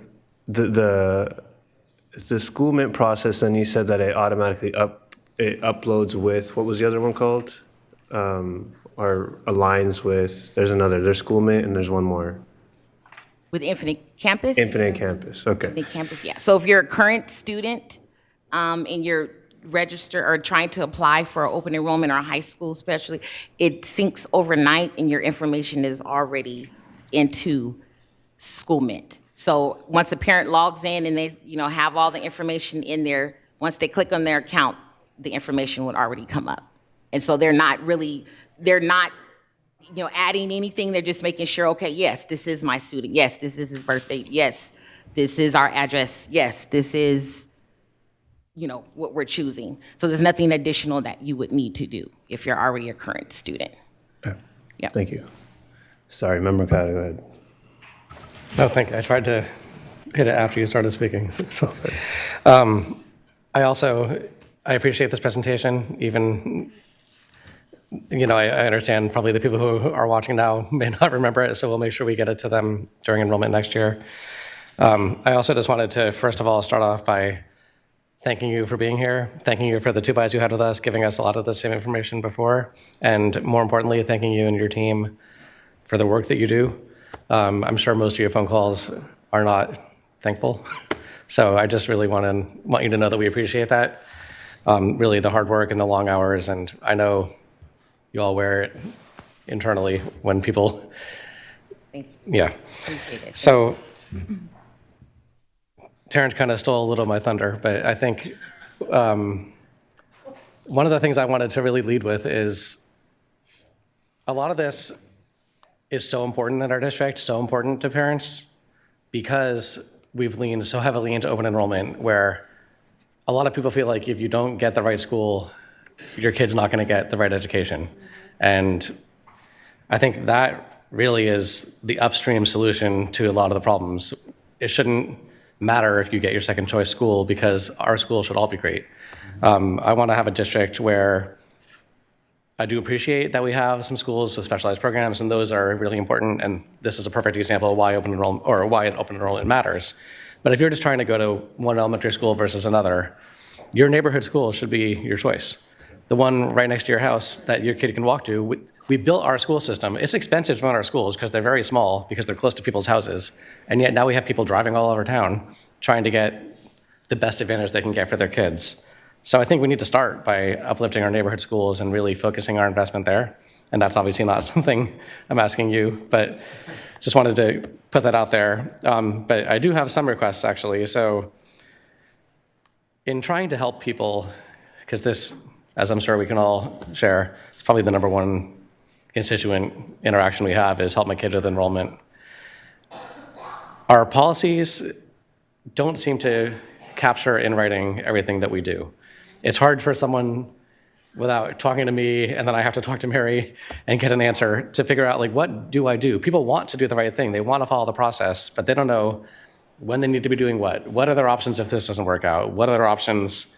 the school mint process, then you said that it automatically uploads with, what was the other one called? Or aligns with, there's school mint and there's one more. With Infinite Campus? Infinite Campus, okay. Infinite Campus, yeah. So if you're a current student and you're registered or trying to apply for open enrollment or high school especially, it syncs overnight and your information is already into school mint. So once a parent logs in and they have all the information in there, once they click on their account, the information would already come up. And so they're not adding anything. They're just making sure, okay, yes, this is my student. Yes, this is his birthday. Yes, this is our address. Yes, this is what we're choosing. So there's nothing additional that you would need to do if you're already a current student. Yeah. Thank you. Sorry, Member Carter, go ahead. No, thank you. I tried to hit it after you started speaking. So, I appreciate this presentation. Even, I understand probably the people who are watching now may not remember it, so we'll make sure we get it to them during enrollment next year. I also just wanted to, first of all, start off by thanking you for being here, thanking you for the 2 buys you had with us, giving us a lot of the same information before, and more importantly, thanking you and your team for the work that you do. I'm sure most of your phone calls are not thankful, so I just really want you to know that we appreciate that. Really the hard work and the long hours, and I know you all wear it internally when people, Thank you. yeah. Appreciate it. So, Terrence kind of stole a little of my thunder, but I think one of the things I wanted to really lead with is a lot of this is so important in our district, so important to parents, because we've leaned so heavily into open enrollment, where a lot of people feel like if you don't get the right school, your kid's not going to get the right education. And I think that really is the upstream solution to a lot of the problems. It shouldn't matter if you get your second choice school, because our school should all be great. I want to have a district where I do appreciate that we have some schools with specialized programs, and those are really important, and this is a perfect example of why open enrollment matters. But if you're just trying to go to one elementary school versus another, your neighborhood school should be your choice. The one right next to your house that your kid can walk to, we built our school system. It's expensive to run our schools because they're very small, because they're close to people's houses. And yet now we have people driving all over town trying to get the best advantage they can get for their kids. So I think we need to start by uplifting our neighborhood schools and really focusing our investment there. And that's obviously not something I'm asking you, but just wanted to put that out there. But I do have some requests, actually. So in trying to help people, because this, as I'm sure we can all share, it's probably the number one constituent interaction we have is help my kid with enrollment. Our policies don't seem to capture in writing everything that we do. It's hard for someone without talking to me, and then I have to talk to Mary and get an answer to figure out, like, what do I do? People want to do the right thing. They want to follow the process, but they don't know when they need to be doing what. What are their options if this doesn't work out? What are their options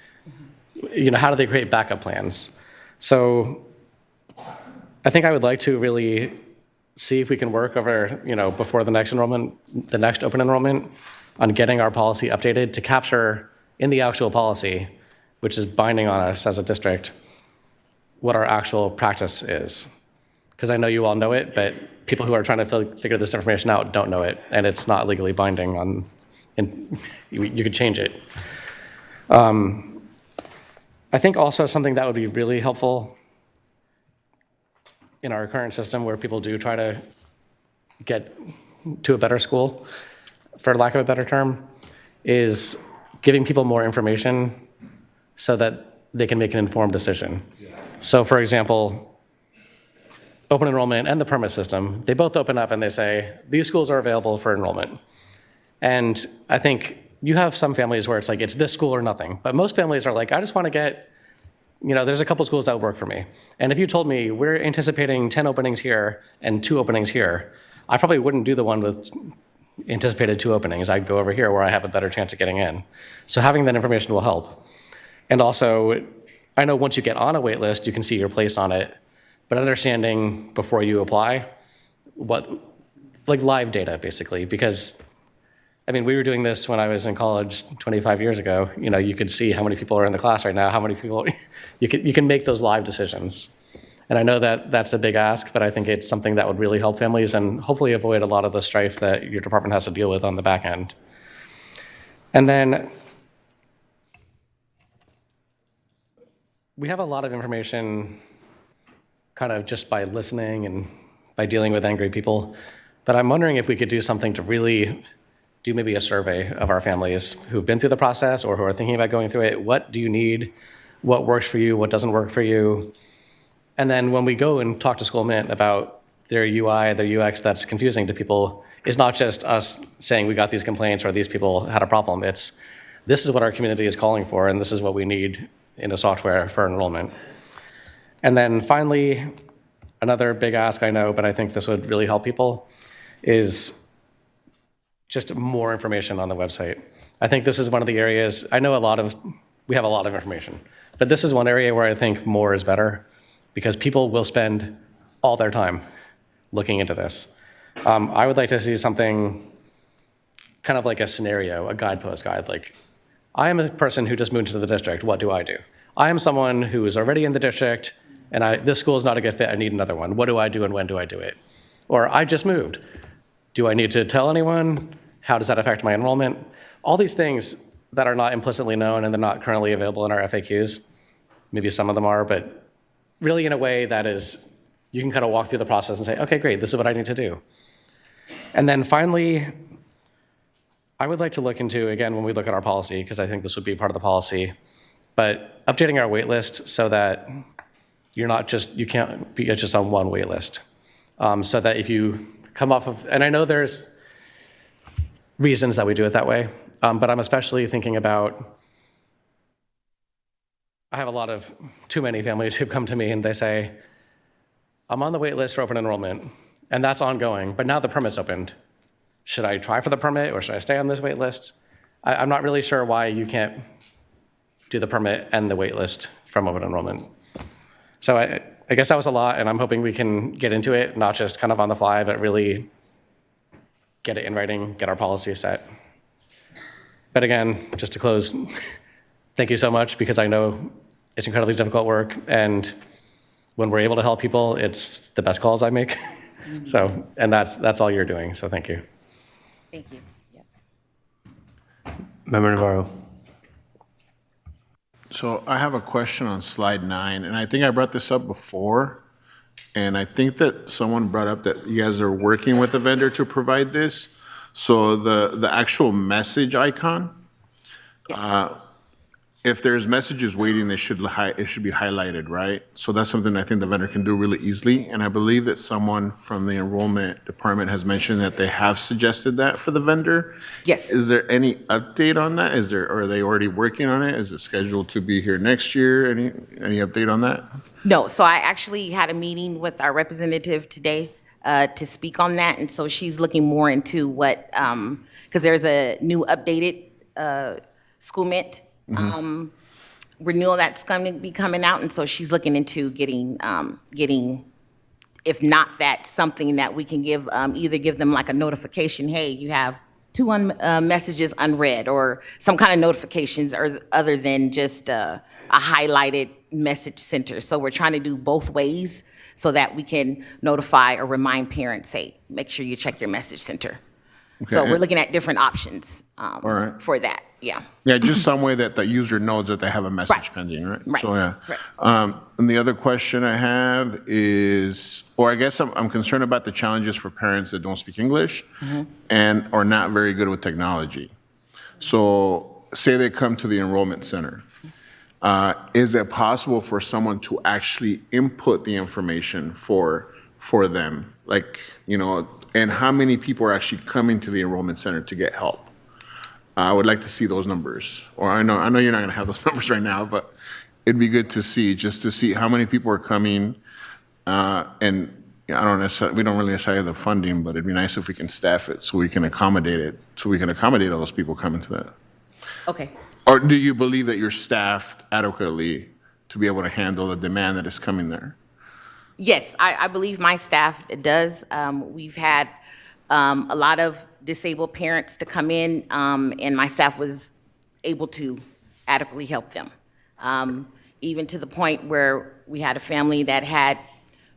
how do they create backup plans? So I think I would like to really see if we can work over, before the next open enrollment, on getting our policy updated to capture in the actual policy, which is binding on us as a district, what our actual practice is. Because I know you all know it, but people who are trying to figure this information out don't know it, and it's not legally binding on, and you could change it. I think also something that would be really helpful in our current system where people do try to get to a better school, for lack of a better term, is giving people more information so that they can make an informed decision. So for example, open enrollment and the permit system, they both open up and they say, these schools are available for enrollment. And I think you have some families where it's like, it's this school or nothing. But most families are like, I just want to get, there's a couple schools that would work for me. And if you told me we're anticipating 10 openings here and 2 openings here, I probably wouldn't do the one with anticipated 2 openings. I'd go over here where I have a better chance of getting in. So having that information will help. And also, I know once you get on a wait list, you can see your place on it, but understanding before you apply like live data, basically, because we were doing this when I was in college 25 years ago. You could see how many people are in the class right now, how many people, you can make those live decisions. And I know that that's a big ask, but I think it's something that would really help families and hopefully avoid a lot of the strife that your department has to deal with on the back end. And then we have a lot of information kind of just by listening and by dealing with angry people. But I'm wondering if we could do something to really do maybe a survey of our families who've been through the process or who are thinking about going through it. What do you need? What works for you? What doesn't work for you? And then when we go and talk to School Mint about their UI, their UX that's confusing to people, it's not just us saying we got these complaints or these people had a problem. It's this is what our community is calling for and this is what we need in the software for enrollment. And then finally, another big ask I know, but I think this would really help people, is just more information on the website. I think this is one of the areas, I know we have a lot of information, but this is one area where I think more is better because people will spend all their time looking into this. I would like to see something kind of like a scenario, a guidepost guide, like, I am a person who just moved into the district, what do? I am someone who is already in the district and this school is not a good fit, I need another one. What do I do and when do I do it? Or I just moved. Do I need to tell anyone? How does that affect my enrollment? All these things that are not implicitly known and they're not currently available in our FAQs. Maybe some of them are, but really in a way that is, you can kind of walk through the process and say, okay, great, this is what I need to do. And then finally, I would like to look into, again, when we look at our policy, because I think this would be part of the policy, but updating our wait list so that you can't be just on one wait list. So that if you come off of, and I know there's reasons that we do it that way, but I'm especially thinking about, I have too many families who come to me and they say, I'm on the wait list for open enrollment, and that's ongoing, but now the permit's opened. Should I try for the permit or should I stay on this wait list? I'm not really sure why you can't do the permit and the wait list from open enrollment. So I guess that was a lot, and I'm hoping we can get into it, not just kind of on the fly, but really get it in writing, get our policy set. But again, just to close, thank you so much, because I know it's incredibly difficult work, and when we're able to help people, it's the best calls I make. So, and that's all you're doing, so thank you. Thank you. Member Navarro. So I have a question on slide 9, and I think I brought this up before, and I think that someone brought up that you guys are working with a vendor to provide this. So the actual message icon, if there's messages waiting, it should be highlighted, right? So that's something I think the vendor can do really easily. And I believe that someone from the enrollment department has mentioned that they have suggested that for the vendor. Yes. Is there any update on that? Are they already working on it? Is it scheduled to be here next year? Any update on that? No, so I actually had a meeting with our representative today to speak on that. And so she's looking more into what, because there's a new updated School Mint renewal that's going to be coming out, and so she's looking into getting, if not that, something that we can give, either give them like a notification, hey, you have two messages unread, or some kind of notifications, or other than just a highlighted message center. So we're trying to do both ways so that we can notify or remind parents, hey, make sure you check your message center. So Okay. we're looking at different options right. for that, yeah. Yeah, just some way that the user knows that they have a message pending, right? Right, So, yeah. right. And the other question I have is, or I guess I'm concerned about the challenges for parents that don't speak English and are not very good with technology. So say they come to the enrollment center. Is it possible for someone to actually input the information for them? Like, you know, and how many people are actually coming to the enrollment center to get help? I would like to see those numbers. Or I know you're not going to have those numbers right now, but it'd be good to see, just to see how many people are coming. And we don't really necessarily have the funding, but it'd be nice if we can staff it so we can accommodate it, so we can accommodate all those people coming to that. Okay. Or do you believe that you're staffed adequately to be able to handle the demand that is coming there? Yes, I believe my staff does. We've had a lot of disabled parents to come in, and my staff was able to adequately help them. Even to the point where we had a family that had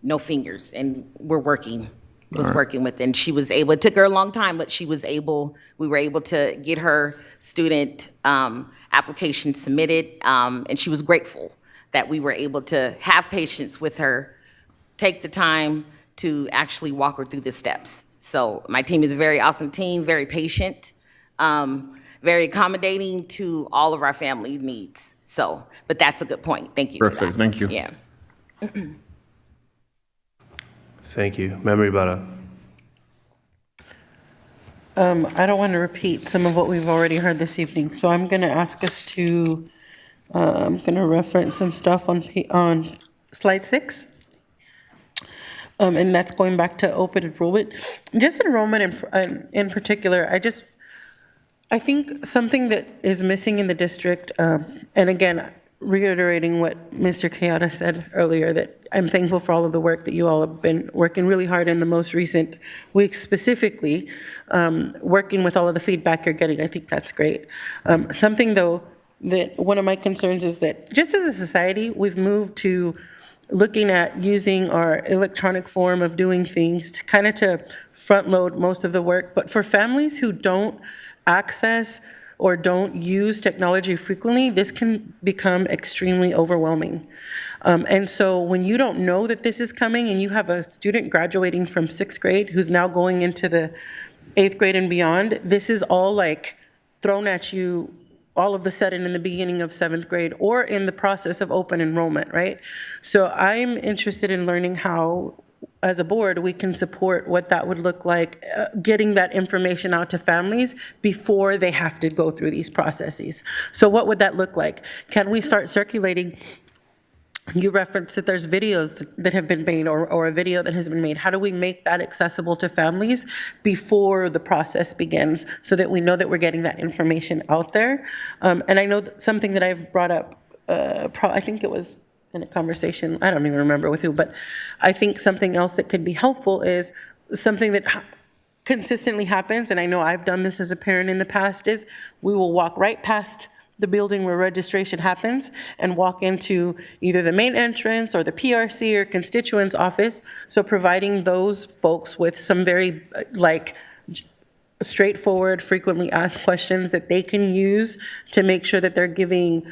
no fingers, and was working with, and she was able, it took her a long time, but we were able to get her student application submitted, and she was grateful that we were able to have patience with her, take the time to actually walk her through the steps. So my team is a very awesome team, very patient, very accommodating to all of our family needs. So, but that's a good point. Thank you. Perfect, thank you. Yeah. Thank you. Memory Bada. I don't want to repeat some of what we've already heard this evening, so I'm going to ask us to, I'm going to reference some stuff on slide 6. And that's going back to open enrollment. Just enrollment in particular, I think something that is missing in the district, and again, reiterating what Mr. Kayada said earlier, that I'm thankful for all of the work that you all have been working really hard in the most recent weeks, specifically working with all of the feedback you're getting. I think that's great. Something though, that one of my concerns is that just as a society, we've moved to looking at using our electronic form of doing things to kind of to front load most of the work. But for families who don't access or don't use technology frequently, this can become extremely overwhelming. And so when you don't know that this is coming and you have a student graduating from 6th grade who's now going into the 8th grade and beyond, this is all like thrown at you all of a sudden in the beginning of 7th grade or in the process of open enrollment, right? So I'm interested in learning how, as a board, we can support what that would look like, getting that information out to families before they have to go through these processes. So what would that look like? Can we start circulating? You referenced that there's videos that have been made or a video that has been made. How do we make that accessible to families before the process begins so that we know that we're getting that information out there? And I know that something that I've brought up, I think it was in a conversation, I don't even remember with who, but I think something else that could be helpful is something that consistently happens, and I know I've done this as a parent in the past, is we will walk right past the building where registration happens and walk into either the main entrance or the PRC or constituent's office. So providing those folks with some very straightforward, frequently asked questions that they can use to make sure that they're giving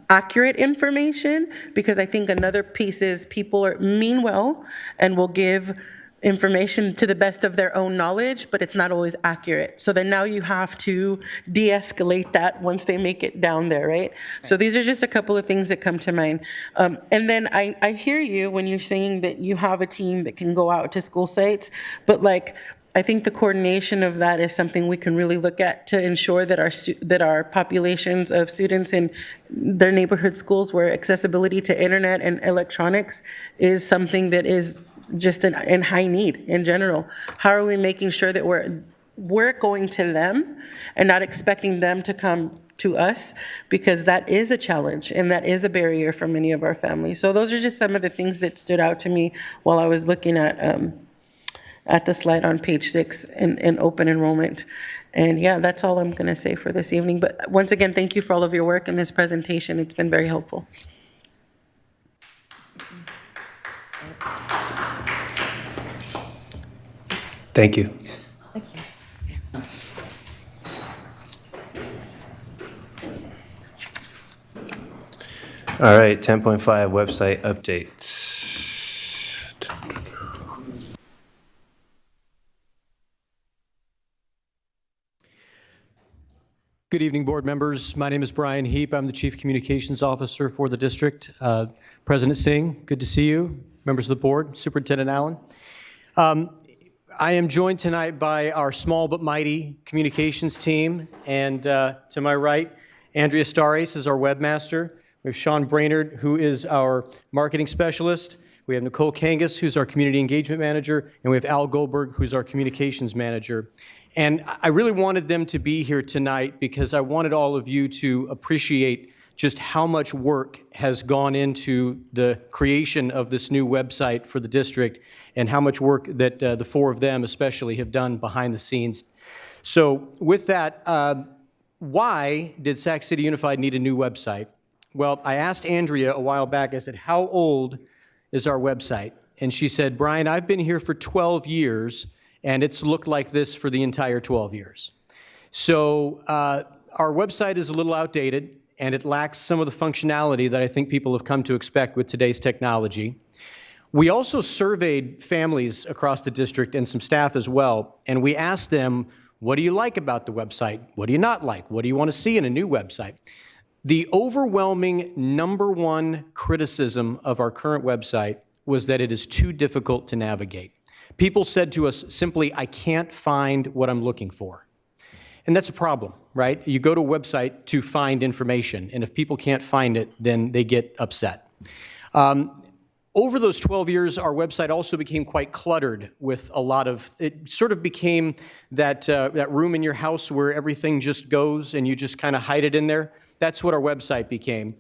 accurate information. Because I think another piece is people mean well and will give information to the best of their own knowledge, but it's not always accurate. So then now you have to de-escalate that once they make it down there, right? So these are just a couple of things that come to mind. And then I hear you when you're saying that you have a team that can go out to school sites, but I think the coordination of that is something we can really look at to ensure that our populations of students in their neighborhood schools where accessibility to internet and electronics is something that is just in high need in general. How are we making sure that we're going to them and not expecting them to come to us, because that is a challenge and that is a barrier for many of our families. So those are just some of the things that stood out to me while I was looking at the slide on page 6 in open enrollment. And yeah, that's all I'm going to say for this evening. But once again, thank you for all of your work in this presentation. It's been very helpful. Thank you. All right, 10.5 website updates. Good evening, board members. My name is Brian Heap. I'm the Chief Communications Officer for the district. President Singh, good to see you. Members of the board, Superintendent Allen. I am joined tonight by our small but mighty communications team. And to my right, Andrea Stares is our webmaster. We have Sean Brainerd, who is our marketing specialist. We have Nicole Kangas, who's our community engagement manager. And we have Al Goldberg, who's our communications manager. And I really wanted them to be here tonight because I wanted all of you to appreciate just how much work has gone into the creation of this new website for the district and how much work that the four of them especially have done behind the scenes. So with that, why did Sac City Unified need a new website? Well, I asked Andrea a while back, I said, how old is our website? And she said, Brian, I've been here for 12 years, and it's looked like this for the entire 12 years. So our website is a little outdated, and it lacks some of the functionality that I think people have come to expect with today's technology. We also surveyed families across the district and some staff as well, and we asked them, what do you like about the website? What do you not like? What do you want to see in a new website? The overwhelming #1 criticism of our current website was that it is too difficult to navigate. People said to us simply, I can't find what I'm looking for. And that's a problem, right? You go to a website to find information, and if people can't find it, then they get upset. Over those 12 years, our website also became quite cluttered with a lot of, it sort of became that room in your house where everything just goes and you just kind of hide it in there. That's what our website became.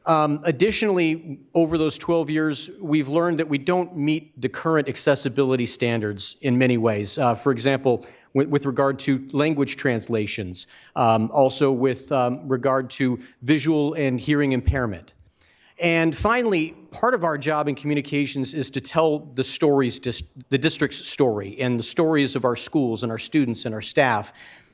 Additionally, over those 12 years, we've learned that we don't meet the current accessibility standards in many ways. For example, with regard to language translations, also with regard to visual and hearing impairment. And finally, part of our job in communications is to tell the stories, the district's story, and the stories of our schools and our students and our staff.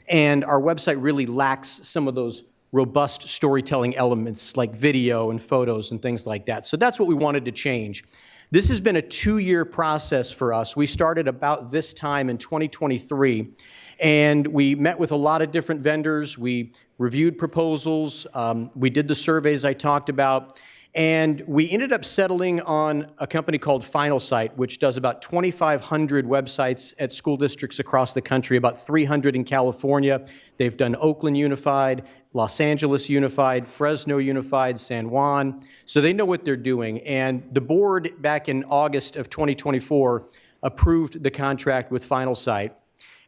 And our website really lacks some of those robust storytelling elements like video and photos and things like that. So that's what we wanted to change. This has been a 2-year process for us. We started about this time in 2023, and we met with a lot of different vendors. We reviewed proposals. We did the surveys I talked about. And we ended up settling on a company called Finalsite, which does about 2,500 websites at school districts across the country, about 300 in California. They've done Oakland Unified, Los Angeles Unified, Fresno Unified, San Juan. So they know what they're doing. And the board back in August of 2024 approved the contract with Finalsite.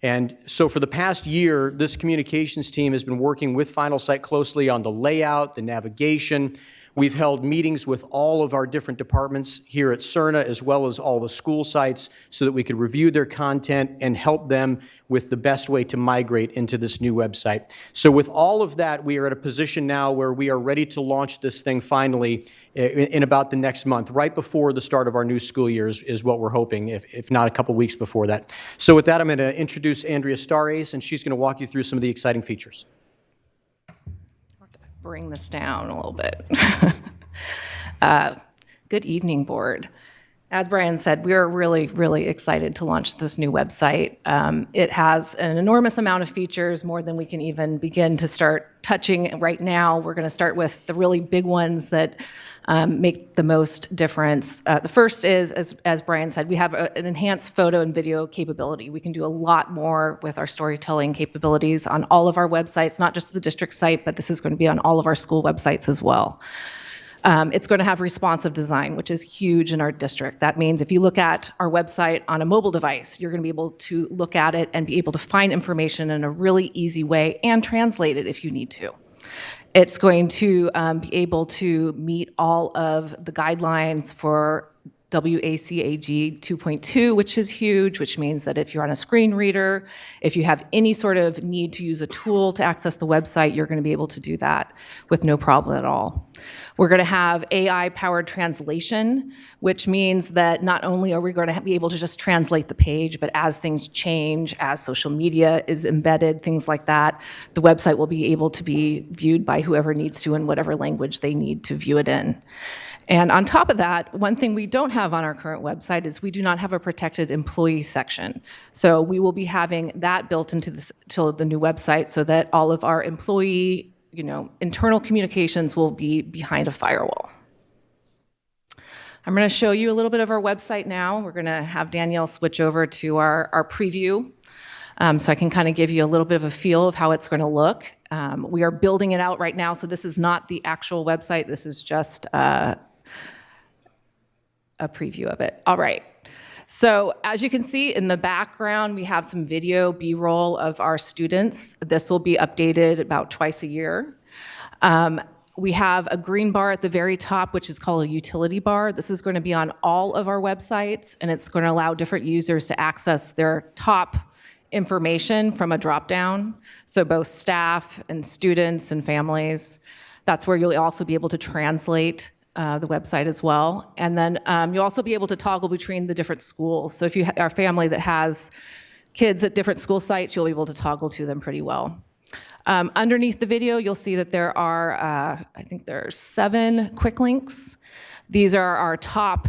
And so for the past year, this communications team has been working with Finalsite closely on the layout, the navigation. We've held meetings with all of our different departments here at CERNA, as well as all the school sites, so that we could review their content and help them with the best way to migrate into this new website. So with all of that, we are at a position now where we are ready to launch this thing finally in about the next month, right before the start of our new school year is what we're hoping, if not a couple weeks before that. So with that, I'm going to introduce Andrea Stares, and she's going to walk you through some of the exciting features. Bring this down a little bit. Good evening, board. As Brian said, we are really, really excited to launch this new website. It has an enormous amount of features, more than we can even begin to start touching right now. We're going to start with the really big ones that make the most difference. The first is, as Brian said, we have an enhanced photo and video capability. We can do a lot more with our storytelling capabilities on all of our websites, not just the district site, but this is going to be on all of our school websites as well. It's going to have responsive design, which is huge in our district. That means if you look at our website on a mobile device, you're going to be able to look at it and be able to find information in a really easy way and translate it if you need to. It's going to be able to meet all of the guidelines for WACAG 2.2, which is huge, which means that if you're on a screen reader, if you have any sort of need to use a tool to access the website, you're going to be able to do that with no problem at all. We're going to have AI-powered translation, which means that not only are we going to be able to just translate the page, but as things change, as social media is embedded, things like that, the website will be able to be viewed by whoever needs to in whatever language they need to view it in. And on top of that, one thing we don't have on our current website is we do not have a protected employee section. So we will be having that built into the new website so that all of our employee, internal communications will be behind a firewall. I'm going to show you a little bit of our website now. We're going to have Danielle switch over to our preview so I can kind of give you a little bit of a feel of how it's going to look. We are building it out right now, so this is not the actual website. This is just a preview of it. All right. So as you can see in the background, we have some video B-roll of our students. This will be updated about twice a year. We have a green bar at the very top, which is called a utility bar. This is going to be on all of our websites, and it's going to allow different users to access their top information from a drop-down. So both staff and students and families. That's where you'll also be able to translate the website as well. And then you'll also be able to toggle between the different schools. So if you are a family that has kids at different school sites, you'll be able to toggle to them pretty well. Underneath the video, you'll see that there are, I think there are 7 quick links. These are our top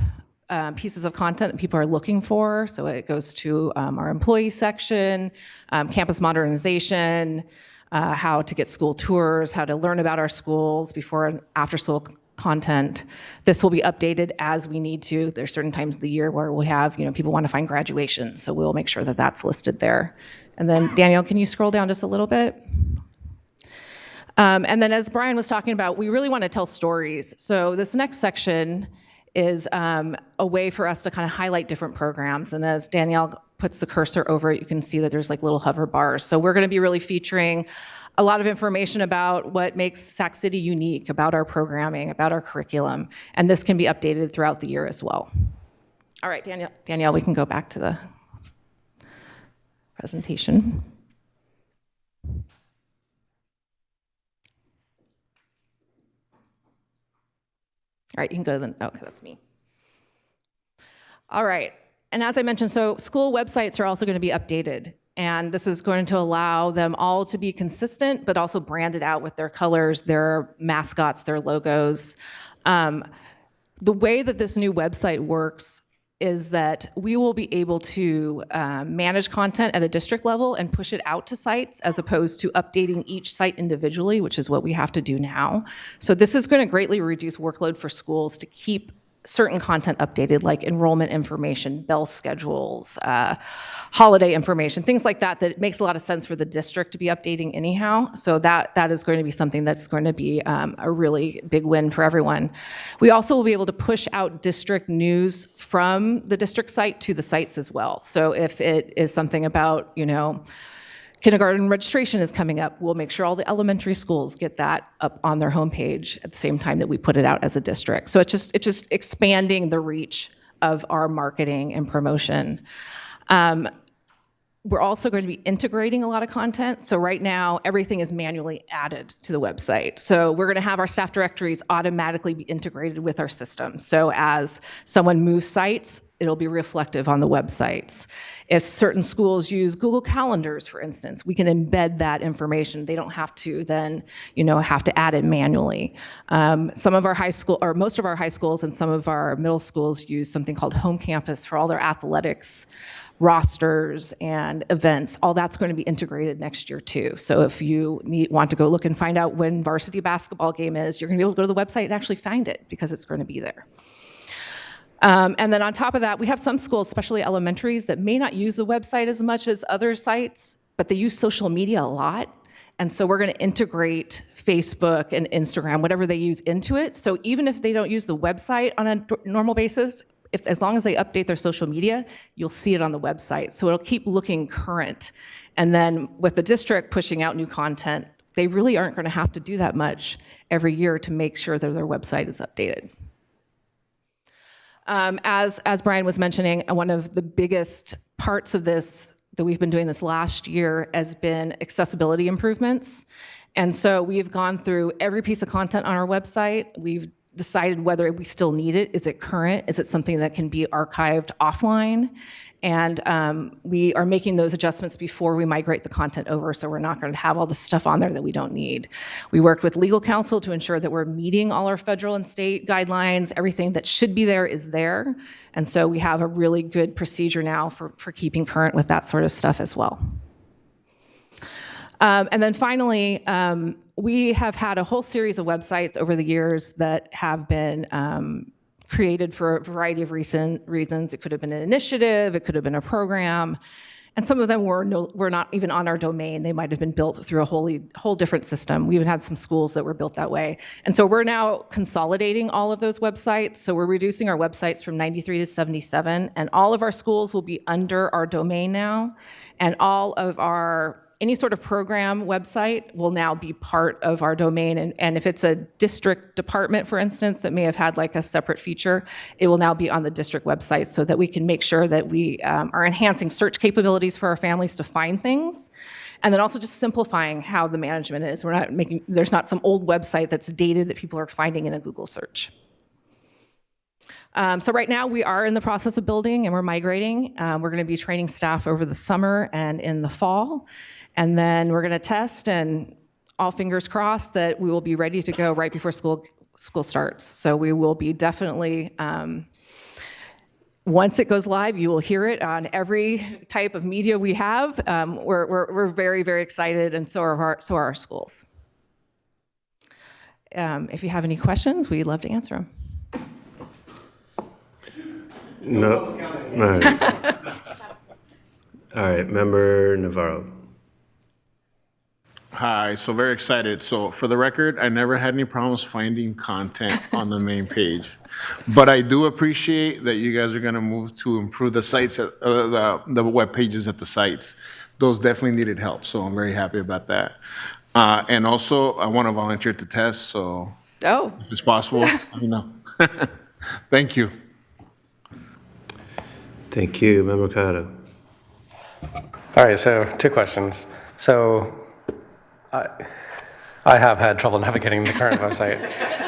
pieces of content that people are looking for. So it goes to our employee section, campus modernization, how to get school tours, how to learn about our schools before and after school content. This will be updated as we need to. There's certain times of the year where we have, people want to find graduation, so we'll make sure that that's listed there. And then Danielle, can you scroll down just a little bit? And then as Brian was talking about, we really want to tell stories. So this next section is a way for us to kind of highlight different programs. And as Danielle puts the cursor over it, you can see that there's like little hover bars. So we're going to be really featuring a lot of information about what makes Sac City unique, about our programming, about our curriculum. And this can be updated throughout the year as well. All right, Danielle, we can go back to the presentation. All right, you can go to the, okay, that's me. All right, and as I mentioned, so school websites are also going to be updated. And this is going to allow them all to be consistent, but also branded out with their colors, their mascots, their logos. The way that this new website works is that we will be able to manage content at a district level and push it out to sites as opposed to updating each site individually, which is what we have to do now. So this is going to greatly reduce workload for schools to keep certain content updated, like enrollment information, bell schedules, holiday information, things like that, that makes a lot of sense for the district to be updating anyhow. So that is going to be something that's going to be a really big win for everyone. We also will be able to push out district news from the district site to the sites as well. So if it is something about, kindergarten registration is coming up, we'll make sure all the elementary schools get that up on their homepage at the same time that we put it out as a district. So it's just expanding the reach of our marketing and promotion. We're also going to be integrating a lot of content. So right now, everything is manually added to the website. So we're going to have our staff directories automatically be integrated with our system. So as someone moves sites, it'll be reflective on the websites. If certain schools use Google Calendars, for instance, we can embed that information. They don't have to then, have to add it manually. Some of our high school, or most of our high schools and some of our middle schools use something called Home Campus for all their athletics, rosters, and events. All that's going to be integrated next year too. So if you want to go look and find out when varsity basketball game is, you're going to be able to go to the website and actually find it because it's going to be there. And then on top of that, we have some schools, especially elementaries, that may not use the website as much as other sites, but they use social media a lot. And so we're going to integrate Facebook and Instagram, whatever they use, into it. So even if they don't use the website on a normal basis, as long as they update their social media, you'll see it on the website. So it'll keep looking current. And then with the district pushing out new content, they really aren't going to have to do that much every year to make sure that their website is updated. As Brian was mentioning, one of the biggest parts of this that we've been doing this last year has been accessibility improvements. And so we've gone through every piece of content on our website. We've decided whether we still need it. Is it current? Is it something that can be archived offline? And we are making those adjustments before we migrate the content over, so we're not going to have all the stuff on there that we don't need. We worked with legal counsel to ensure that we're meeting all our federal and state guidelines. Everything that should be there is there. And so we have a really good procedure now for keeping current with that sort of stuff as well. And then finally, we have had a whole series of websites over the years that have been created for a variety of reasons. It could have been an initiative, it could have been a program, and some of them were not even on our domain. They might have been built through a whole different system. We even had some schools that were built that way. And so we're now consolidating all of those websites. So we're reducing our websites from 93 to 77, and all of our schools will be under our domain now, and all of our any sort of program website will now be part of our domain. And if it's a district department, for instance, that may have had like a separate feature, it will now be on the district website so that we can make sure that we are enhancing search capabilities for our families to find things. And then also just simplifying how the management is. There's not some old website that's dated that people are finding in a Google search. So right now we are in the process of building and we're migrating. We're going to be training staff over the summer and in the fall. And then we're going to test, and all fingers crossed that we will be ready to go right before school starts. So we will be definitely, once it goes live, you will hear it on every type of media we have. We're very, very excited, and so are our schools. If you have any questions, we'd love to answer them. No. All right. All right, Member Navarro. Hi, so very excited. So for the record, I never had any problems finding content on the main page. But I do appreciate that you guys are going to move to improve the sites, the web pages at the sites. Those definitely needed help, so I'm very happy about that. And also, I want to volunteer to test, so if it's possible, let me know. Thank you. Thank you. Member Cotto. All right, so 2 questions. So I have had trouble navigating the current website.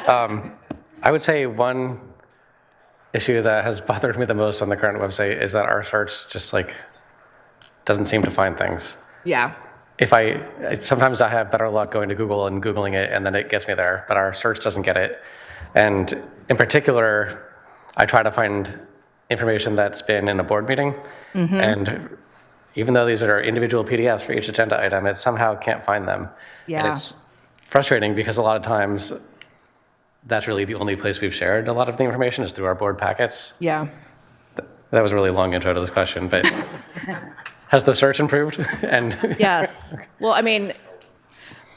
I would say one issue that has bothered me the most on the current website is that our search just like doesn't seem to find things. Yeah. Sometimes I have better luck going to Google and Googling it, and then it gets me there, but our search doesn't get it. And in particular, I try to find information that's been in a board meeting, and even though these are individual PDFs for each agenda item, it somehow can't find them. Yeah. And it's frustrating because a lot of times that's really the only place we've shared a lot of the information is through our board packets. Yeah. That was a really long intro to this question, but has the search improved? Yes. Well, I mean,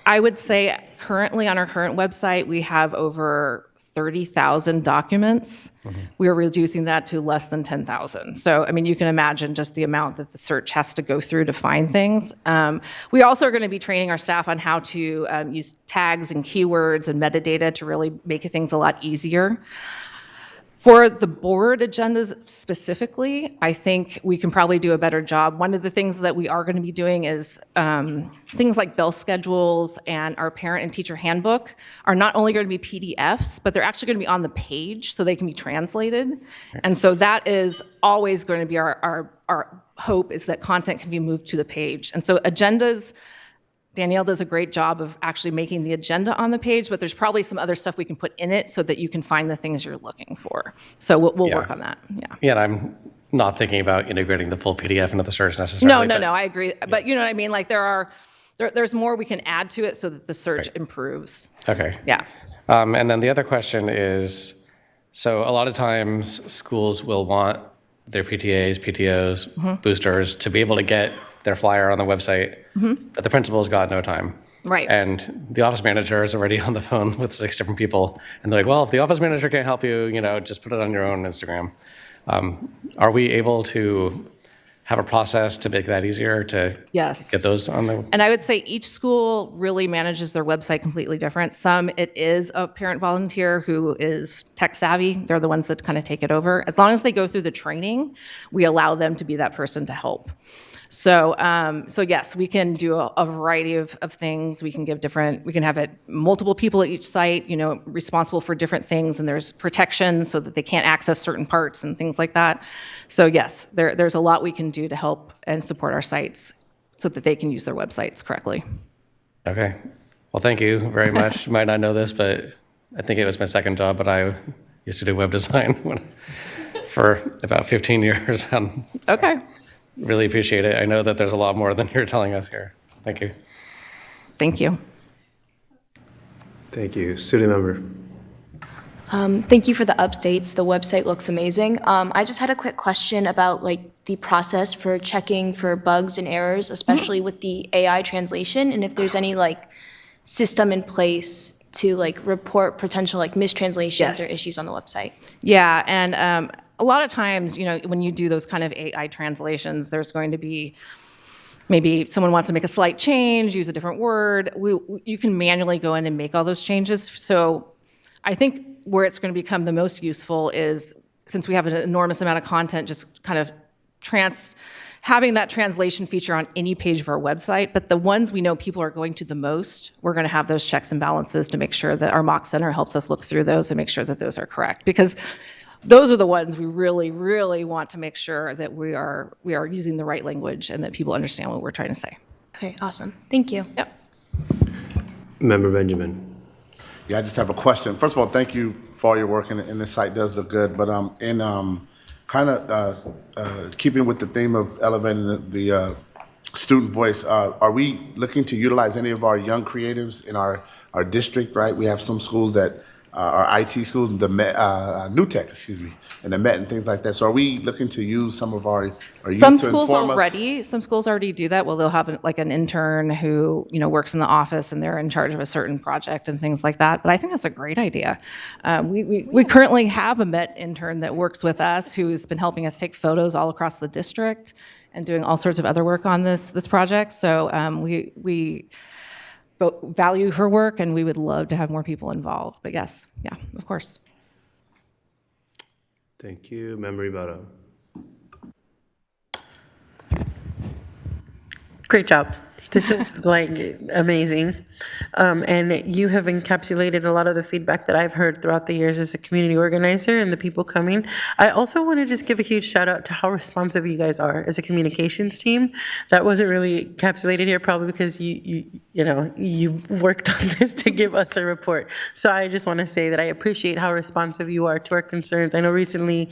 I would say currently on our current website, we have over 30,000 documents. We are reducing that to less than 10,000. So, I mean, you can imagine just the amount that the search has to go through to find things. We also are going to be training our staff on how to use tags and keywords and metadata to really make things a lot easier. For the board agendas specifically, I think we can probably do a better job. One of the things that we are going to be doing is things like bell schedules and our parent and teacher handbook are not only going to be PDFs, but they're actually going to be on the page so they can be translated. And so that is always going to be our hope, is that content can be moved to the page. And so agendas, Danielle does a great job of actually making the agenda on the page, but there's probably some other stuff we can put in it so that you can find the things you're looking for. So we'll work on that. Yeah, and I'm not thinking about integrating the full PDF into the search necessarily. No, I agree. Yeah. But you know what I mean? Like there's more we can add to it so that the search improves. Okay. Yeah. And then the other question is, so a lot of times schools will want their PTAs, PTOs, boosters to be able to get their flyer on the website, but the principal's got no time. Right. And the office manager is already on the phone with 6 different people, and they're like, well, if the office manager can't help you, just put it on your own Instagram. Are we able to have a process to make that easier to Yes. get those on the? And I would say each school really manages their website completely different. Some, it is a parent volunteer who is tech savvy. They're the ones that kind of take it over. As long as they go through the training, we allow them to be that person to help. So, so yes, we can do a variety of things. We can have it multiple people at each site, responsible for different things, and there's protection so that they can't access certain parts and things like that. So yes, there's a lot we can do to help and support our sites so that they can use their websites correctly. Okay. Well, thank you very much. You might not know this, but I think it was my second job, but I used to do web design for about 15 years. Okay. Really appreciate it. I know that there's a lot more than you're telling us here. Thank you. Thank you. Thank you. Student member. Thank you for the updates. The website looks amazing. I just had a quick question about the process for checking for bugs and errors, especially with the AI translation, and if there's any system in place to report potential mistranslations or issues on the website. Yeah, and a lot of times, when you do those kind of AI translations, there's going to be maybe someone wants to make a slight change, use a different word. You can manually go in and make all those changes. So I think where it's going to become the most useful is, since we have an enormous amount of content, just kind of having that translation feature on any page of our website. But the ones we know people are going to the most, we're going to have those checks and balances to make sure that our mock center helps us look through those and make sure that those are correct. Because those are the ones we really, really want to make sure that we are using the right language and that people understand what we're trying to say. Okay, awesome. Thank you. Yep. Member Benjamin. Yeah, I just have a question. First of all, thank you for all your work, and this site does look good. But in kind of keeping with the theme of elevating the student voice, are we looking to utilize any of our young creatives in our district? Right, we have some schools that our IT schools, the New Tech, and the Met and things like that. So are we looking to use some of our youth Some to schools inform us? already do that. Well, they'll have an intern who works in the office and they're in charge of a certain project and things like that. But I think that's a great idea. We currently have a Met intern that works with us who's been helping us take photos all across the district and doing all sorts of other work on this project. So we value her work, and we would love to have more people involved. But yes, yeah, of course. Thank you. Member Ibarra. Great job. This is amazing. And you have encapsulated a lot of the feedback that I've heard throughout the years as a community organizer and the people coming. I also want to just give a huge shout out to how responsive you guys are as a communications team. That wasn't really encapsulated here, probably because you worked on this to give us a report. So I just want to say that I appreciate how responsive you are to our concerns. I know recently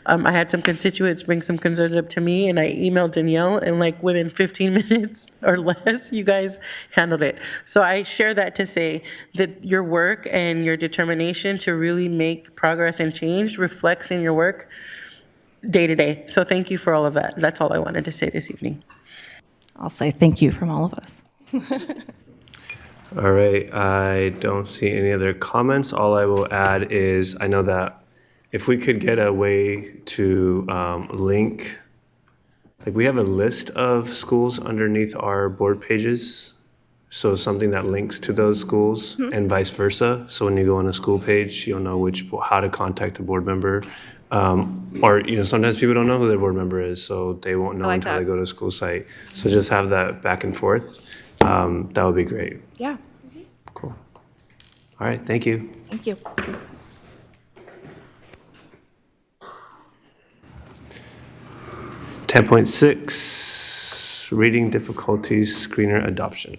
I had some constituents bring some concerns up to me, and I emailed Danielle, and within 15 minutes or less, you guys handled it. So I share that to say that your work and your determination to really make progress and change reflects in your work day to day. So thank you for all of that. That's all I wanted to say this evening. I'll say thank you from all of us. All right, I don't see any other comments. All I will add is I know that if we could get a way to link, we have a list of schools underneath our board pages. So something that links to those schools and vice versa. So when you go on a school page, you'll know how to contact a board member. Or sometimes people don't know who their board member is, so they won't know until they go to a school site. So just have that back and forth. That would be great. Yeah. Cool. All right, thank you. Thank you. .6, reading difficulties screener adoption.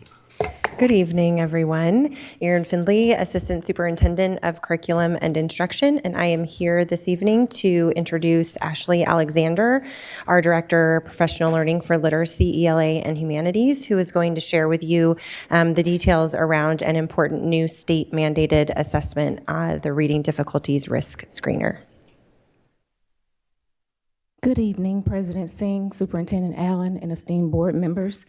Good evening, everyone. Erin Findley, Assistant Superintendent of Curriculum and Instruction, and I am here this evening to introduce Ashley Alexander, our Director of Professional Learning for Literacy, ELA, and Humanities, who is going to share with you the details around an important new state-mandated assessment, the Reading Difficulties Risk Screener. Good evening, President Singh, Superintendent Allen, and esteemed board members.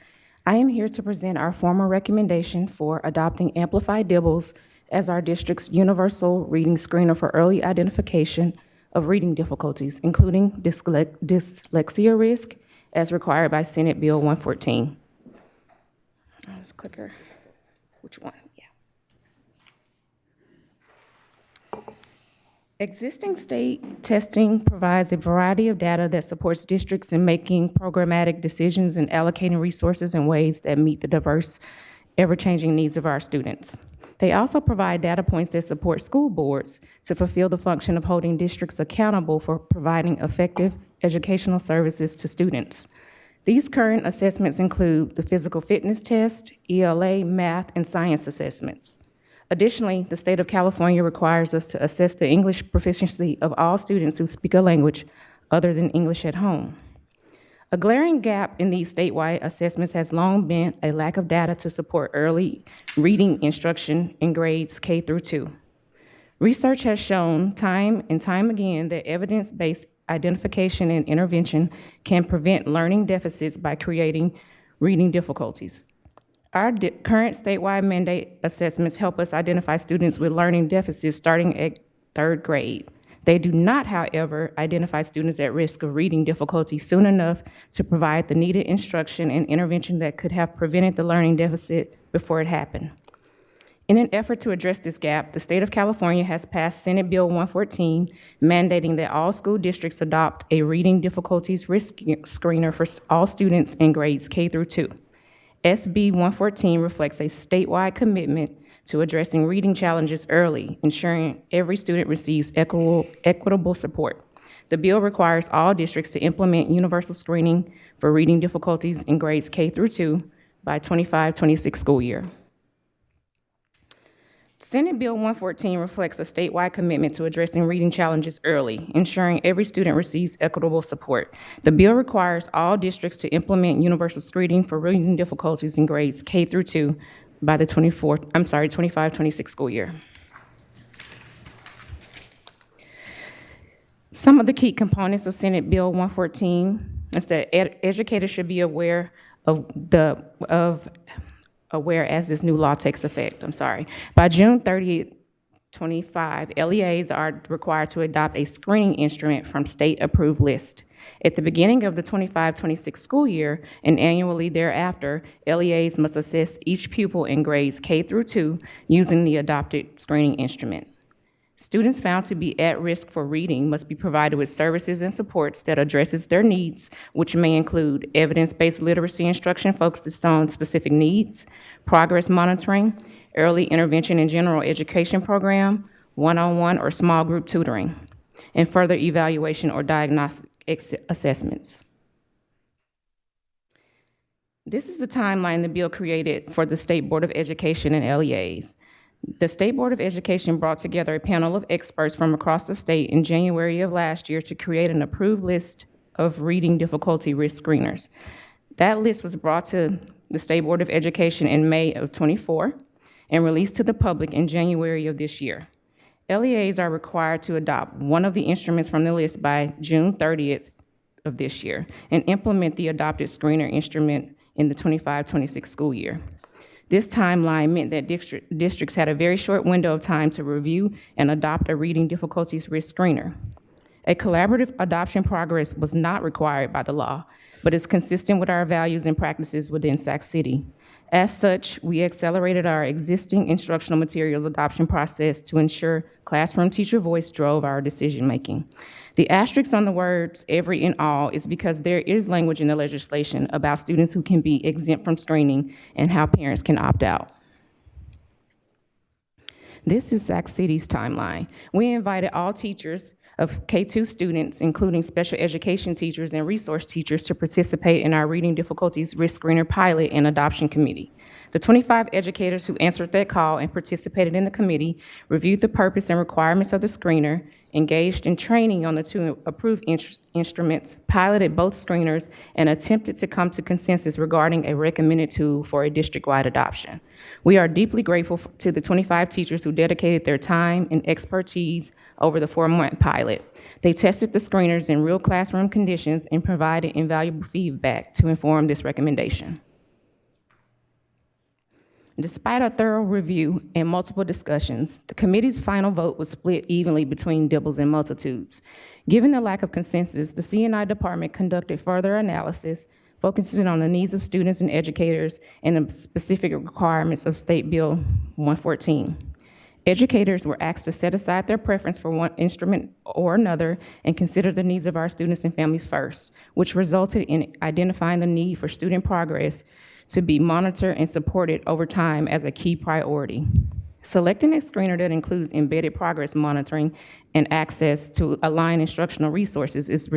I am here to present our formal recommendation for adopting Amplified Dibbles as our district's universal reading screener for early identification of reading difficulties, including dyslexia risk as required by Senate Bill 114. Let's clicker. Which one? Yeah. Existing state testing provides a variety of data that supports districts in making programmatic decisions and allocating resources in ways that meet the diverse, ever-changing needs of our students. They also provide data points that support school boards to fulfill the function of holding districts accountable for providing effective educational services to students. These current assessments include the physical fitness test, ELA, math, and science assessments. Additionally, the state of California requires us to assess the English proficiency of all students who speak a language other than English at home. A glaring gap in these statewide assessments has long been a lack of data to support early reading instruction in grades K through 2. Research has shown time and time again that evidence-based identification and intervention can prevent learning deficits by creating reading difficulties. Our current statewide mandate assessments help us identify students with learning deficits starting at 3rd grade. They do not, however, identify students at risk of reading difficulty soon enough to provide the needed instruction and intervention that could have prevented the learning deficit before it happened. In an effort to address this gap, the state of California has passed Senate Bill 114, mandating that all school districts adopt a reading difficulties risk screener for all students in grades K through 2. SB 114 reflects a statewide commitment to addressing reading challenges early, ensuring every student receives equitable support. The bill requires all districts to implement universal screening for reading difficulties in grades K through 2 by 25-26 school year. Senate Bill 114 reflects a statewide commitment to addressing reading challenges early, ensuring every student receives equitable support. The bill requires all districts to implement universal screening for reading difficulties in grades K through 2 by the 25-26 school year. Some of the key components of Senate Bill 114 is that educators should be aware as this new law takes effect. By June 30th, 25, LEAs are required to adopt a screening instrument from state-approved list. At the beginning of the 25-26 school year and annually thereafter, LEAs must assess each pupil in grades K through 2 using the adopted screening instrument. Students found to be at risk for reading must be provided with services and supports that addresses their needs, which may include evidence-based literacy instruction focused on specific needs, progress monitoring, early intervention and general education program, one-on-one or small group tutoring, and further evaluation or diagnostic assessments. This is the timeline the bill created for the State Board of Education and LEAs. The State Board of Education brought together a panel of experts from across the state in January of last year to create an approved list of reading difficulty risk screeners. That list was brought to the State Board of Education in May of 24 and released to the public in January of this year. LEAs are required to adopt one of the instruments from the list by June 30th of this year and implement the adopted screener instrument in the 25-26 school year. This timeline meant that districts had a very short window of time to review and adopt a reading difficulties risk screener. A collaborative adoption progress was not required by the law, but is consistent with our values and practices within Sac City. As such, we accelerated our existing instructional materials adoption process to ensure classroom teacher voice drove our decision-making. The asterisk on the words every and all is because there is language in the legislation about students who can be exempt from screening and how parents can opt out. This is Sac City's timeline. We invited all teachers of K-2 students, including special education teachers and resource teachers, to participate in our reading difficulties risk screener pilot and adoption committee. The 25 educators who answered that call and participated in the committee reviewed the purpose and requirements of the screener, engaged in training on the two approved instruments, piloted both screeners, and attempted to come to consensus regarding a recommended tool for a district-wide adoption. We are deeply grateful to the 25 teachers who dedicated their time and expertise over the 4-month pilot. They tested the screeners in real classroom conditions and provided invaluable feedback to inform this recommendation. Despite a thorough review and multiple discussions, the committee's final vote was split evenly between Dibbles and Multitudes. Given the lack of consensus, the C&I department conducted further analysis, focusing on the needs of students and educators and the specific requirements of State Bill 114. Educators were asked to set aside their preference for one instrument or another and consider the needs of our students and families first, which resulted in identifying the need for student progress to be monitored and supported over time as a key priority. Selecting a screener that includes embedded progress monitoring and access to aligned instructional resources is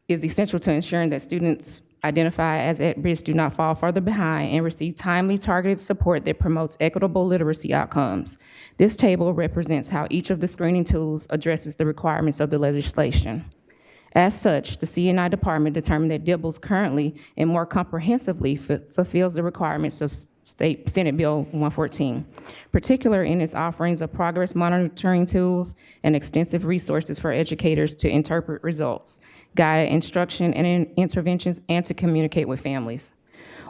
essential to ensuring that students identified as at risk do not fall further behind and receive timely, targeted support that promotes equitable literacy outcomes. This table represents how each of the screening tools addresses the requirements of the legislation. As such, the C&I department determined that Dibbles currently and more comprehensively fulfills the requirements of State Senate Bill 114, particularly in its offerings of progress monitoring tools and extensive resources for educators to interpret results, guide instruction and interventions, and to communicate with families.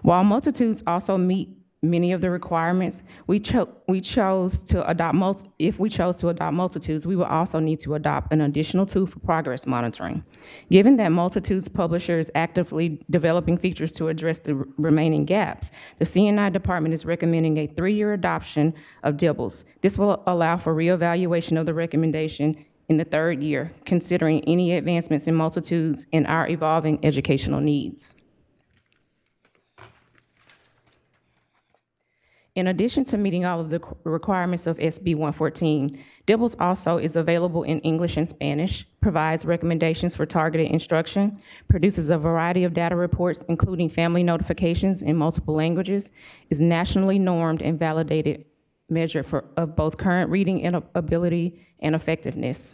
While Multitudes also meet many of the requirements, if we chose to adopt Multitudes, we will also need to adopt an additional tool for progress monitoring. Given that Multitudes publisher is actively developing features to address the remaining gaps, the C&I department is recommending a 3-year adoption of Dibbles. This will allow for reevaluation of the recommendation in the 3rd year, considering any advancements in Multitudes and our evolving educational needs. In addition to meeting all of the requirements of SB 114, Dibbles also is available in English and Spanish, provides recommendations for targeted instruction, produces a variety of data reports, including family notifications in multiple languages, is nationally normed and validated measure of both current reading ability and effectiveness.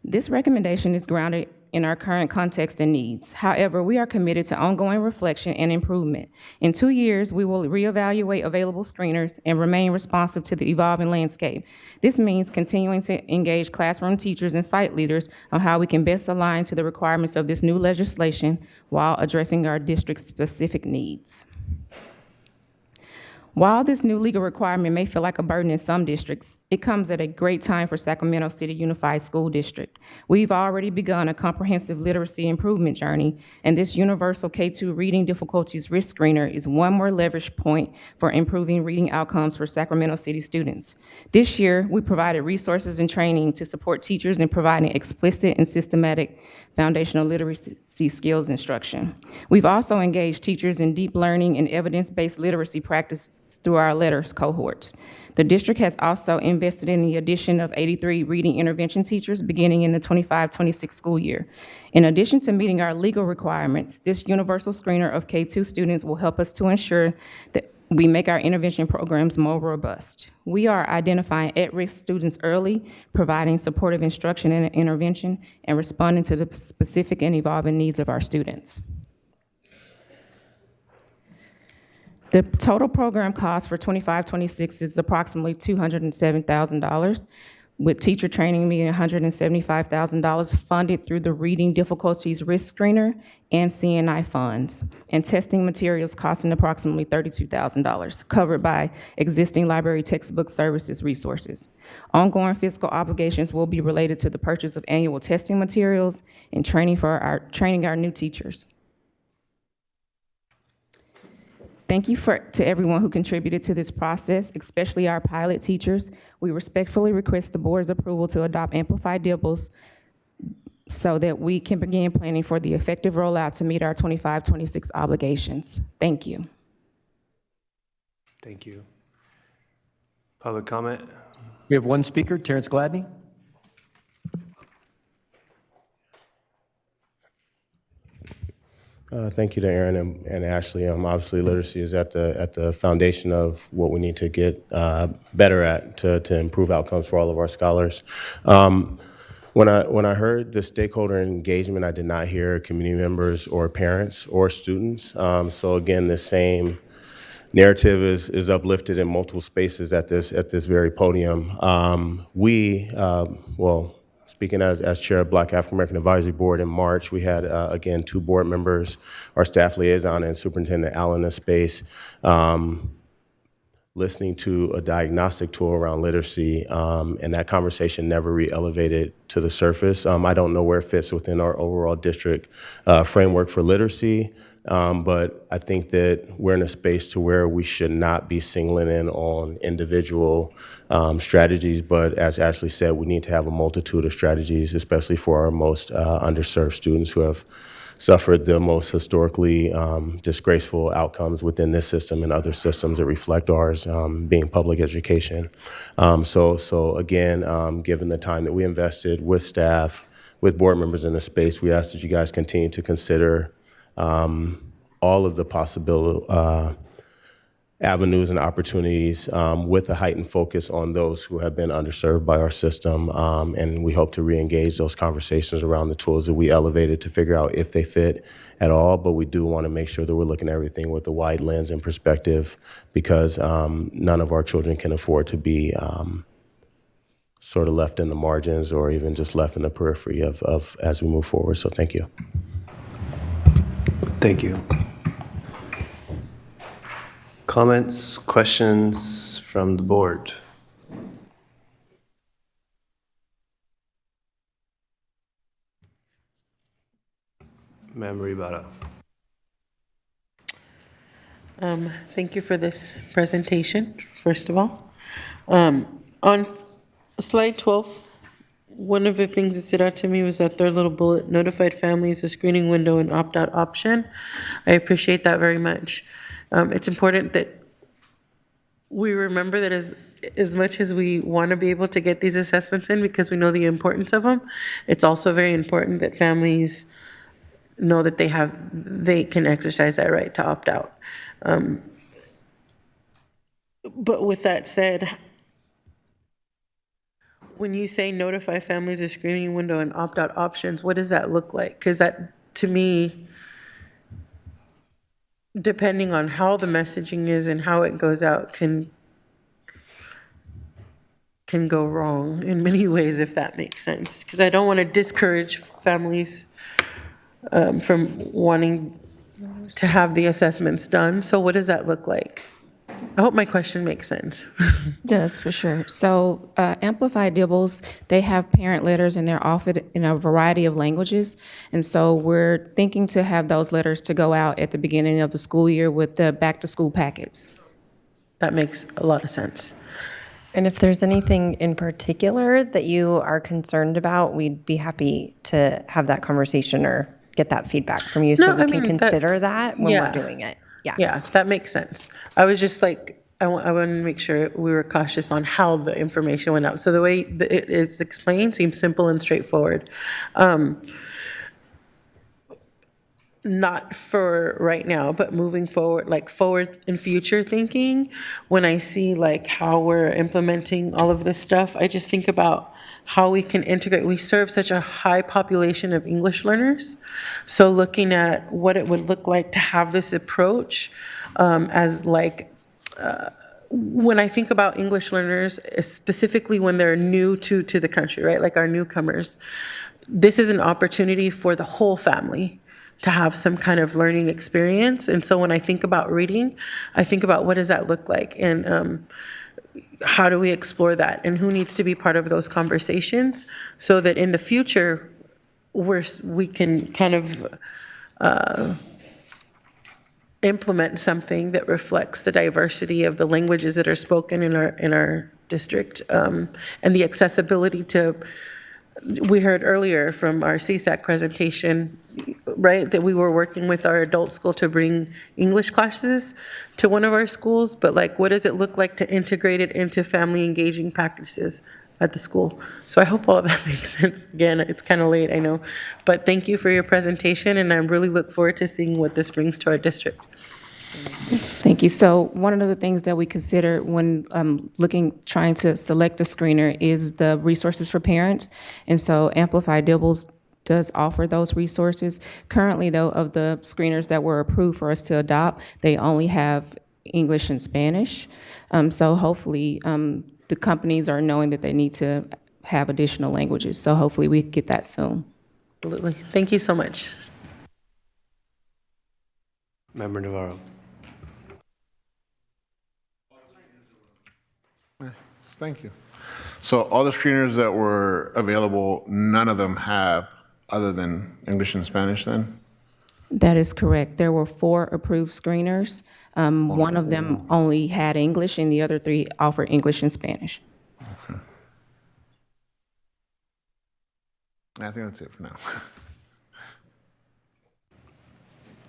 This recommendation is grounded in our current context and needs. However, we are committed to ongoing reflection and improvement. In 2 years, we will reevaluate available screeners and remain responsive to the evolving landscape. This means continuing to engage classroom teachers and site leaders on how we can best align to the requirements of this new legislation while addressing our district's specific needs. While this new legal requirement may feel like a burden in some districts, it comes at a great time for Sacramento City Unified School District. We've already begun a comprehensive literacy improvement journey, and this universal K-2 reading difficulties risk screener is one more leverage point for improving reading outcomes for Sacramento City students. This year, we provided resources and training to support teachers in providing explicit and systematic foundational literacy skills instruction. We've also engaged teachers in deep learning and evidence-based literacy practice through our letters cohorts. The district has also invested in the addition of 83 reading intervention teachers beginning in the 25-26 school year. In addition to meeting our legal requirements, this universal screener of K-2 students will help us to ensure that we make our intervention programs more robust. We are identifying at-risk students early, providing supportive instruction and intervention, and responding to the specific and evolving needs of our students. The total program cost for 25-26 is approximately $207,000, with teacher training being $175,000 funded through the Reading Difficulties Risk Screener and C&I funds, and testing materials costing approximately $32,000, covered by existing library textbook services resources. Ongoing fiscal obligations will be related to the purchase of annual testing materials and training our new teachers. Thank you to everyone who contributed to this process, especially our pilot teachers. We respectfully request the board's approval to adopt Amplified Dibbles so that we can begin planning for the effective rollout to meet our 25-26 obligations. Thank you. Thank you. Public comment? We have one speaker, Terrence Gladney. Thank you to Aaron and Ashley. Obviously, literacy is at the foundation of what we need to get better at to improve outcomes for all of our scholars. When I heard the stakeholder engagement, I did not hear community members or parents or students. So again, the same narrative is uplifted in multiple spaces at this very podium. speaking as chair of Black African American Advisory Board in March, we had, again, 2 board members, our staff liaison and Superintendent Allen in the space, listening to a diagnostic tool around literacy, and that conversation never re-elevated to the surface. I don't know where it fits within our overall district framework for literacy, but I think that we're in a space to where we should not be singling in on individual strategies, but as Ashley said, we need to have a multitude of strategies, especially for our most underserved students who have suffered the most historically disgraceful outcomes within this system and other systems that reflect ours, being public education. So again, given the time that we invested with staff, with board members in the space, we ask that you guys continue to consider all of the possible avenues and opportunities with a heightened focus on those who have been underserved by our system. And we hope to re-engage those conversations around the tools that we elevated to figure out if they fit at all. But we do want to make sure that we're looking at everything with a wide lens and perspective, because none of our children can afford to be sort of left in the margins or even just left in the periphery of as we move forward. So thank you. Thank you. Comments, questions from the board? Ma'am Ribara. Thank you for this presentation, first of all. On slide 12, one of the things that stood out to me was that their little bullet, notified families, a screening window and opt-out option. I appreciate that very much. It's important that we remember that as much as we want to be able to get these assessments in because we know the importance of them, it's also very important that families know that they can exercise that right to opt out. But with that said, when you say notify families of screening window and opt-out options, what does that look like? Because that, to me, depending on how the messaging is and how it goes out, can go wrong in many ways, if that makes sense. Because I don't want to discourage families from wanting to have the assessments done. So what does that look like? I hope my question makes sense. Does, for sure. So Amplified Dibbles, they have parent letters and they're offered in a variety of languages. And so we're thinking to have those letters to go out at the beginning of the school year with the back to school packets. That makes a lot of sense. And if there's anything in particular that you are concerned about, we'd be happy to have that conversation or get that feedback from you so we can consider that when we're doing it. Yeah, that makes sense. I was just like, I want to make sure we were cautious on how the information went out. So the way that it is explained seems simple and straightforward. Not for right now, but moving forward, like forward and future thinking, when I see like how we're implementing all of this stuff, I just think about how we can integrate. We serve such a high population of English learners. So looking at what it would look like to have this approach as like, when I think about English learners, specifically when they're new to the country, right? Like our newcomers, this is an opportunity for the whole family to have some kind of learning experience. And so when I think about reading, I think about what does that look like? And how do we explore that, and who needs to be part of those conversations so that in the future we can kind of implement something that reflects the diversity of the languages that are spoken in our district, and the accessibility to. We heard earlier from our CSAC presentation, right, that we were working with our adult school to bring English classes to one of our schools, but like, what does it look like to integrate it into family engaging practices at the school? So I hope all of that makes sense. Again, it's kind of late, I know, but thank you for your presentation, and I really look forward to seeing what this brings to our district. Thank you. So one of the things that we consider when trying to select a screener is the resources for parents. And so Amplified Dibbles does offer those resources. Currently, though, of the screeners that were approved for us to adopt, they only have English and Spanish. So hopefully the companies are knowing that they need to have additional languages. So hopefully we get that soon. Absolutely. Thank you so much. Member Navarro. Thank you. So all the screeners that were available, none of them have other than English and Spanish then? That is correct. There were 4 approved screeners. One of them only had English, and the other 3 offer English and Spanish. Okay. I think that's it for now.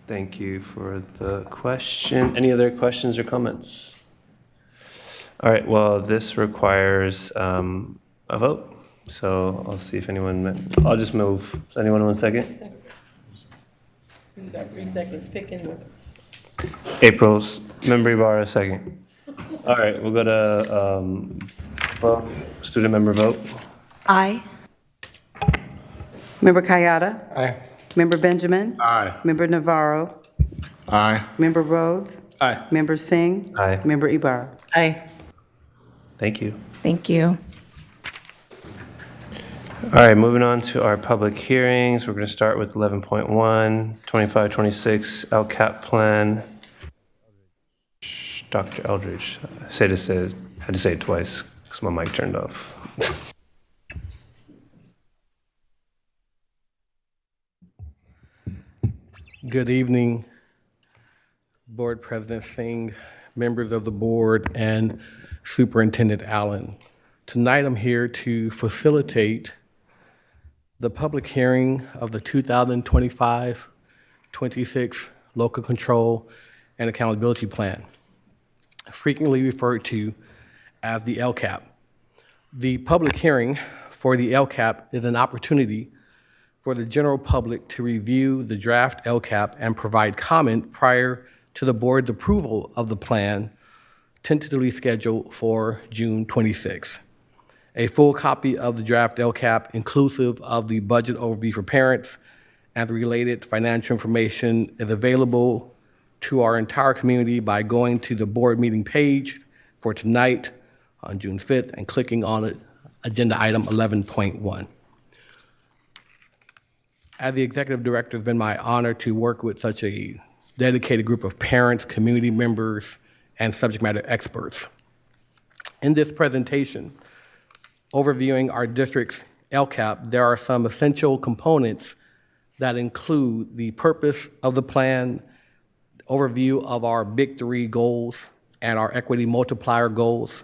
Thank you for the question. Any other questions or comments? All right, well, this requires a vote. So I'll see if I'll just move. Does anyone want a second? You got 3 seconds. Pick anyone. April's, Member Ibarra, second. All right, we'll go to student member vote. Aye. Member Kayada? Aye. Member Benjamin? Aye. Member Navarro? Aye. Member Rhodes? Aye. Member Singh? Aye. Member Ibarra? Aye. Thank you. Thank you. All right, moving on to our public hearings. We're going to start with 11.1, 2526 LCAP plan. Dr. Eldridge, had to say it twice because my mic turned off. Good evening, Board President Singh, members of the board, and Superintendent Allen. Tonight I'm here to facilitate the public hearing of the 2025-26 Local Control and Accountability Plan, frequently referred to as the LCAP. The public hearing for the LCAP is an opportunity for the general public to review the draft LCAP and provide comment prior to the board's approval of the plan, tentatively scheduled for June 26. A full copy of the draft LCAP, inclusive of the budget overview for parents and the related financial information, is available to our entire community by going to the board meeting page for tonight on June 5th and clicking on it, agenda item 11.1. As the executive director, it's been my honor to work with such a dedicated group of parents, community members, and subject matter experts. In this presentation, overviewing our district's LCAP, there are some essential components that include the purpose of the plan, overview of our big 3 goals and our equity multiplier goals,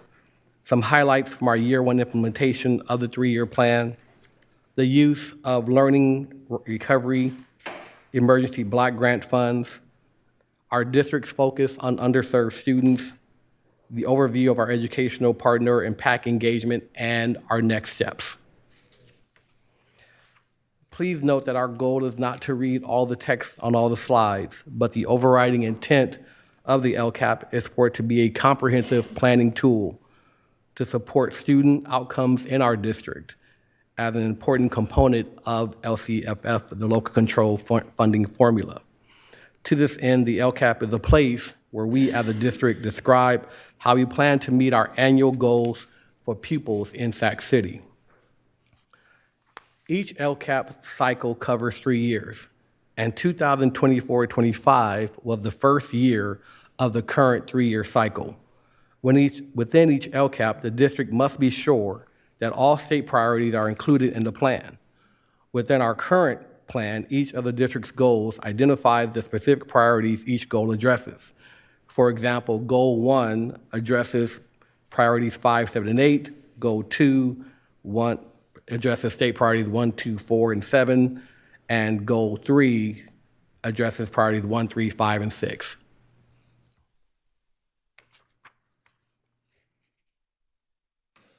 some highlights from our year 1 implementation of the 3-year plan, the use of learning recovery emergency block grant funds, our district's focus on underserved students, the overview of our educational partner and PAC engagement, and our next steps. Please note that our goal is not to read all the text on all the slides, but the overriding intent of the LCAP is for it to be a comprehensive planning tool to support student outcomes in our district as an important component of LCFF, the local control funding formula. To this end, the LCAP is a place where we as a district describe how we plan to meet our annual goals for pupils in Sac City. Each LCAP cycle covers 3 years, and 2024-25 was the first year of the current 3-year cycle. Within each LCAP, the district must be sure that all state priorities are included in the plan. Within our current plan, each of the district's goals identifies the specific priorities each goal addresses. For example, Goal 1 addresses priorities 5, 7, and 8. Goal 2 addresses state priorities 1, 2, 4, and 7. And Goal 3 addresses priorities 1, 3, 5, and 6.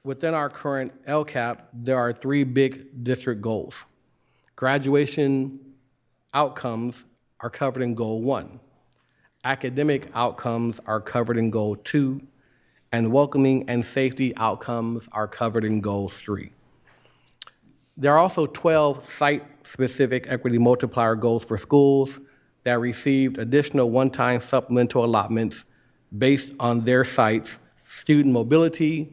Within our current LCAP, there are 3 big district goals. Graduation outcomes are covered in Goal 1. Academic outcomes are covered in Goal 2, and welcoming and safety outcomes are covered in Goal 3. There are also 12 site-specific equity multiplier goals for schools that received additional one-time supplemental allotments based on their sites' student mobility,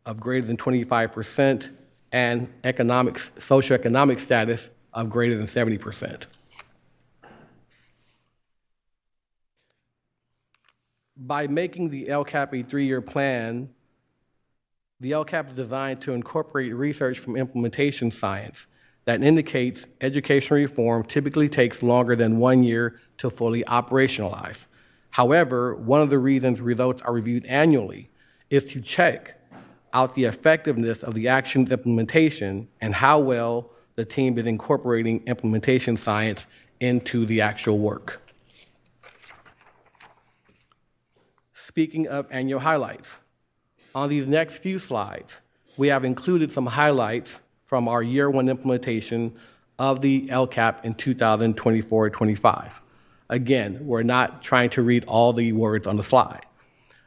of greater than 25% and socioeconomic status of greater than 70%. By making the LCAP a 3-year plan, the LCAP is designed to incorporate research from implementation science that indicates education reform typically takes longer than 1 year to fully operationalize. However, one of the reasons results are reviewed annually is to check out the effectiveness of the action's implementation and how well the team is incorporating implementation science into the actual work. Speaking of annual highlights, on these next few slides, we have included some highlights from our year 1 implementation of the LCAP in 2024-25. Again, we're not trying to read all the words on the slide,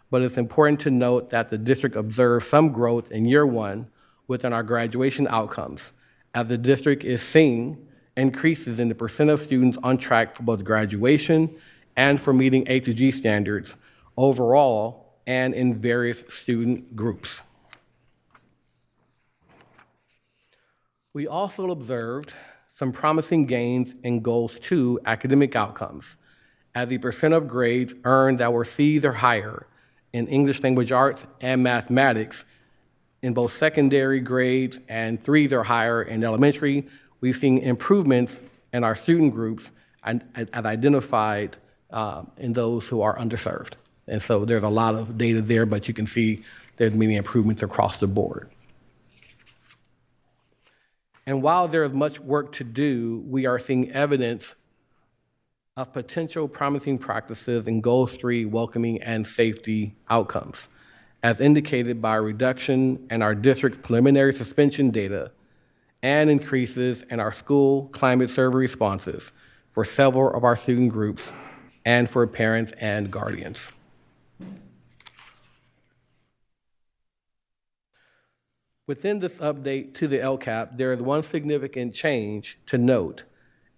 but it's important to note that the district observed some growth in year 1 within our graduation outcomes, as the district is seeing increases in the percent of students on track for both graduation and for meeting A to G standards overall and in various student groups. We also observed some promising gains in Goals 2 academic outcomes, as the percent of grades earned that were C's or higher in English language arts and mathematics in both secondary grades and 3s or higher in elementary. We've seen improvements in our student groups and as identified in those who are underserved. And so there's a lot of data there, but you can see there's many improvements across the board. And while there is much work to do, we are seeing evidence of potential promising practices in Goals 3 welcoming and safety outcomes, as indicated by a reduction in our district's preliminary suspension data and increases in our school climate survey responses for several of our student groups and for parents and guardians. Within this update to the LCAP, there is one significant change to note,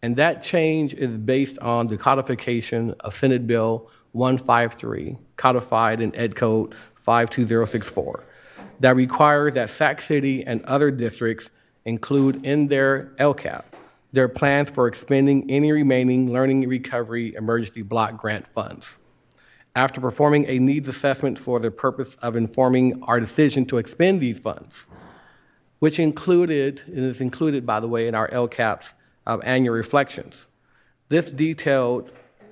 and that change is based on the codification of Senate Bill 153, codified in Ed Code 52064, that requires that Sac City and other districts include in their LCAP their plans for expending any remaining Learning Recovery Emergency Block Grant funds. After performing a needs assessment for the purpose of informing our decision to expend these funds, which included, and is included, by the way, in our LCAP's annual reflections. This detailed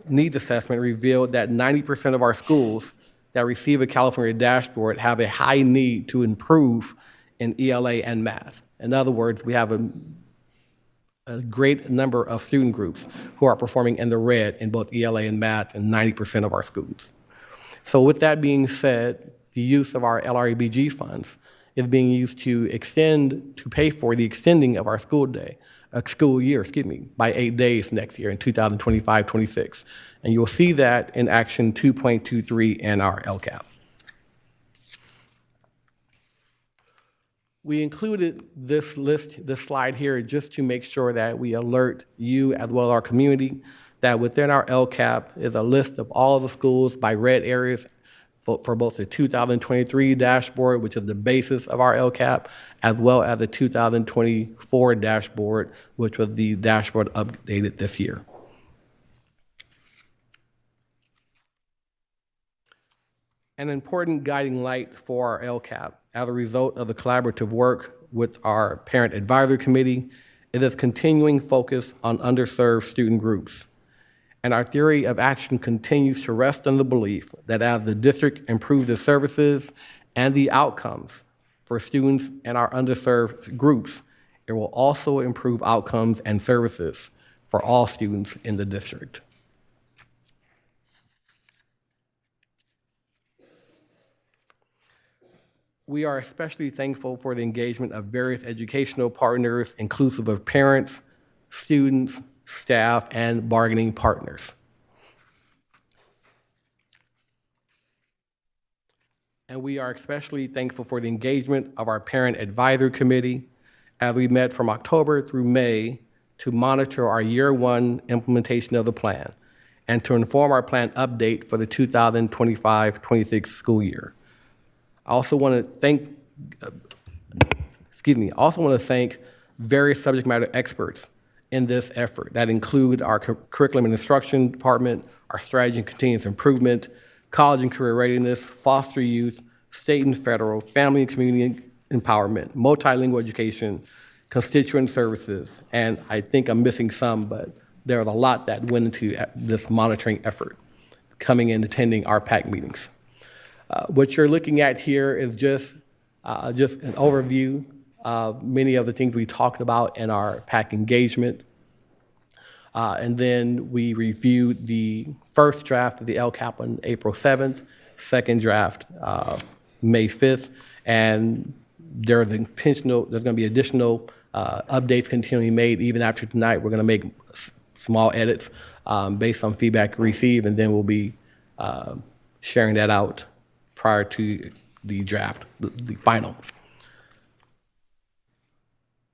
needs assessment revealed that 90% of our schools that receive a California dashboard have a high need to improve in ELA and math. In other words, we have a great number of student groups who are performing in the red in both ELA and math in 90% of our schools. So with that being said, the use of our LREBG funds is being used to pay for the extending of our school year, by 8 days next year in 2025-26. And you'll see that in action 2.23 in our LCAP. We included this slide here just to make sure that we alert you as well as our community that within our LCAP is a list of all of the schools by red areas for both the 2023 dashboard, which is the basis of our LCAP, as well as the 2024 dashboard, which was the dashboard updated this year. An important guiding light for our LCAP, as a result of the collaborative work with our Parent Advisory Committee, is its continuing focus on underserved student groups. And our theory of action continues to rest on the belief that as the district improves the services and the outcomes for students in our underserved groups, it will also improve outcomes and services for all students in the district. We are especially thankful for the engagement of various educational partners, inclusive of parents, students, staff, and bargaining partners. And we are especially thankful for the engagement of our Parent Advisory Committee, as we met from October through May to monitor our year 1 implementation of the plan and to inform our plan update for the 2025-26 school year. I also want to thank also want to thank various subject matter experts in this effort. That include our curriculum and instruction department, our strategy and continuous improvement, college and career readiness, foster youth, state and federal, family and community empowerment, multilingual education, constituent services, and I think I'm missing some, but there was a lot that went into this monitoring effort, coming and attending our PAC meetings. What you're looking at here is just an overview of many of the things we talked about in our PAC engagement. And then we reviewed the first draft of the LCAP on April 7th, second draft May 5th, and there's going to be additional updates continually made even after tonight. We're going to make small edits based on feedback received, and then we'll be sharing that out prior to the draft, the final.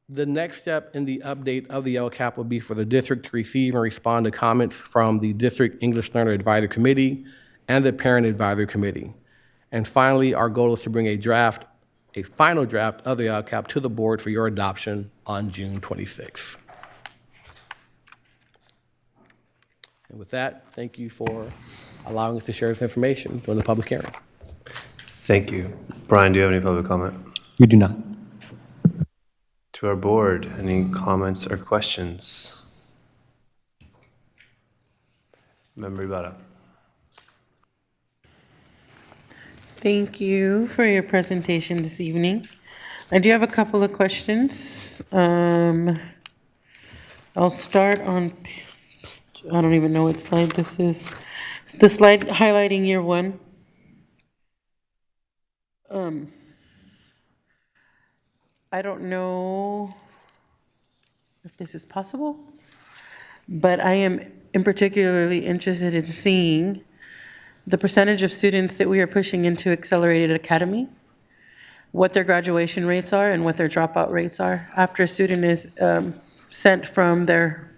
The next step in the update of the LCAP will be for the district to receive and respond to comments from the District English Learner Advisory Committee and the Parent Advisory Committee. And finally, our goal is to bring a final draft of the LCAP to the board for your adoption on June 26th. And with that, thank you for allowing us to share this information during the public hearing. Thank you. Brian, do you have any public comment? We do not. To our board, any comments or questions? Member Ibarra. Thank you for your presentation this evening. I do have a couple of questions. I'll start on, I don't even know what slide this is. The slide highlighting year one. I don't know if this is possible, but I am particularly interested in seeing the percentage of students that we are pushing into accelerated academy, what their graduation rates are and what their dropout rates are after a student is sent from their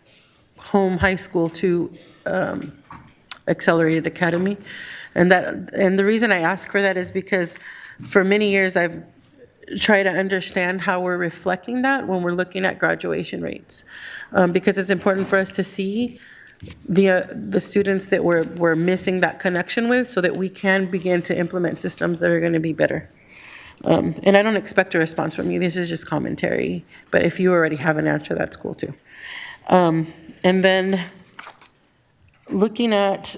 home high school to accelerated academy. And the reason I ask for that is because for many years I've tried to understand how we're reflecting that when we're looking at graduation rates, because it's important for us to see the students that we're missing that connection with so that we can begin to implement systems that are going to be better. And I don't expect a response from you. This is just commentary. But if you already have an answer, that's cool too. And then looking at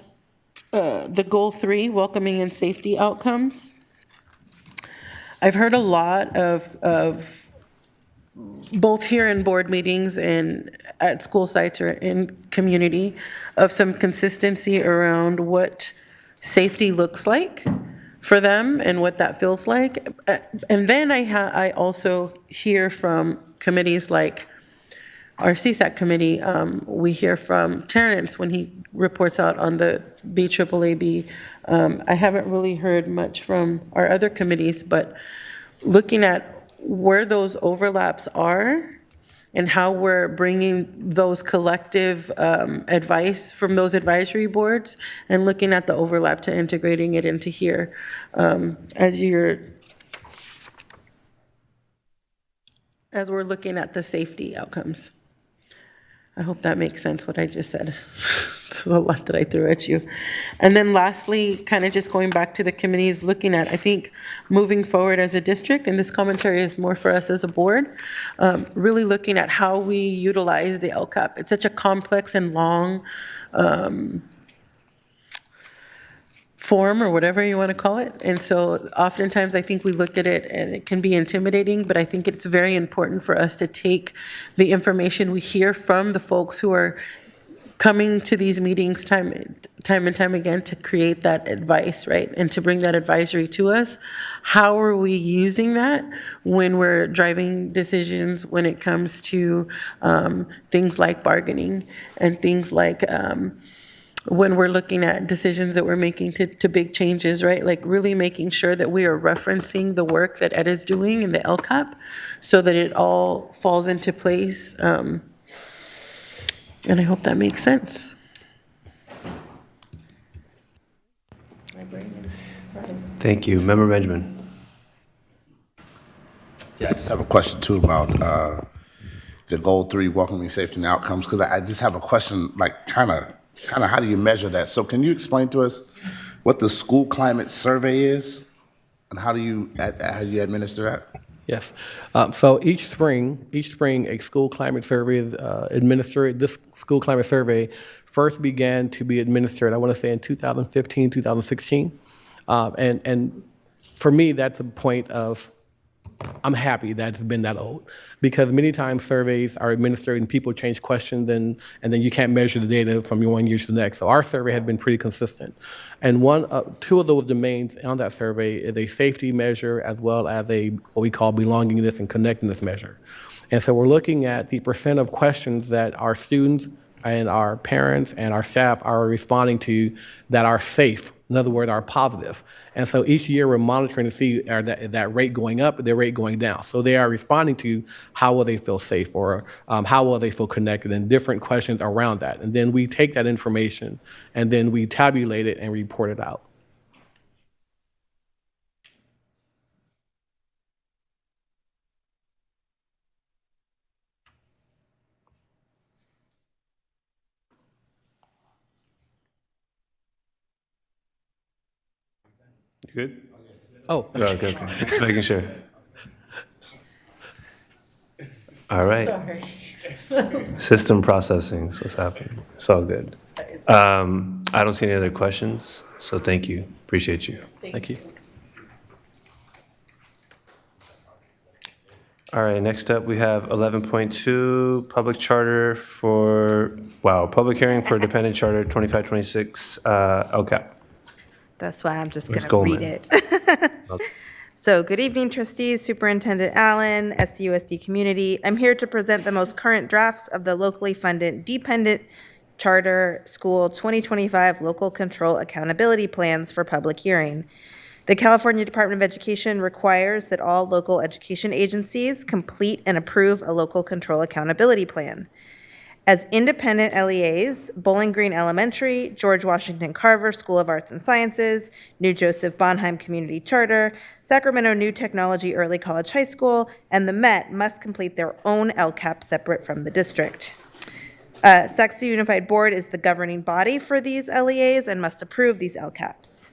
the goal 3, welcoming and safety outcomes. I've heard a lot of both here in board meetings and at school sites or in community of some consistency around what safety looks like for them and what that feels like. And then I also hear from committees like our CSAC committee. We hear from Terrence when he reports out on the BAAB. I haven't really heard much from our other committees, but looking at where those overlaps are and how we're bringing those collective advice from those advisory boards and looking at the overlap to integrating it into here as we're looking at the safety outcomes. I hope that makes sense what I just said. It's a lot that I threw at you. And then lastly, kind of just going back to the committees, looking at, I think, moving forward as a district, and this commentary is more for us as a board, really looking at how we utilize the LCAP. It's such a complex and long form or whatever you want to call it. And so oftentimes I think we look at it and it can be intimidating, but I think it's very important for us to take the information we hear from the folks who are coming to these meetings time and time again to create that advice, right? And to bring that advisory to us. How are we using that when we're driving decisions when it comes to things like bargaining and things like when we're looking at decisions that we're making to big changes, right? Like really making sure that we are referencing the work that Ed is doing in the LCAP so that it all falls into place. And I hope that makes sense. Thank you. Member Benjamin. just have a question too about the goal 3, welcoming safety and outcomes, because I just have a question, like kind of how do you measure that? So can you explain to us what the school climate survey is, and how you administer that? Yes. So each spring, a school climate survey is administered. This school climate survey first began to be administered, I want to say in 2015, 2016. And for me, that's a point of, I'm happy that it's been that old, because many times surveys are administered and people change questions and then you can't measure the data from one year to the next. So our survey has been pretty consistent. And two of those domains on that survey is a safety measure as well as what we call belongingness and connectedness measure. And so we're looking at the percent of questions that our students and our parents and our staff are responding to that are safe. In other words, are positive. And so each year we're monitoring to see that rate going up, their rate going down. So they are responding to how will they feel safe, or how will they feel connected, and different questions around that. And then we take that information and then we tabulate it and report it out. You good? Oh. Okay. Just making sure. All right. Sorry. System processing is what's happening. It's all good. I don't see any other questions, so thank you. Appreciate you. Thank you. All right, next up, we have 11.2, public charter public hearing for dependent charter 2526 LCAP. That's why I'm just Ms. going to read Goldman. it. So, good evening, trustees, Superintendent Allen, SCUSD community. I'm here to present the most current drafts of the locally funded dependent charter school 2025 local control accountability plans for public hearing. The California Department of Education requires that all local education agencies complete and approve a local control accountability plan. As independent LEAs, Bowling Green Elementary, George Washington Carver School of Arts and Sciences, New Joseph Bonheim Community Charter, Sacramento New Technology Early College High School, and the Met must complete their own LCAP separate from the district. SACSA Unified Board is the governing body for these LEAs and must approve these LCAPs.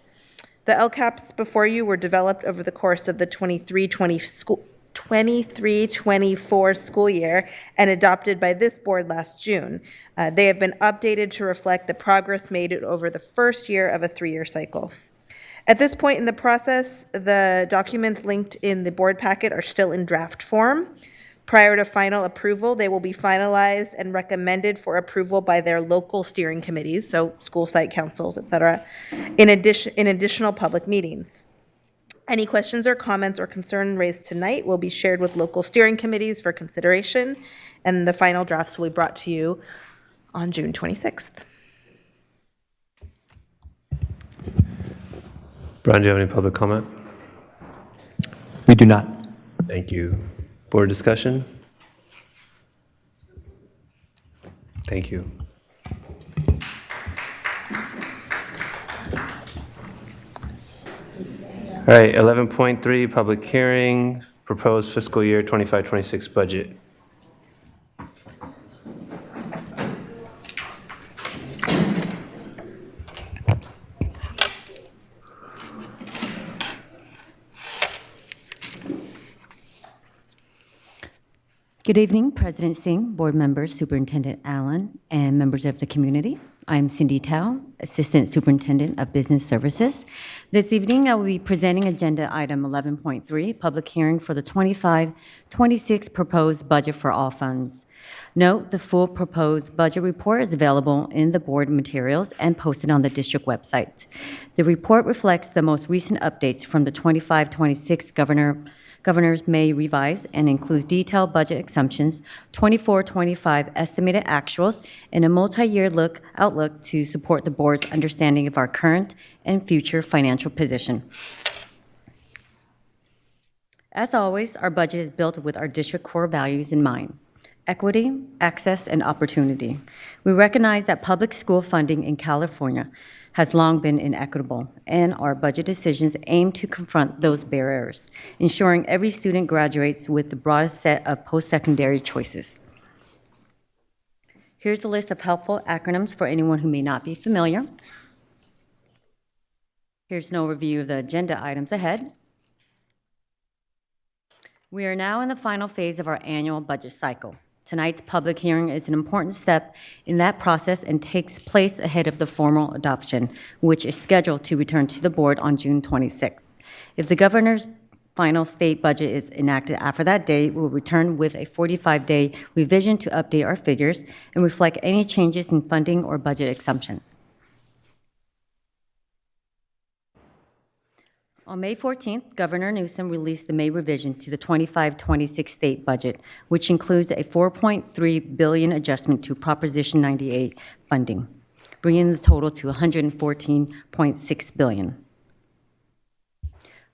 The LCAPs before you were developed over the course of the 23-24 school year and adopted by this board last June. They have been updated to reflect the progress made over the first year of a 3-year cycle. At this point in the process, the documents linked in the board packet are still in draft form. Prior to final approval, they will be finalized and recommended for approval by their local steering committees, so school site councils, et cetera, in additional public meetings. Any questions or comments or concern raised tonight will be shared with local steering committees for consideration, and the final drafts will be brought to you on June 26th. Brian, do you have any public comment? We do not. Thank you. Board discussion? Thank you. All right, 11.3, public hearing, proposed fiscal year 25-26 budget. Good evening, President Singh, board members, Superintendent Allen, and members of the community. I'm Cindy Tao, Assistant Superintendent of Business Services. This evening, I will be presenting Agenda Item 11.3, Public Hearing for the 25-26 Proposed Budget for All Funds. Note, the full proposed budget report is available in the board materials and posted on the district website. The report reflects the most recent updates from the 25-26 Governor's May revise and includes detailed budget assumptions, 24-25 estimated actuals, and a multi-year outlook to support the board's understanding of our current and future financial position. As always, our budget is built with our district core values in mind. equity, access, and opportunity. We recognize that public school funding in California has long been inequitable, and our budget decisions aim to confront those barriers, ensuring every student graduates with the broadest set of post-secondary choices. Here's a list of helpful acronyms for anyone who may not be familiar. Here's an overview of the agenda items ahead. We are now in the final phase of our annual budget cycle. Tonight's public hearing is an important step in that process and takes place ahead of the formal adoption, which is scheduled to return to the board on June 26th. If the governor's final state budget is enacted after that date, we'll return with a 45-day revision to update our figures and reflect any changes in funding or budget assumptions. On May 14th, Governor Newsom released the May revision to the 25-26 state budget, which includes a $4.3 billion adjustment to Proposition 98 funding, bringing the total to $114.6 billion.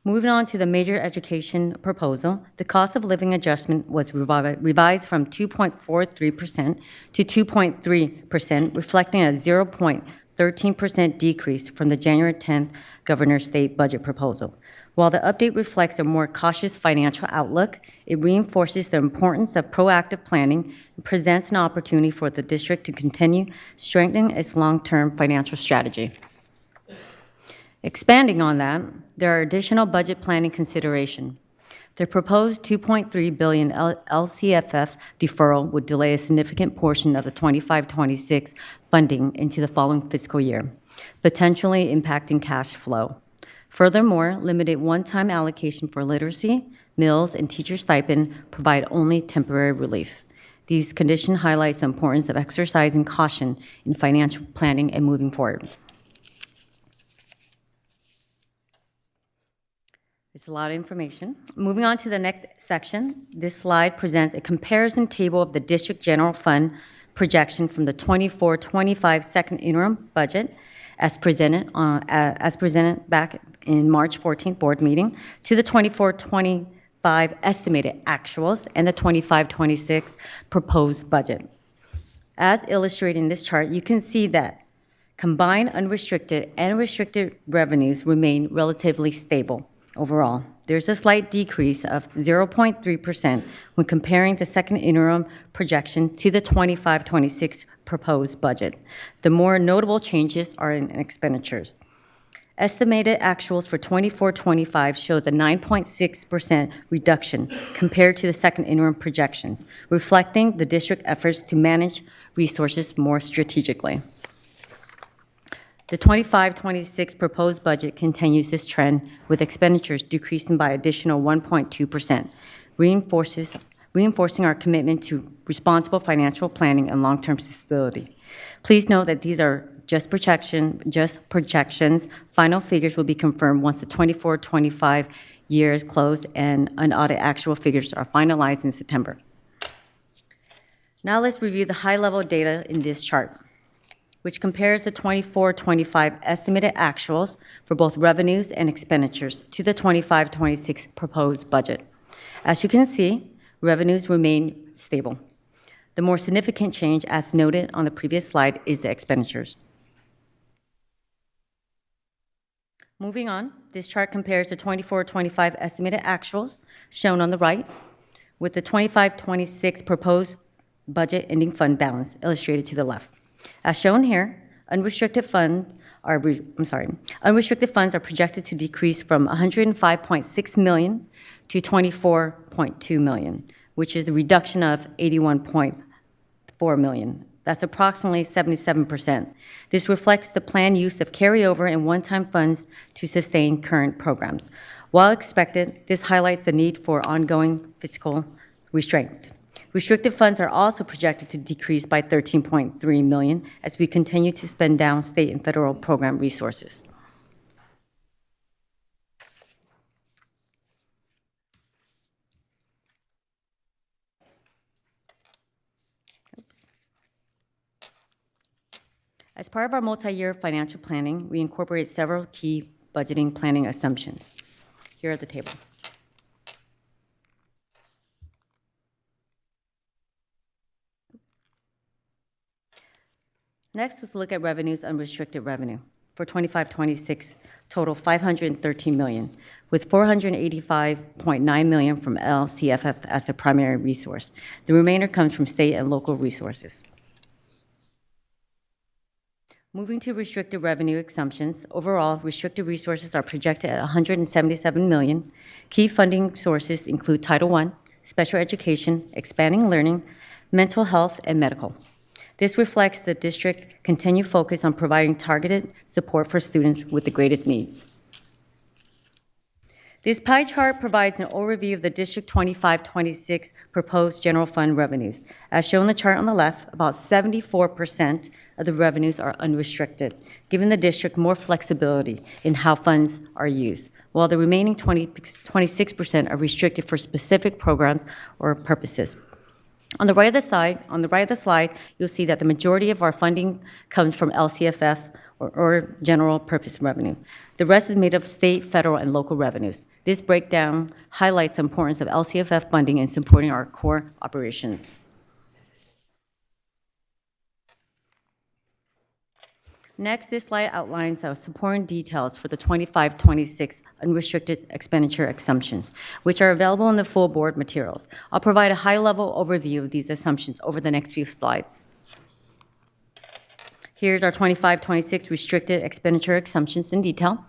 Moving on to the major education proposal, the cost of living adjustment was revised from 2.43% to 2.3%, reflecting a 0.13% decrease from the January 10th Governor's State Budget proposal. While the update reflects a more cautious financial outlook, it reinforces the importance of proactive planning and presents an opportunity for the district to continue strengthening its long-term financial strategy. Expanding on that, there are additional budget planning considerations. The proposed $2.3 billion LCFF deferral would delay a significant portion of the 25-26 funding into the following fiscal year, potentially impacting cash flow. Furthermore, limited one-time allocation for literacy, meals, and teacher stipend provide only temporary relief. These conditions highlight the importance of exercising caution in financial planning and moving forward. It's a lot of information. Moving on to the next section, this slide presents a comparison table of the district general fund projection from the 24-25 second interim budget as presented back in March 14th board meeting to the 24-25 estimated actuals and the 25-26 proposed budget. As illustrated in this chart, you can see that combined unrestricted and restricted revenues remain relatively stable. Overall, there's a slight decrease of 0.3% when comparing the second interim projection to the 25-26 proposed budget. The more notable changes are in expenditures. Estimated actuals for 24-25 shows a 9.6% reduction compared to the second interim projections, reflecting the district efforts to manage resources more strategically. The 25-26 proposed budget continues this trend, with expenditures decreasing by additional 1.2%, reinforcing our commitment to responsible financial planning and long-term sustainability. Please note that these are just projections. Final figures will be confirmed once the 24-25 year is closed and unaudited actual figures are finalized in September. Now let's review the high-level data in this chart, which compares the 24-25 estimated actuals for both revenues and expenditures to the 25-26 proposed budget. As you can see, revenues remain stable. The more significant change, as noted on the previous slide, is the expenditures. Moving on, this chart compares the 24-25 estimated actuals, shown on the right, with the 25-26 proposed budget ending fund balance, illustrated to the left. As shown here, unrestricted funds are projected to decrease from $105.6 million to $24.2 million, which is a reduction of $81.4 million. That's approximately 77%. This reflects the planned use of carryover and one-time funds to sustain current programs. While expected, this highlights the need for ongoing fiscal restraint. Restricted funds are also projected to decrease by $13.3 million as we continue to spend down state and federal program resources. As part of our multi-year financial planning, we incorporate several key budgeting planning assumptions. Here at the table. Next, let's look at revenues, unrestricted revenue. For 25-26, total $513 million, with $485.9 million from LCFF as a primary resource. The remainder comes from state and local resources. Moving to restricted revenue exemptions, overall, restricted resources are projected at $177 million. Key funding sources include Title I, special education, expanding learning, mental health, and medical. This reflects the district's continued focus on providing targeted support for students with the greatest needs. This pie chart provides an overview of the District 25-26 proposed general fund revenues. As shown in the chart on the left, about 74% of the revenues are unrestricted, giving the district more flexibility in how funds are used, while the remaining 26% are restricted for specific programs or purposes. On the right of the slide, you'll see that the majority of our funding comes from LCFF or general purpose revenue. The rest is made of state, federal, and local revenues. This breakdown highlights the importance of LCFF funding in supporting our core operations. Next, this slide outlines the supporting details for the 25-26 unrestricted expenditure exemptions, which are available in the full board materials. I'll provide a high-level overview of these assumptions over the next few slides. Here's our 25-26 restricted expenditure exemptions in detail.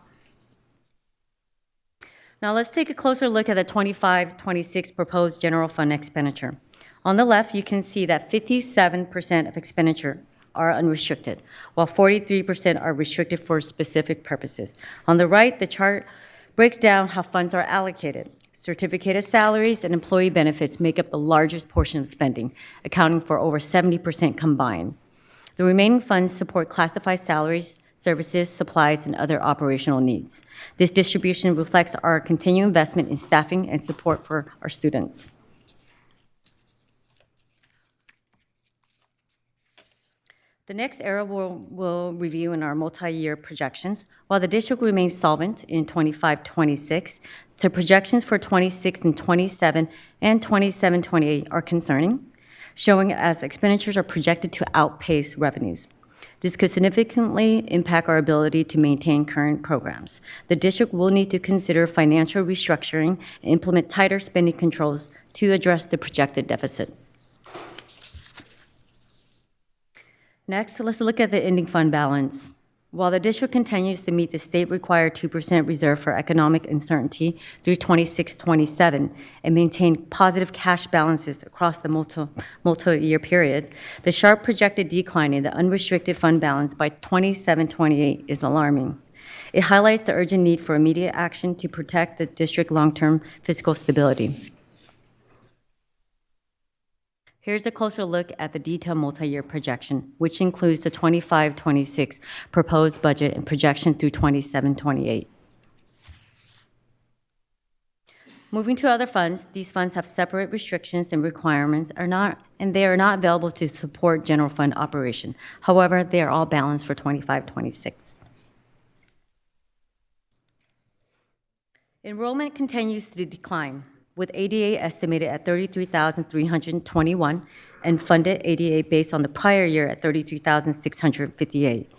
Now let's take a closer look at the 25-26 proposed general fund expenditure. On the left, you can see that 57% of expenditure are unrestricted, while 43% are restricted for specific purposes. On the right, the chart breaks down how funds are allocated. Certificated salaries and employee benefits make up the largest portion of spending, accounting for over 70% combined. The remaining funds support classified salaries, services, supplies, and other operational needs. This distribution reflects our continued investment in staffing and support for our students. The next area we'll review in our multi-year projections. While the district remains solvent in 25-26, the projections for 26 and 27 and 27-28 are concerning, showing as expenditures are projected to outpace revenues. This could significantly impact our ability to maintain current programs. The district will need to consider financial restructuring and implement tighter spending controls to address the projected deficits. Next, let's look at the ending fund balance. While the district continues to meet the state-required 2% reserve for economic uncertainty through 26-27 and maintain positive cash balances across the multi-year period, the sharp projected decline in the unrestricted fund balance by 27-28 is alarming. It highlights the urgent need for immediate action to protect the district's long-term fiscal stability. Here's a closer look at the detailed multi-year projection, which includes the 25-26 proposed budget and projection through 27-28. Moving to other funds, these funds have separate restrictions and requirements and they are not available to support general fund operation. However, they are all balanced for 25-26. Enrollment continues to decline, with ADA estimated at 33,321 and funded ADA based on the prior year at 33,658.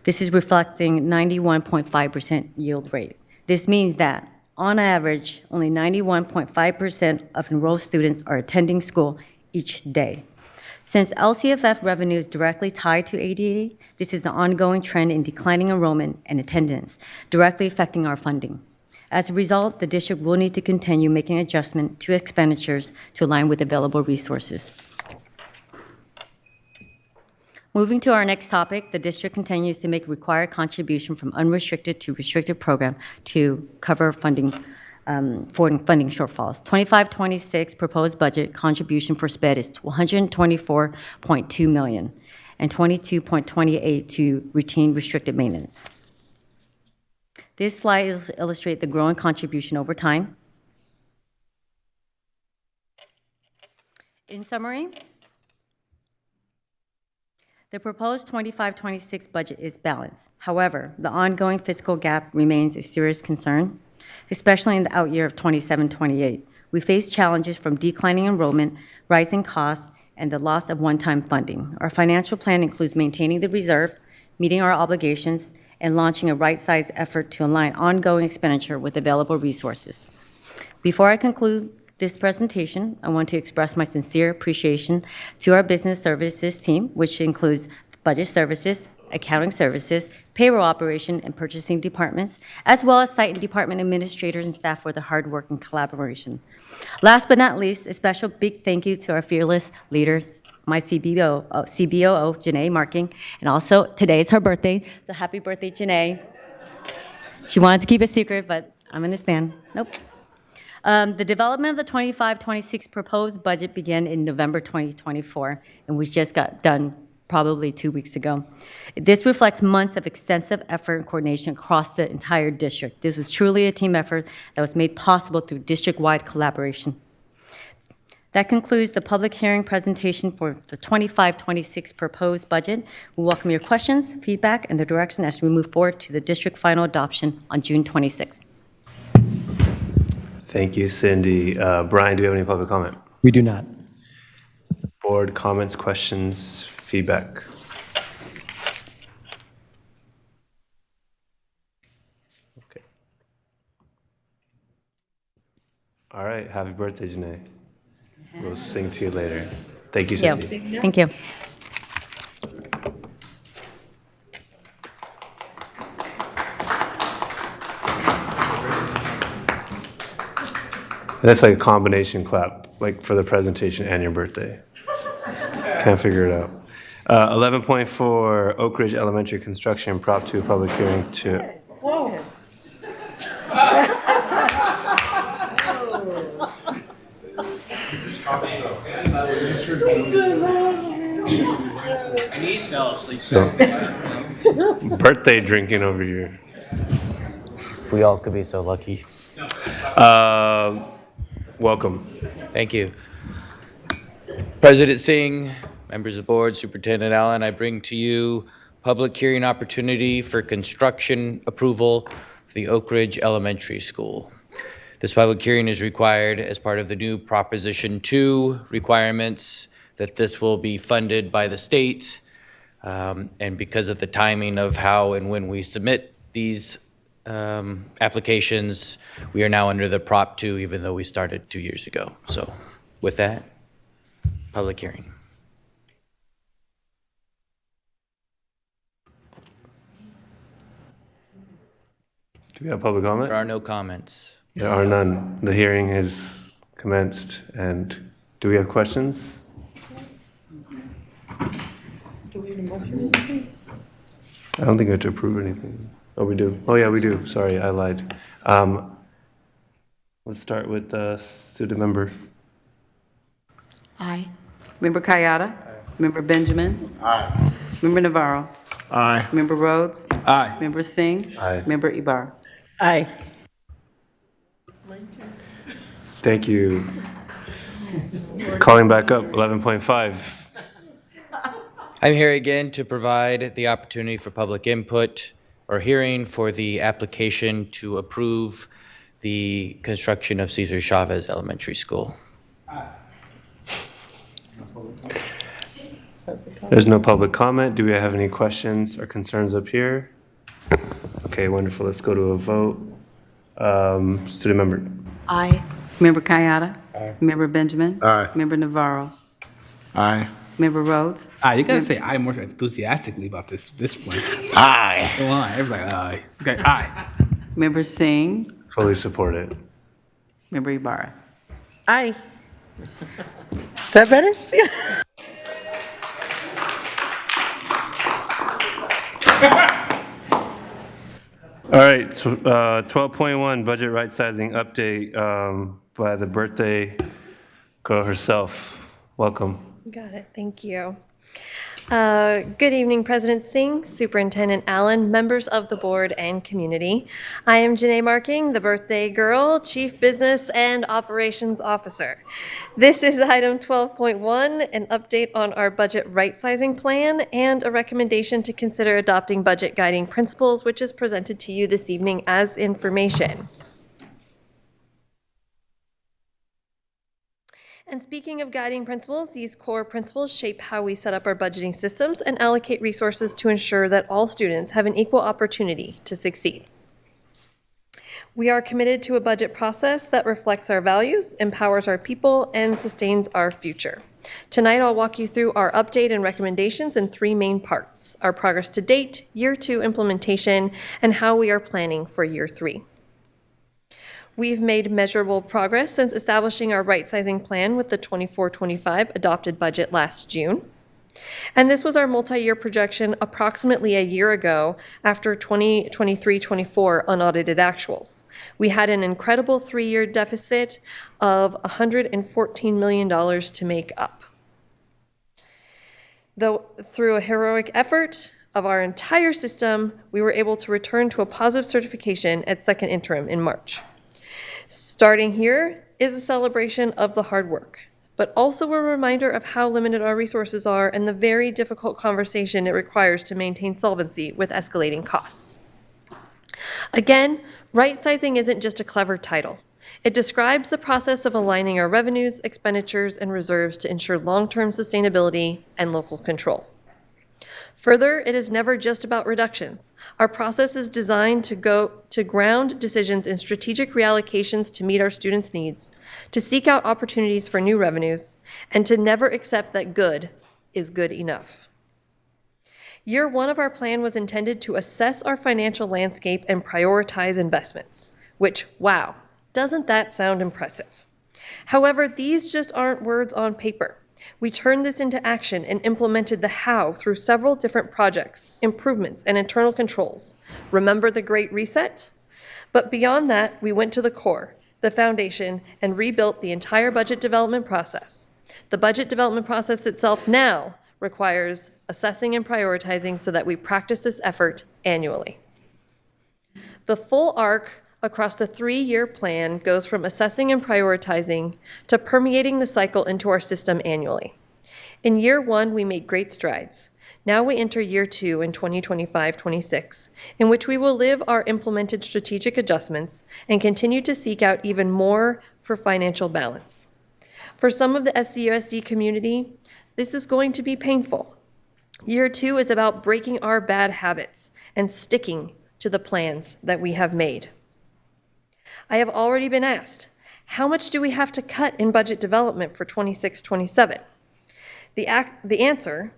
This is reflecting 91.5% yield rate. This means that, on average, only 91.5% of enrolled students are attending school each day. Since LCFF revenue is directly tied to ADA, this is an ongoing trend in declining enrollment and attendance, directly affecting our funding. As a result, the district will need to continue making adjustments to expenditures to align with available resources. Moving to our next topic, the district continues to make required contribution from unrestricted to restricted program to cover funding funding shortfalls. 25-26 proposed budget contribution for SPED is $124.2 million and $22.28 to routine restricted maintenance. This slide illustrates the growing contribution over time. In summary, the proposed 25-26 budget is balanced. However, the ongoing fiscal gap remains a serious concern, especially in the out year of 27-28. We face challenges from declining enrollment, rising costs, and the loss of one-time funding. Our financial plan includes maintaining the reserve, meeting our obligations, and launching a right-sized effort to align ongoing expenditure with available resources. Before I conclude this presentation, I want to express my sincere appreciation to our business services team, which includes budget services, accounting services, payroll operation, and purchasing departments, as well as site and department administrators and staff for the hard work and collaboration. Last but not least, a special big thank you to our fearless leaders, my CBOO, Janae Marking, and also today is her birthday, so happy birthday, Janae. She wanted to keep it secret, but I'm going to stand. Nope. The development of the 25-26 proposed budget began in November 2024, and we just got done probably 2 weeks ago. This reflects months of extensive effort and coordination across the entire district. This was truly a team effort that was made possible through district-wide collaboration. That concludes the public hearing presentation for the 25-26 proposed budget. We welcome your questions, feedback, and the direction as we move forward to the district final adoption on June 26th. Thank you, Cindy. Brian, do you have any public comment? We do not. Board comments, questions, feedback? Okay. All right. Happy birthday, Janae. We'll sing to you later. Thank you, Cindy. Thank you. That's like a combination clap, like for the presentation and your birthday. Can't figure it out. 11.4 Oak Ridge Elementary Construction Prop 2 Public Hearing to. I need fell asleep. So, birthday drinking over here. If we all could be so lucky. Welcome. Thank you. President Singh, members of the board, Superintendent Allen, I bring to you public hearing opportunity for construction approval for the Oak Ridge Elementary School. This public hearing is required as part of the new Proposition 2 requirements that this will be funded by the state. And because of the timing of how and when we submit these applications, we are now under the Prop 2, even though we started 2 years ago. So with that, public hearing. Do we have public comment? There are no comments. There are none. The hearing is commenced. And do we have questions? Do we need a motion? I don't think we have to approve anything. Oh, we do. Oh, yeah, we do. Sorry, I lied. Let's start with the student member. Aye. Member Kayada? Member Benjamin? Aye. Member Navarro? Aye. Member Rhodes? Aye. Member Singh? Aye. Member Ibarra? Aye. Thank you. Calling back up, 11.5. I'm here again to provide the opportunity for public input or hearing for the application to approve the construction of Cesar Chavez Elementary School. There's no public comment. Do we have any questions or concerns up here? Okay, wonderful. Let's go to a vote. Student member. Aye. Member Kayada? Aye. Member Benjamin? Aye. Member Navarro? Aye. Member Rhodes? Aye, you gotta say aye more enthusiastically about this one. Aye. Go on, everybody's like aye. Okay, aye. Member Singh? Fully supported. Member Ibarra? Aye. Is that better? All right, so 12.1 budget right sizing update by the birthday girl herself. Welcome. Got it. Thank you. Good evening, President Singh, Superintendent Allen, members of the board and community. I am Janae Marking, the birthday girl, Chief Business and Operations Officer. This is item 12.1, an update on our budget right-sizing plan and a recommendation to consider adopting budget guiding principles, which is presented to you this evening as information. And speaking of guiding principles, these core principles shape how we set up our budgeting systems and allocate resources to ensure that all students have an equal opportunity to succeed. We are committed to a budget process that reflects our values, empowers our people, and sustains our future. Tonight, I'll walk you through our update and recommendations in 3 main parts: our progress to date, Year 2 implementation, and how we are planning for Year 3. We've made measurable progress since establishing our right-sizing plan with the 24-25 adopted budget last June. And this was our multi-year projection approximately a year ago after 2023-24 unaudited actuals. We had an incredible 3-year deficit of $114 million to make up. Though through a heroic effort of our entire system, we were able to return to a positive certification at second interim in March. Starting here is a celebration of the hard work, but also a reminder of how limited our resources are and the very difficult conversation it requires to maintain solvency with escalating costs. Again, right-sizing isn't just a clever title. It describes the process of aligning our revenues, expenditures, and reserves to ensure long-term sustainability and local control. Further, it is never just about reductions. Our process is designed to ground decisions in strategic reallocations to meet our students' needs, to seek out opportunities for new revenues, and to never accept that good is good enough. Year 1 of our plan was intended to assess our financial landscape and prioritize investments, which, wow, doesn't that sound impressive? However, these just aren't words on paper. We turned this into action and implemented the how through several different projects, improvements, and internal controls. Remember the Great Reset? But beyond that, we went to the core, the foundation, and rebuilt the entire budget development process. The budget development process itself now requires assessing and prioritizing so that we practice this effort annually. The full arc across the 3-year plan goes from assessing and prioritizing to permeating the cycle into our system annually. In Year 1, we made great strides. Now we enter Year 2 in 2025-26, in which we will live our implemented strategic adjustments and continue to seek out even more for financial balance. For some of the SCUSD community, this is going to be painful. Year 2 is about breaking our bad habits and sticking to the plans that we have made. I have already been asked, how much do we have to cut in budget development for 26-27? The answer,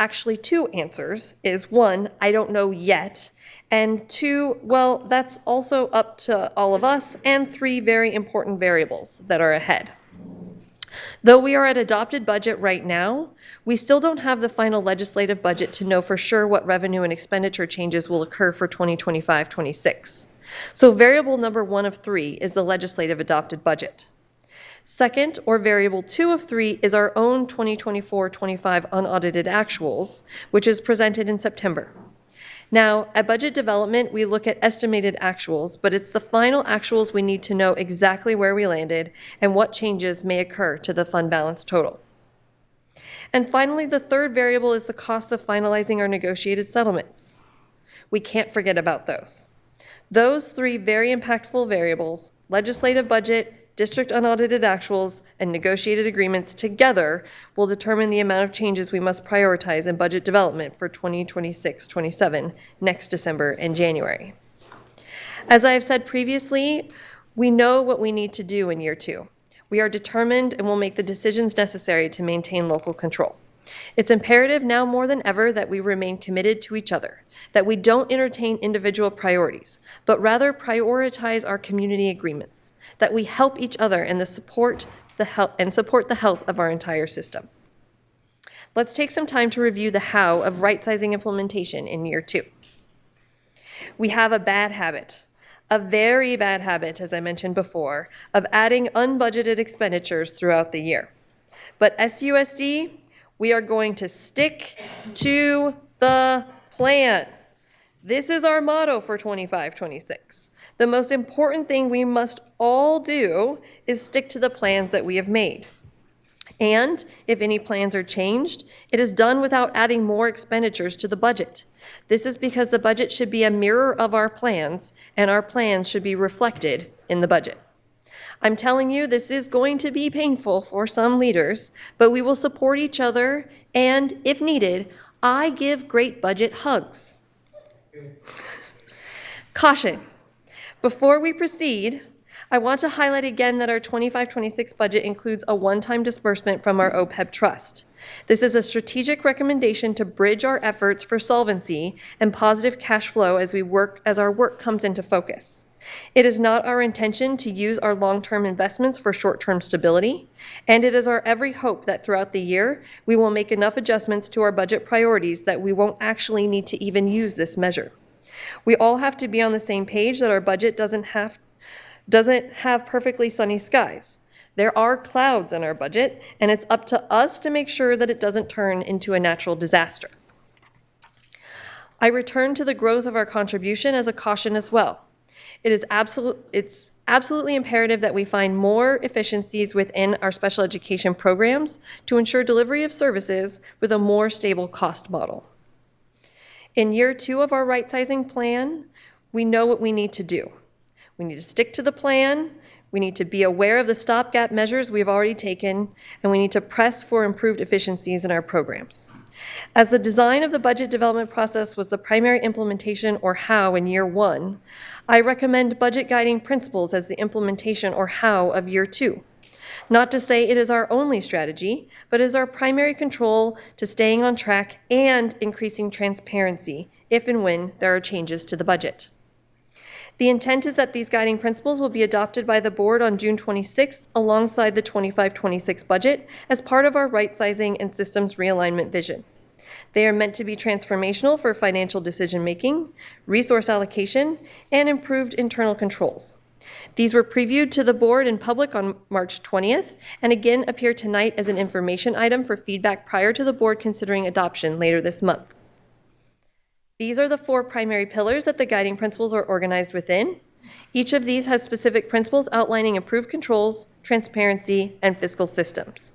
actually 2 answers, is 1, I don't know yet, and 2, well, that's also up to all of us, and 3 very important variables that are ahead. Though we are at adopted budget right now, we still don't have the final legislative budget to know for sure what revenue and expenditure changes will occur for 2025-26. So variable number 1 of 3 is the legislative adopted budget. Second, or variable 2 of 3, is our own 2024-25 unaudited actuals, which is presented in September. Now, at budget development, we look at estimated actuals, but it's the final actuals we need to know exactly where we landed and what changes may occur to the fund balance total. And finally, the third variable is the cost of finalizing our negotiated settlements. We can't forget about those. Those 3 very impactful variables, legislative budget, district unaudited actuals, and negotiated agreements together will determine the amount of changes we must prioritize in budget development for 2026-27 next December and January. As I have said previously, we know what we need to do in Year 2. We are determined and will make the decisions necessary to maintain local control. It's imperative now more than ever that we remain committed to each other, that we don't entertain individual priorities, but rather prioritize our community agreements, that we help each other and support the health of our entire system. Let's take some time to review the how of right-sizing implementation in Year 2. We have a bad habit, a very bad habit, as I mentioned before, of adding unbudgeted expenditures throughout the year. But SUSD, we are going to stick to the plan. This is our motto for 25-26. The most important thing we must all do is stick to the plans that we have made. And if any plans are changed, it is done without adding more expenditures to the budget. This is because the budget should be a mirror of our plans, and our plans should be reflected in the budget. I'm telling you, this is going to be painful for some leaders, but we will support each other, and if needed, I give great budget hugs. Caution. Before we proceed, I want to highlight again that our 25-26 budget includes a one-time disbursement from our OPEB trust. This is a strategic recommendation to bridge our efforts for solvency and positive cash flow as our work comes into focus. It is not our intention to use our long-term investments for short-term stability, and it is our every hope that throughout the year, we will make enough adjustments to our budget priorities that we won't actually need to even use this measure. We all have to be on the same page that our budget doesn't have perfectly sunny skies. There are clouds in our budget, and it's up to us to make sure that it doesn't turn into a natural disaster. I return to the growth of our contribution as a caution as well. It's absolutely imperative that we find more efficiencies within our special education programs to ensure delivery of services with a more stable cost model. In year 2 of our right-sizing plan, we know what we need to do. We need to stick to the plan, we need to be aware of the stopgap measures we've already taken, and we need to press for improved efficiencies in our programs. As the design of the budget development process was the primary implementation or how in year 1, I recommend budget guiding principles as the implementation or how of year 2. Not to say it is our only strategy, but is our primary control to staying on track and increasing transparency if and when there are changes to the budget. The intent is that these guiding principles will be adopted by the board on June 26th alongside the 25-26 budget as part of our right-sizing and systems realignment vision. They are meant to be transformational for financial decision-making, resource allocation, and improved internal controls. These were previewed to the board in public on March 20th and again appear tonight as an information item for feedback prior to the board considering adoption later this month. These are the 4 primary pillars that the guiding principles are organized within. Each of these has specific principles outlining improved controls, transparency, and fiscal systems.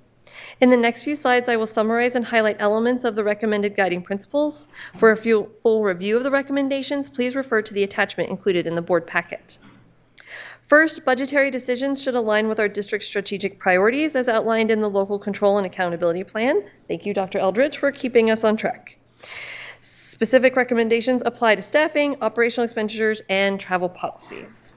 In the next few slides, I will summarize and highlight elements of the recommended guiding principles. For a full review of the recommendations, please refer to the attachment included in the board packet. First, budgetary decisions should align with our district's strategic priorities as outlined in the Local Control and Accountability Plan. Thank you, Dr. Eldridge, for keeping us on track. Specific recommendations apply to staffing, operational expenditures, and travel policies.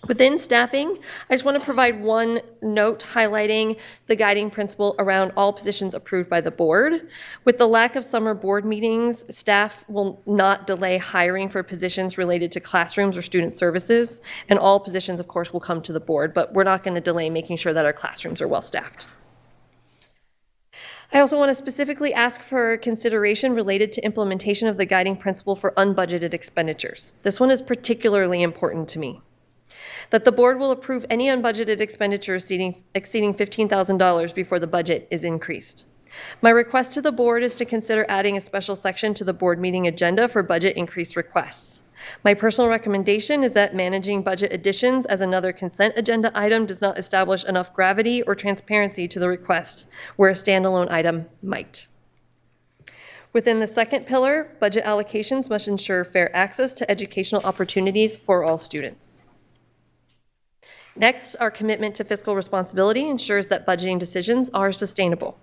Within staffing, I just want to provide one note highlighting the guiding principle around all positions approved by the board. With the lack of summer board meetings, staff will not delay hiring for positions related to classrooms or student services, and all positions, of course, will come to the board, but we're not going to delay making sure that our classrooms are well staffed. I also want to specifically ask for consideration related to implementation of the guiding principle for unbudgeted expenditures. This one is particularly important to me. That the board will approve any unbudgeted expenditures exceeding $15,000 before the budget is increased. My request to the board is to consider adding a special section to the board meeting agenda for budget increase requests. My personal recommendation is that managing budget additions as another consent agenda item does not establish enough gravity or transparency to the request, where a standalone item might. Within the second pillar, budget allocations must ensure fair access to educational opportunities for all students. Next, our commitment to fiscal responsibility ensures that budgeting decisions are sustainable.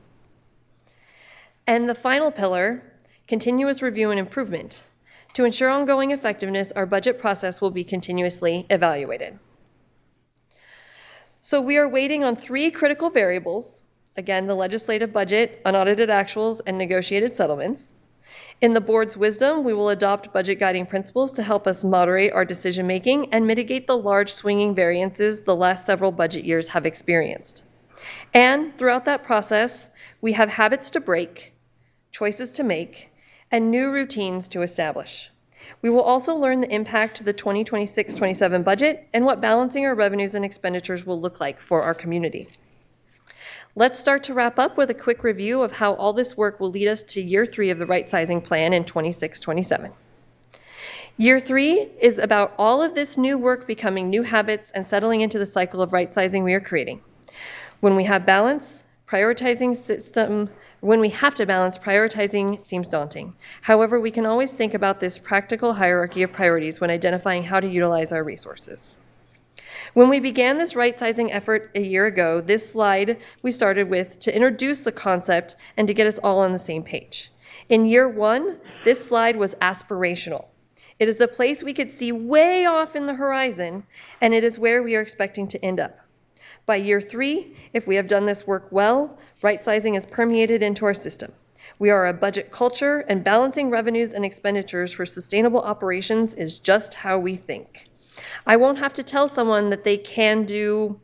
And the final pillar, continuous review and improvement. To ensure ongoing effectiveness, our budget process will be continuously evaluated. So we are waiting on 3 critical variables. Again, the legislative budget, unaudited actuals, and negotiated settlements. In the board's wisdom, we will adopt budget guiding principles to help us moderate our decision-making and mitigate the large swinging variances the last several budget years have experienced. And throughout that process, we have habits to break, choices to make, and new routines to establish. We will also learn the impact to the 2026-27 budget and what balancing our revenues and expenditures will look like for our community. Let's start to wrap up with a quick review of how all this work will lead us to year 3 of the right-sizing plan in 26-27. Year 3 is about all of this new work becoming new habits and settling into the cycle of right-sizing we are creating. When we have balance, when we have to balance, prioritizing seems daunting. However, we can always think about this practical hierarchy of priorities when identifying how to utilize our resources. When we began this right-sizing effort a year ago, this slide we started with to introduce the concept and to get us all on the same page. In year one, this slide was aspirational. It is the place we could see way off in the horizon, and it is where we are expecting to end up. By year three, if we have done this work well, right-sizing is permeated into our system. We are a budget culture, and balancing revenues and expenditures for sustainable operations is just how we think. I won't have to tell someone that they can do,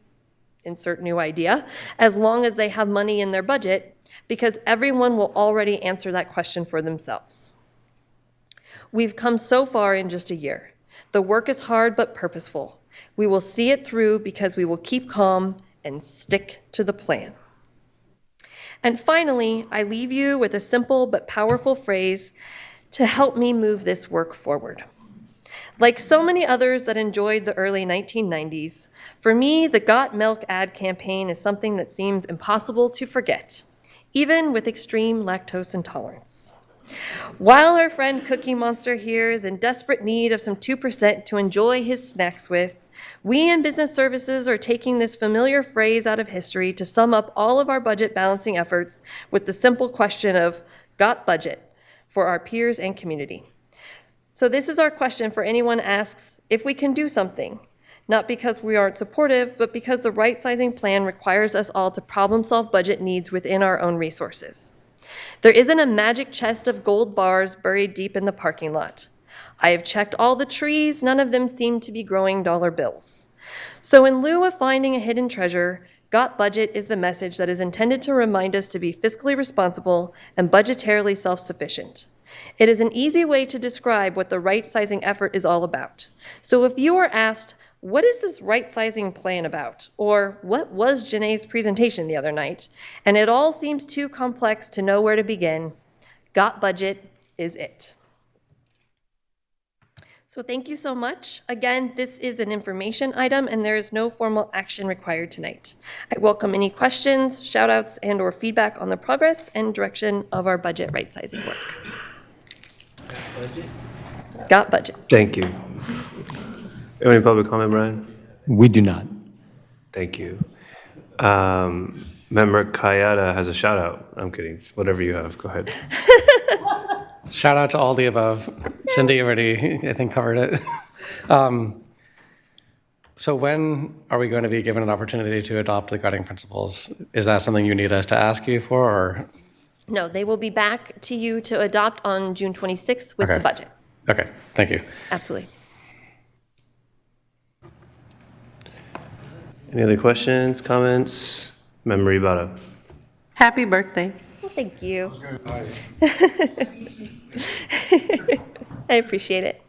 insert new idea, as long as they have money in their budget, because everyone will already answer that question for themselves. We've come so far in just a year. The work is hard but purposeful. We will see it through because we will keep calm and stick to the plan. And finally, I leave you with a simple but powerful phrase to help me move this work forward. Like so many others that enjoyed the early 1990s, for me, the Got Milk ad campaign is something that seems impossible to forget, even with extreme lactose intolerance. While our friend Cookie Monster here is in desperate need of some 2% to enjoy his snacks with, we in business services are taking this familiar phrase out of history to sum up all of our budget balancing efforts with the simple question of, got budget, for our peers and community. So this is our question for anyone asks if we can do something, not because we aren't supportive, but because the right-sizing plan requires us all to problem-solve budget needs within our own resources. There isn't a magic chest of gold bars buried deep in the parking lot. I have checked all the trees, none of them seem to be growing dollar bills. So in lieu of finding a hidden treasure, Got Budget is the message that is intended to remind us to be fiscally responsible and budgetarily self-sufficient. It is an easy way to describe what the right-sizing effort is all about. So if you are asked, what is this right-sizing plan about? Or what was Janae's presentation the other night? And it all seems too complex to know where to begin. Got Budget is it. So thank you so much. Again, this is an information item and there is no formal action required tonight. I welcome any questions, shout outs, and or feedback on the progress and direction of our budget right-sizing work. Got budget. Thank you. Any public comment, Brian? We do not. Thank you. Member Kayada has a shout out. I'm kidding. Whatever you have, go ahead. Shout out to all the above. Cindy already, I think, covered it. So when are we going to be given an opportunity to adopt the guiding principles? Is that something you need us to ask you for, or? No, they will be back to you to adopt on June 26th with the budget. Okay, thank you. Absolutely. Any other questions, comments? Member Ibarra. Happy birthday. Well, thank you. I appreciate it.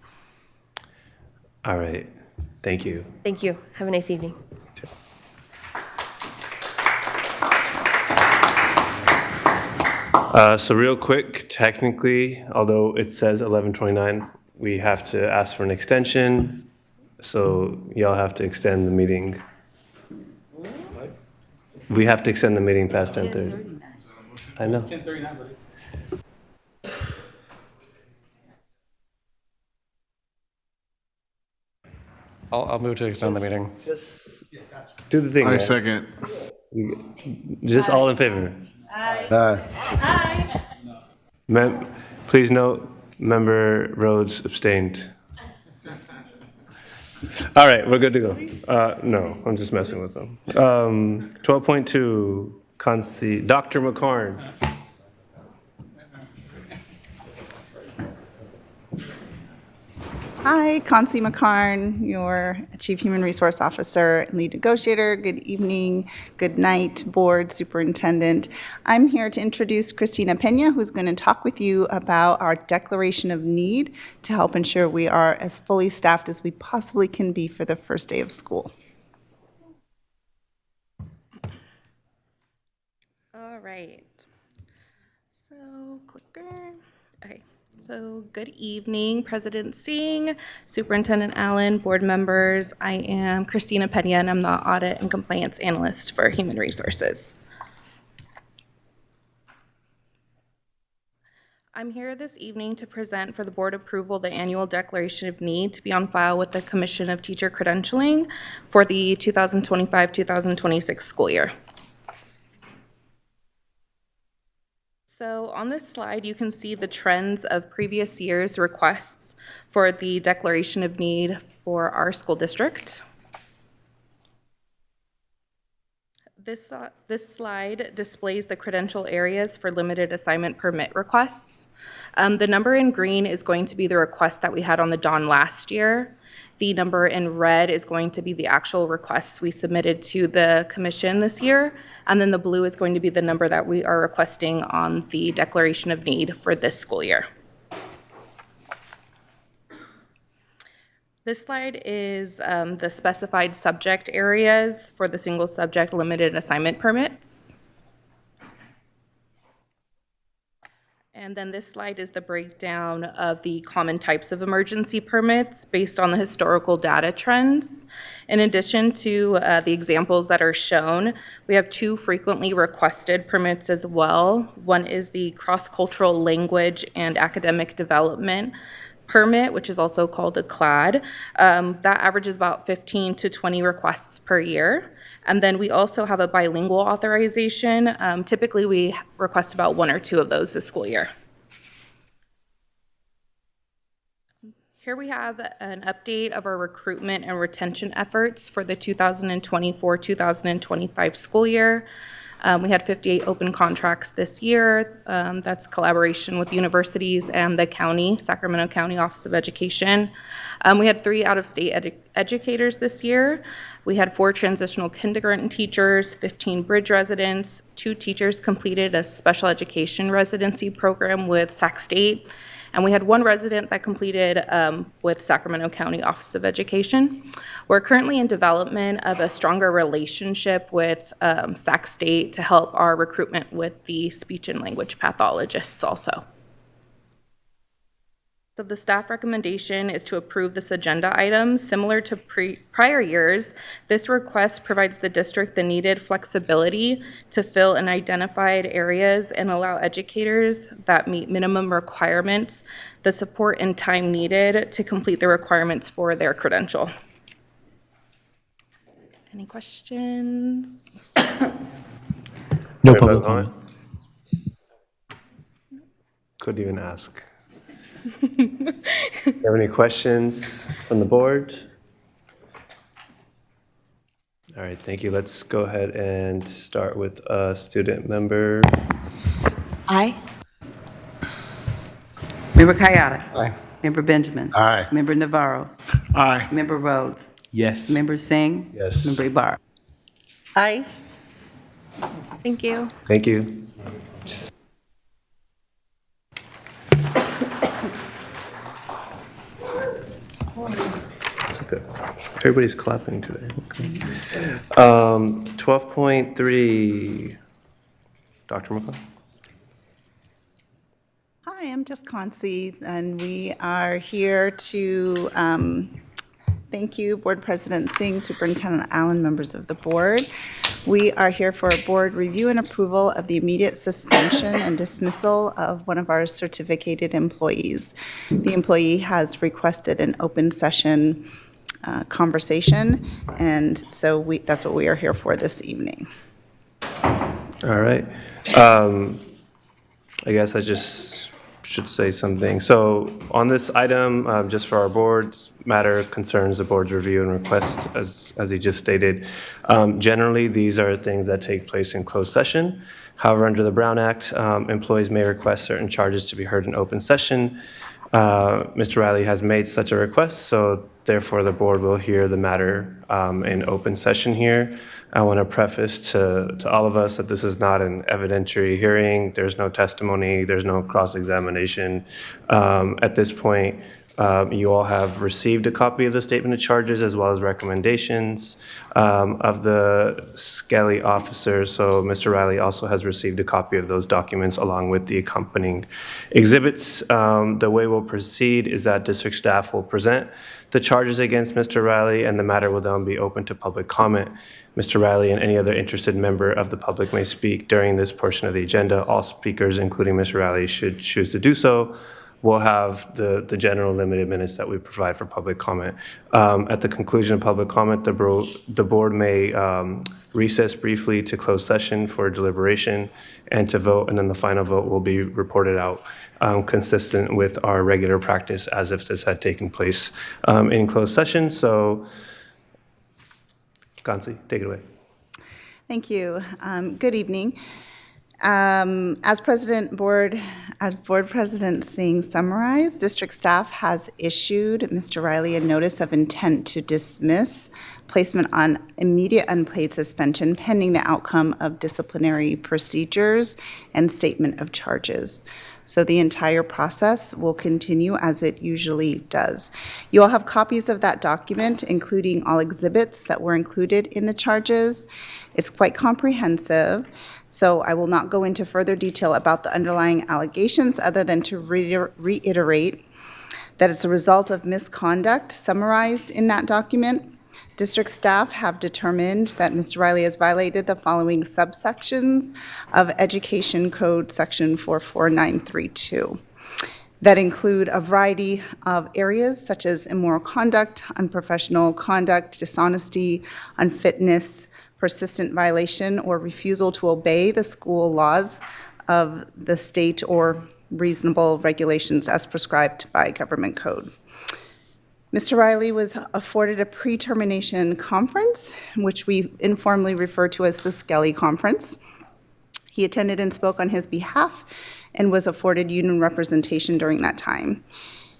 All right. Thank you. Thank you. Have a nice evening. So real quick, technically, although it says 11:29, we have to ask for an extension. So y'all have to extend the meeting. We have to extend the meeting past 10:30. I know. 10:39. I'll move to extend the meeting. Just do the thing. I guys. second. Just all in favor. Aye. Please note, Member Rhodes abstained. All right, we're good to go. No, I'm just messing with them. 12.2, Dr. McCarn. Hi, Concy McCarn, your Chief Human Resource Officer and Lead Negotiator. Good evening, good night, Board, Superintendent. I'm here to introduce Christina Pena, who's going to talk with you about our Declaration of Need to help ensure we are as fully staffed as we possibly can be for the first day of school. All right. So, clicker. Okay. So, good evening, President Singh, Superintendent Allen, board members. I am Christina Pena, and I'm the Audit and Compliance Analyst for Human Resources. I'm here this evening to present for the board approval the annual declaration of need to be on file with the Commission of Teacher Credentialing for the 2025-2026 school year. So on this slide, you can see the trends of previous year's requests for the declaration of need for our school district. This slide displays the credential areas for limited assignment permit requests. The number in green is going to be the request that we had on the Dawn last year. The number in red is going to be the actual requests we submitted to the commission this year. And then the blue is going to be the number that we are requesting on the declaration of need for this school year. This slide is the specified subject areas for the single subject limited assignment permits. And then this slide is the breakdown of the common types of emergency permits based on the historical data trends. In addition to the examples that are shown, we have two frequently requested permits as well. One is the cross-cultural language and academic development permit, which is also called a CLAD. That averages about 15 to 20 requests per year. And then we also have a bilingual authorization. Typically, we request about one or two of those this school year. Here we have an update of our recruitment and retention efforts for the 2024-2025 school year. We had 58 open contracts this year. That's collaboration with universities and the county, Sacramento County Office of Education. We had 3 out-of-state educators this year. We had 4 transitional kindergarten teachers, 15 bridge residents, 2 teachers completed a special education residency program with Sac State, and we had 1 resident that completed with Sacramento County Office of Education. We're currently in development of a stronger relationship with Sac State to help our recruitment with the speech and language pathologists also. So the staff recommendation is to approve this agenda item. Similar to prior years, this request provides the district the needed flexibility to fill in identified areas and allow educators that meet minimum requirements the support and time needed to complete the requirements for their credential. Any questions? No public comment. Couldn't even ask. Do you have any questions from the board? All right, thank you. Let's go ahead and start with student member. Aye. Member Kayada. Aye. Member Benjamin. Aye. Member Navarro. Aye. Member Rhodes. Yes. Member Singh. Yes. Member Ibarra. Aye. Thank you. Thank you. Everybody's clapping today. Okay. 12.3, Dr. McCall. Hi, I'm Just Concy, and we are here to thank you, Board President Singh, Superintendent Allen, members of the board. We are here for a board review and approval of the immediate suspension and dismissal of one of our certificated employees. The employee has requested an open session conversation, and so that's what we are here for this evening. All right. I guess I just should say something. So on this item, just for our board's matter concerns the board's review and request, as he just stated. Generally, these are things that take place in closed session. However, under the Brown Act, employees may request certain charges to be heard in open session. Mr. Riley has made such a request, so therefore the board will hear the matter in open session here. I want to preface to all of us that this is not an evidentiary hearing. There's no testimony. There's no cross-examination. At this point, You all have received a copy of the statement of charges as well as recommendations of the Skelly officers. So Mr. Riley also has received a copy of those documents along with the accompanying exhibits. The way we'll proceed is that district staff will present the charges against Mr. Riley, and the matter will then be open to public comment. Mr. Riley and any other interested member of the public may speak during this portion of the agenda. All speakers, including Mr. Riley, should choose to do so. We'll have the general limited minutes that we provide for public comment. At the conclusion of public comment, the board may recess briefly to close session for deliberation and to vote, and then the final vote will be reported out consistent with our regular practice as if this had taken place in closed session. So, Kansi, take it away. Thank you. Good evening. As Board President Singh summarized, district staff has issued Mr. Riley a notice of intent to dismiss, placement on immediate unpaid suspension pending the outcome of disciplinary procedures and statement of charges. So the entire process will continue as it usually does. You all have copies of that document, including all exhibits that were included in the charges. It's quite comprehensive, so I will not go into further detail about the underlying allegations other than to reiterate that it's a result of misconduct summarized in that document. District staff have determined that Mr. Riley has violated the following subsections of Education Code Section 44932 that include a variety of areas such as immoral conduct, unprofessional conduct, dishonesty, unfitness, persistent violation, or refusal to obey the school laws of the state or reasonable regulations as prescribed by government code. Mr. Riley was afforded a pre-termination conference, which we informally refer to as the Skelly Conference. He attended and spoke on his behalf and was afforded union representation during that time.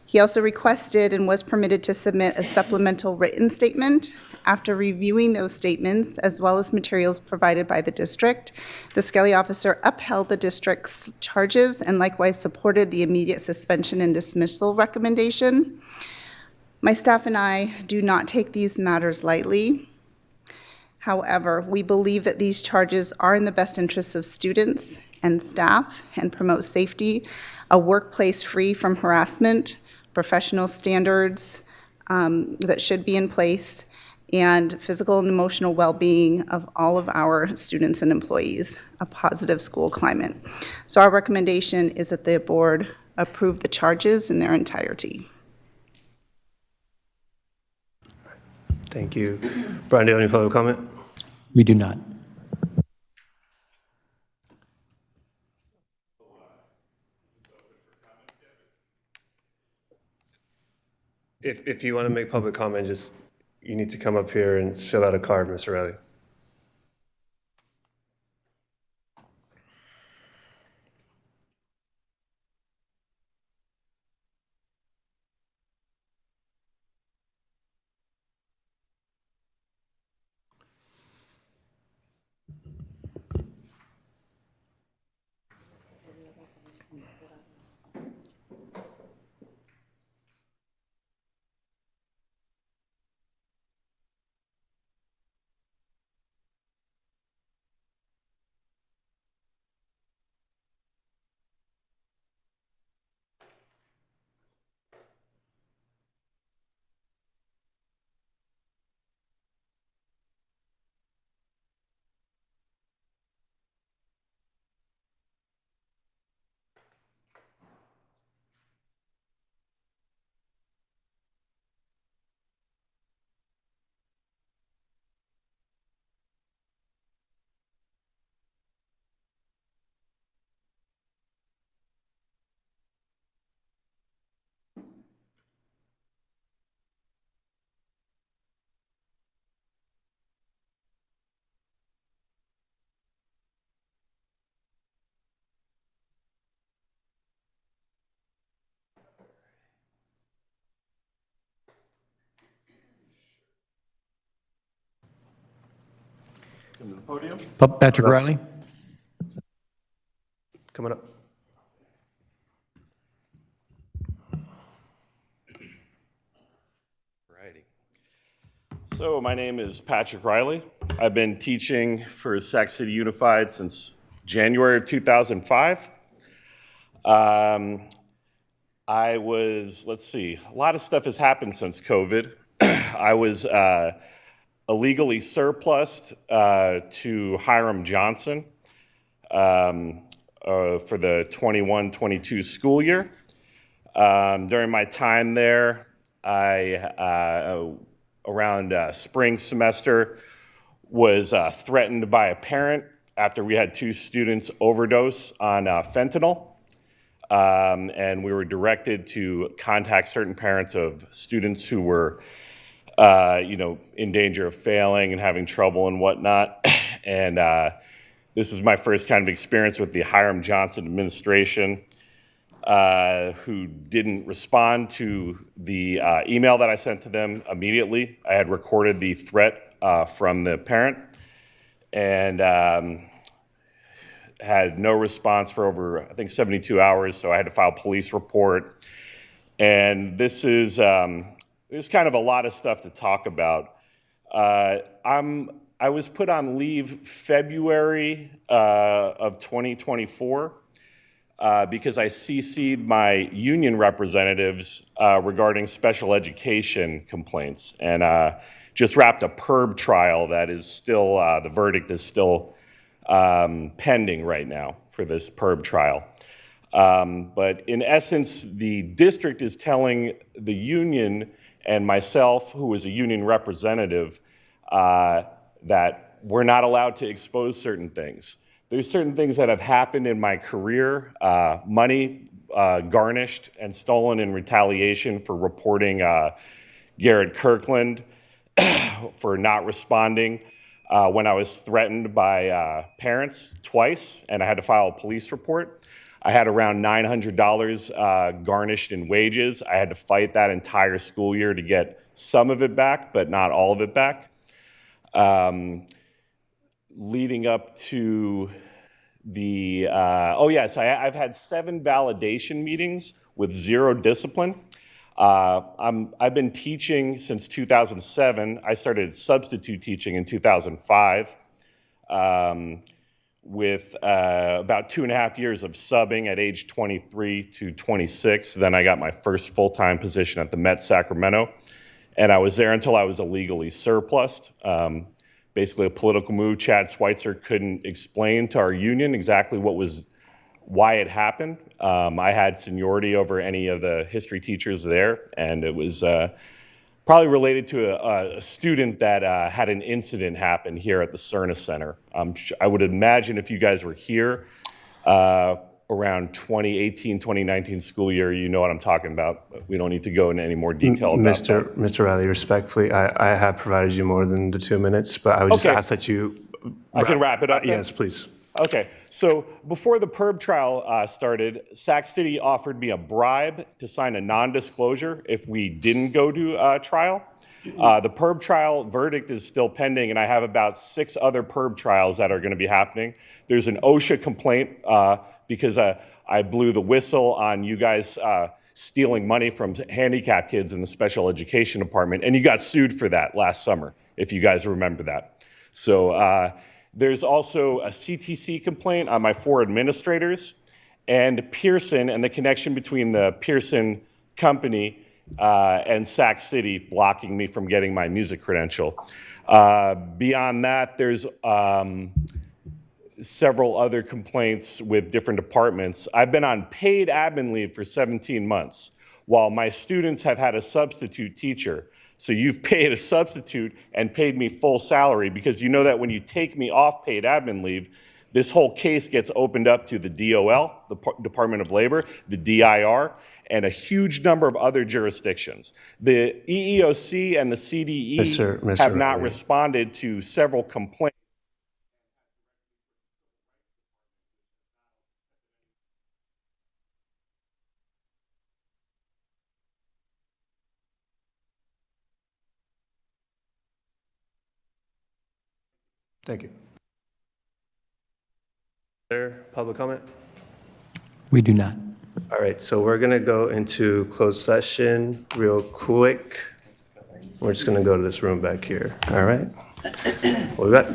He also requested and was permitted to submit a supplemental written statement. After reviewing those statements, as well as materials provided by the district, the Skelly officer upheld the district's charges and likewise supported the immediate suspension and dismissal recommendation. My staff and I do not take these matters lightly. However, we believe that these charges are in the best interests of students and staff and promote safety, a workplace free from harassment, professional standards that should be in place, and physical and emotional well-being of all of our students and employees, a positive school climate. So our recommendation is that the board approve the charges in their entirety. Thank you. Brian, do you have any public comment? We do not. If you want to make public comment, you need to come up here and fill out a card, Mr. Riley. Come to the podium. Patrick Riley. Coming up. So my name is Patrick Riley. I've been teaching for Sac City Unified since January of 2005. Let's see, a lot of stuff has happened since COVID. I was illegally surplused to Hiram Johnson for the 21-22 school year. During my time there, around spring semester, was threatened by a parent after we had 2 students overdose on fentanyl. And we were directed to contact certain parents of students who were, in danger of failing and having trouble and whatnot. And this was my first kind of experience with the Hiram Johnson administration, who didn't respond to the email that I sent to them immediately. I had recorded the threat from the parent and had no response for over, I think, 72 hours, so I had to file a police report. And there's kind of a lot of stuff to talk about. I was put on leave February of 2024 because I CC'd my union representatives regarding special education complaints, and just wrapped a PERB trial that is still, the verdict is still pending right now for this PERB trial. But in essence, the district is telling the union and myself, who is a union representative, that we're not allowed to expose certain things. There's certain things that have happened in my career, money garnished and stolen in retaliation for reporting Garrett Kirkland for not responding when I was threatened by parents twice, and I had to file a police report. I had around $900 garnished in wages. I had to fight that entire school year to get some of it back, but not all of it back. Leading up to the, I've had 7 validation meetings with 0 discipline. I've been teaching since 2007. I started substitute teaching in 2005 with about 2.5 years of subbing at age 23 to 26. Then I got my first full-time position at the Met Sacramento, and I was there until I was illegally surplused. Basically a political move. Chad Schweitzer couldn't explain to our union exactly why it happened. I had seniority over any of the history teachers there, and it was probably related to a student that had an incident happen here at the Cerna Center. I would imagine if you guys were here around 2018, 2019 school year, you know what I'm talking about. We don't need to go into any more detail about that. Mr. Riley, respectfully, I have provided you more than the 2 minutes, but I would just ask that you... I can wrap it up then? Yes, please. Okay, so before the PERB trial started, Sac City offered me a bribe to sign a non-disclosure if we didn't go to trial. The PERB trial verdict is still pending, and I have about 6 other PERB trials that are going to be happening. There's an OSHA complaint because I blew the whistle on you guys stealing money from handicapped kids in the special education department, and you got sued for that last summer, if you guys remember that. So there's also a CTC complaint on my 4 administrators, and Pearson and the connection between the Pearson company and Sac City blocking me from getting my music credential. Beyond that, there's several other complaints with different departments. I've been on paid admin leave for 17 months, while my students have had a substitute teacher. So you've paid a substitute and paid me full salary, because you know that when you take me off paid admin leave, this whole case gets opened up to the DOL, the Department of Labor, the DIR, and a huge number of other jurisdictions. The EEOC and the CDE have not responded to several complaints. Thank you. There, public comment? We do not. All right, so we're gonna go into closed session real quick. We're just going to go to this room back here. All right? We'll be back.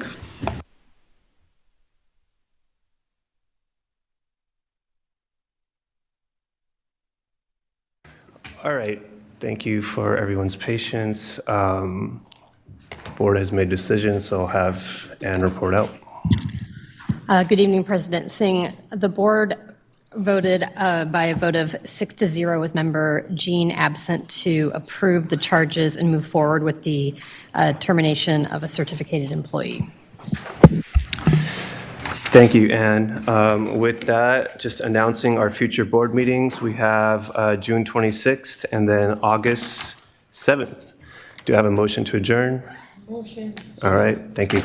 All right. Thank you for everyone's patience. The board has made decisions, so I'll have Ann report out. Good evening, President Singh. The board voted by a vote of 6-0 with member Jean absent to approve the charges and move forward with the termination of a certificated employee. Thank you, Ann. With that, just announcing our future board meetings. We have June 26th and then August 7th. Do you have a motion to adjourn? Motion. All right, thank you.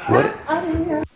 What?